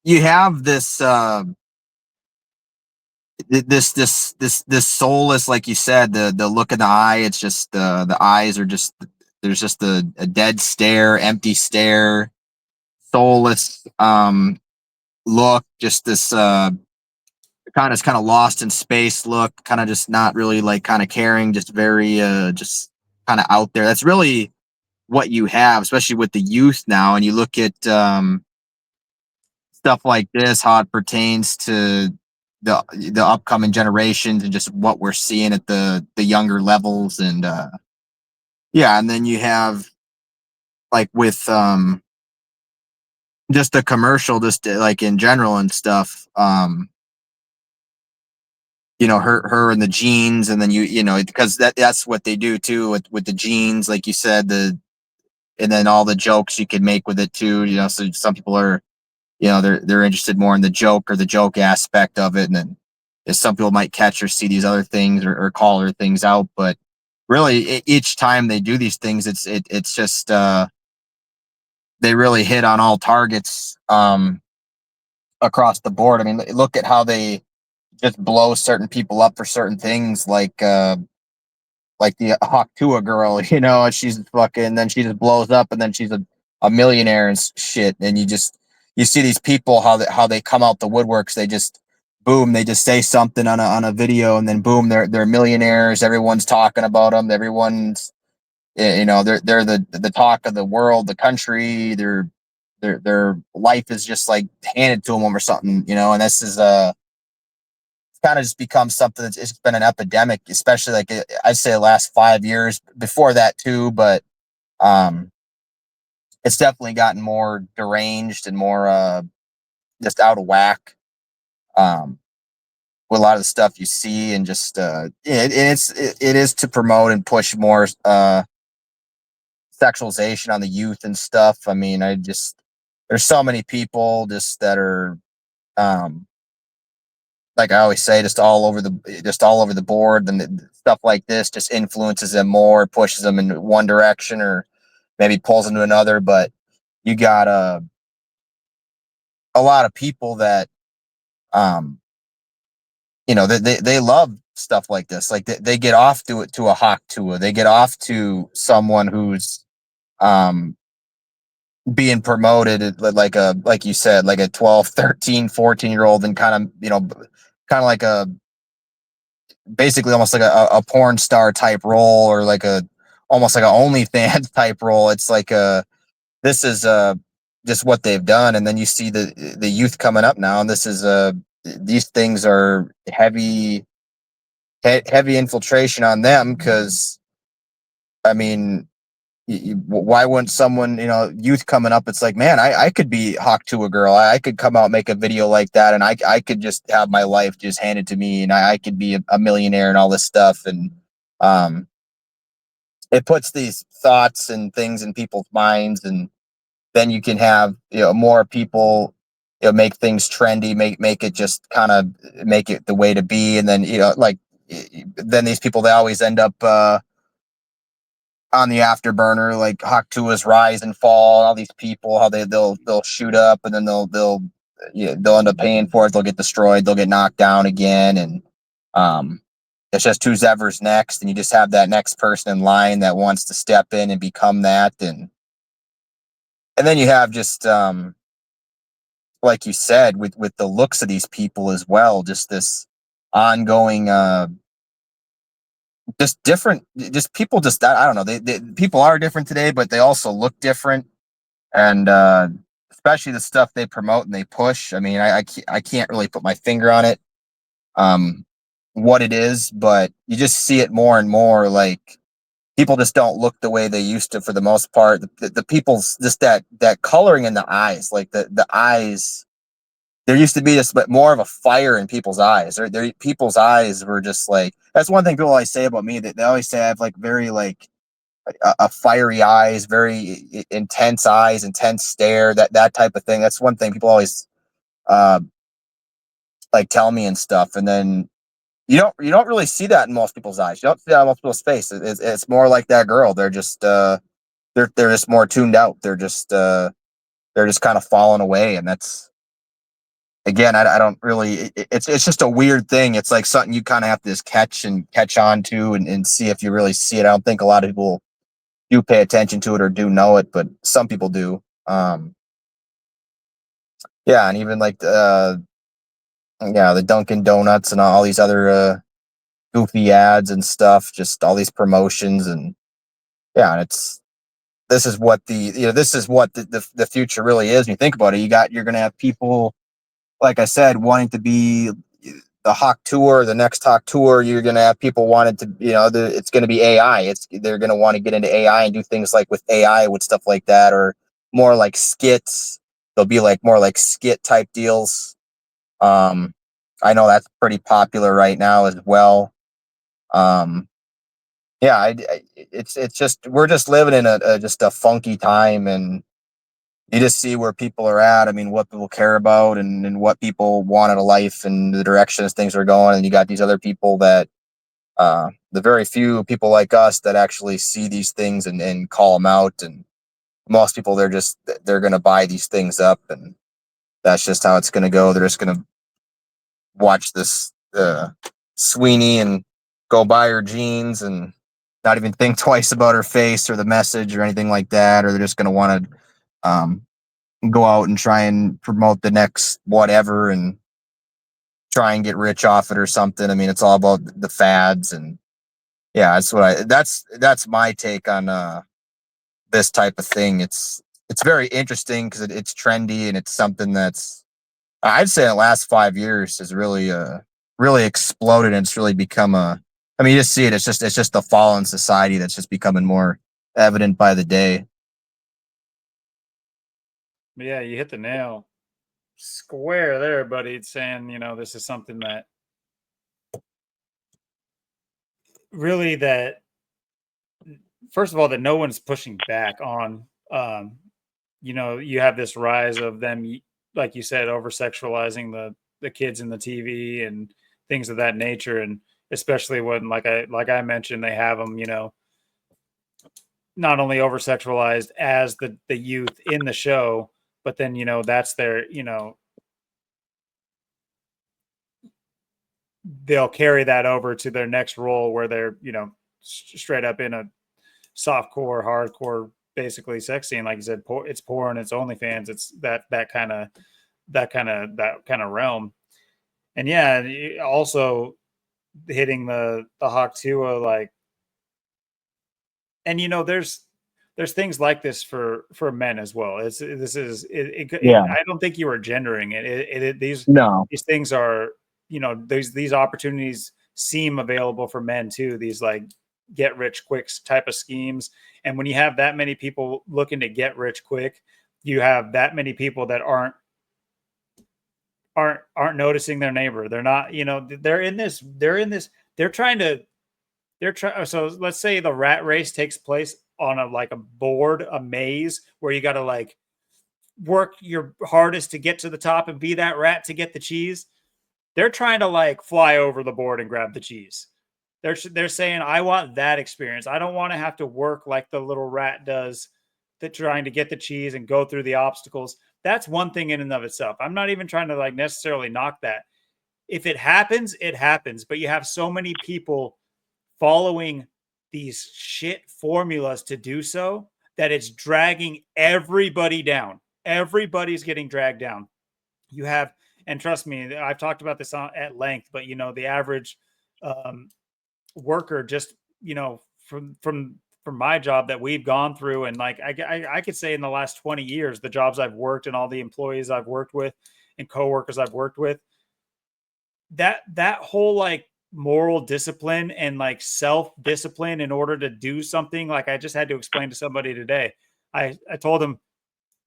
you have this this soulless, like you said, the look in the eye. It's just the eyes are just, there's just a dead stare, empty stare, soulless look. Just this kind of lost in space look, kind of just not really like kind of caring, just very just kind of out there. That's really what you have, especially with the youth now. And you look at stuff like this, how it pertains to the upcoming generations and just what we're seeing at the younger levels. And yeah, and then you have like with just the commercial, just like in general and stuff, you know, her and the jeans. And then you know, because that's what they do too with the jeans, like you said, and then all the jokes you could make with it too, you know. So some people are, you know, they're interested more in the joke or the joke aspect of it. And then some people might catch or see these other things, or call other things out. But really, each time they do these things, it's just they really hit on all targets across the board. I mean, look at how they just blow certain people up for certain things, like the Hawk girl, you know. She's fucking, then she just blows up, and then she's a millionaire and shit. And you see these people, how they come out the woodworks. They just boom, they just say something on a video, and then boom, they're millionaires. Everyone's talking about them. Everyone's, you know, they're the talk of the world, the country. Their life is just like handed to them or something, you know. And this is kind of just become something that's, it's been an epidemic, especially like I'd say the last 5 years, before that too. But it's definitely gotten more deranged and more just out of whack with a lot of the stuff you see. And just it is to promote and push more sexualization on the youth and stuff. I mean, there's so many people just that are like I always say, just all over the board. And stuff like this just influences them more, pushes them in one direction, or maybe pulls them to another. But you got a lot of people that you know, they love stuff like this. Like they get off to it, to a Hawk Tuah. They get off to someone who's being promoted like you said, like a 12, 13, 14-year-old, and kind of, you know, kind of like basically almost like a porn star type role, or like almost like a OnlyFans type role. It's like this is just what they've done. And then you see the youth coming up now, and this is these things are heavy infiltration on them. Because I mean, why wouldn't someone, you know, youth coming up, it's like, man, I could be Hawk to a girl. I could come out and make a video like that, and I could just have my life just handed to me, and I could be a millionaire and all this stuff. And it puts these thoughts and things in people's minds. And then you can have, you know, more people, you know, make things trendy, make it just kind of make it the way to be. And then, you know, like, then these people, they always end up on the afterburner, like Hawk Tuah's rise and fall. All these people, how they'll shoot up, and then they'll end up paying for it. They'll get destroyed. They'll get knocked down again. And it's just who's ever's next. And you just have that next person in line that wants to step in and become that. And then you have just like you said, with the looks of these people as well, just this ongoing just different, just people, just that, I don't know, they people are different today, but they also look different. and especially the stuff they promote and they push. I mean, I can't really put my finger on it, what it is, but you just see it more and more. Like, people just don't look the way they used to for the most part. The people's just that coloring in the eyes, like the eyes. There used to be just but more of a fire in people's eyes. People's eyes were just like, that's one thing people always say about me, that they always say I have like very like a fiery eyes, very intense eyes, intense stare, that type of thing. That's one thing people always uh, like tell me and stuff. And then you don't really see that in most people's eyes. You don't see that in most people's face. It's more like that girl. They're just they're just more tuned out. They're just kind of falling away, and that's, again, I don't really. It's just a weird thing. It's like something you kind of have to just catch on to and see if you really see it. I don't think a lot of people do pay attention to it or do know it, but some people do. Yeah, and even like the Dunkin' Donuts and all these other goofy ads and stuff, just all these promotions, and yeah, and this is what the future really is. When you think about it, you're gonna have people, like I said, wanting to be the Hawk Tour, the next Hawk Tour. You're gonna have people wanting to, it's gonna be AI. They're gonna want to get into AI and do things like with AI with stuff like that, or more like skits. They'll be like more like skit type deals. I know that's pretty popular right now as well. Yeah, it's just, we're just living in just a funky time, and you just see where people are at. I mean, what people care about, and what people want out of life, and the directions things are going. And you got these other people that, the very few people like us that actually see these things and call them out. And most people, they're going to buy these things up, and that's just how it's going to go. They're just going to watch this Sweeney and go buy her jeans and not even think twice about her face or the message or anything like that. Or they're just going to want to go out and try and promote the next whatever and try and get rich off it or something. I mean, it's all about the fads. And yeah, that's my take on this type of thing. It's very interesting because it's trendy, and it's something that's, I'd say, in the last 5 years has really exploded, and it's really become I mean, you just see it. It's just the fallen society that's just becoming more evident by the day. Yeah, you hit the nail square there, buddy. It's saying, this is something that really, that first of all, that no one's pushing back on. You have this rise of them, like you said, over sexualizing the kids in the TV and things of that nature. And especially when, like I mentioned, they have them, not only over sexualized as the youth in the show, but then, that's their, they'll carry that over to their next role where they're, straight up in a softcore, hardcore, basically sex scene. Like you said, it's porn, it's OnlyFans, it's that kind of realm. And yeah, also hitting the Hawk Tuah, like, and there's things like this for men as well. Yeah. I don't think you were gendering it. These No. things are, these opportunities seem available for men too. These like get rich quick type of schemes. And when you have that many people looking to get rich quick, you have that many people that aren't noticing their neighbor. They're not, they're trying to, so let's say the rat race takes place on a board, a maze, where you got to like work your hardest to get to the top and be that rat to get the cheese. They're trying to like fly over the board and grab the cheese. They're saying, I want that experience. I don't want to have to work like the little rat does, that trying to get the cheese and go through the obstacles. That's one thing in and of itself. I'm not even trying to like necessarily knock that. If it happens, it happens. But you have so many people following these shit formulas to do so that it's dragging everybody down. Everybody's getting dragged down. You have, and trust me, I've talked about this at length, but the average worker, just from from my job that we've gone through, and like I could say in the last 20 years, the jobs I've worked and all the employees I've worked with and coworkers I've worked with, that whole like moral discipline and like self-discipline in order to do something, like I just had to explain to somebody today. I told him,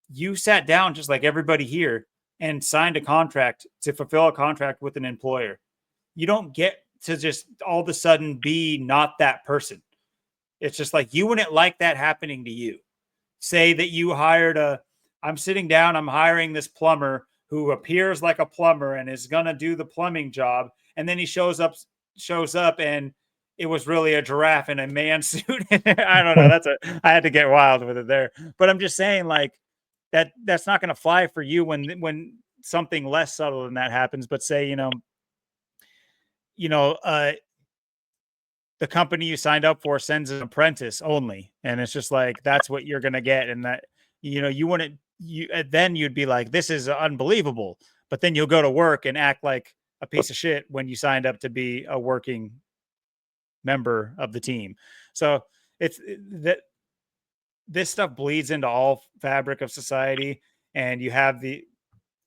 you sat down just like everybody here and signed a contract to fulfill a contract with an employer. You don't get to just all of a sudden be not that person. It's just like, you wouldn't like that happening to you. Say that you hired I'm sitting down, I'm hiring this plumber who appears like a plumber and is going to do the plumbing job. And then he shows up and it was really a giraffe in a man suit. I don't know. I had to get wild with it there, but I'm just saying like that's not going to fly for you when something less subtle than that happens. But say, the company you signed up for sends an apprentice only, and it's just like, that's what you're going to get. And that, you wouldn't, then you'd be like, this is unbelievable. But then you'll go to work and act like a piece of shit when you signed up to be a working member of the team. So it's that this stuff bleeds into all fabric of society, and you have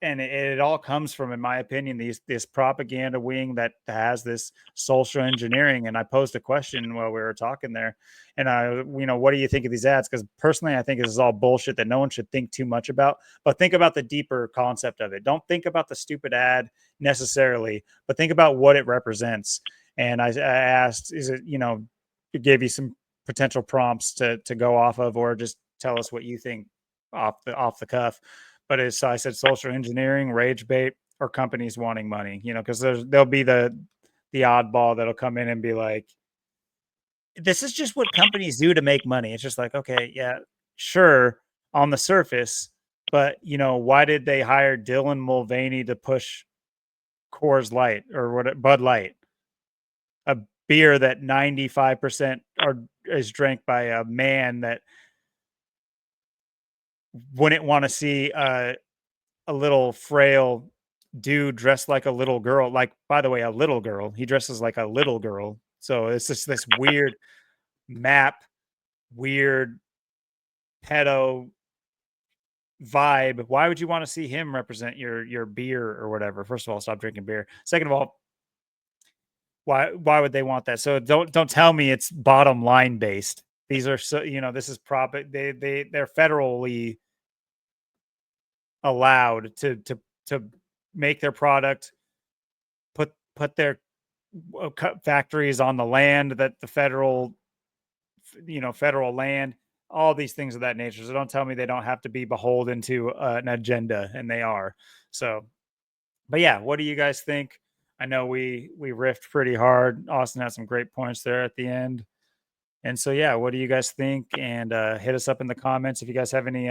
it all comes from, in my opinion, this propaganda wing that has this social engineering. And I posed a question while we were talking there, and what do you think of these ads? Because personally, I think this is all bullshit that no one should think too much about. But think about the deeper concept of it. Don't think about the stupid ad necessarily, but think about what it represents. And I asked, is it, it gave you some potential prompts to go off of, or just tell us what you think off the cuff. But so I said social engineering, rage bait, or companies wanting money, because there'll be the oddball that'll come in and be like, this is just what companies do to make money. It's just like, okay, yeah, sure, on the surface, but why did they hire Dylan Mulvaney to push Coors Light or what, Bud Light, a beer that 95% is drank by a man that wouldn't want to see a little frail dude dressed like a little girl. Like, by the way, a little girl. He dresses like a little girl. So it's just this weird weird pedo vibe. Why would you want to see him represent your beer or whatever? First of all, stop drinking beer. Second of all, why would they want that? So don't tell me it's bottom line based. These are this is they're federally allowed to make their product, put their factories on the land that the federal land, all these things of that nature. So don't tell me they don't have to be beholden to an agenda, and they are. So, but yeah, what do you guys think? I know we riffed pretty hard. Austin had some great points there at the end. And so, yeah, what do you guys think? And hit us up in the comments if you guys have any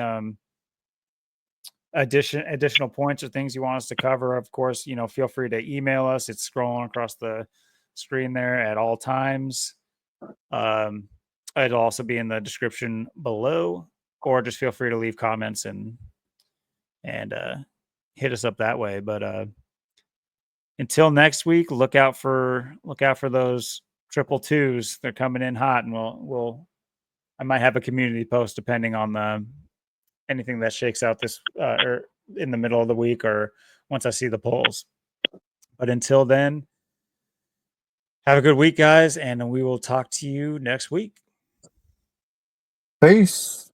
additional points or things you want us to cover. Of course, feel free to email us. It's scrolling across the screen there at all times. It'll also be in the description below, or just feel free to leave comments and hit us up that way. But until next week, look out for those 222s. They're coming in hot, and I might have a community post depending on anything that shakes out this or in the middle of the week, or once I see the polls. But until then, have a good week, guys, and we will talk to you next week. Peace.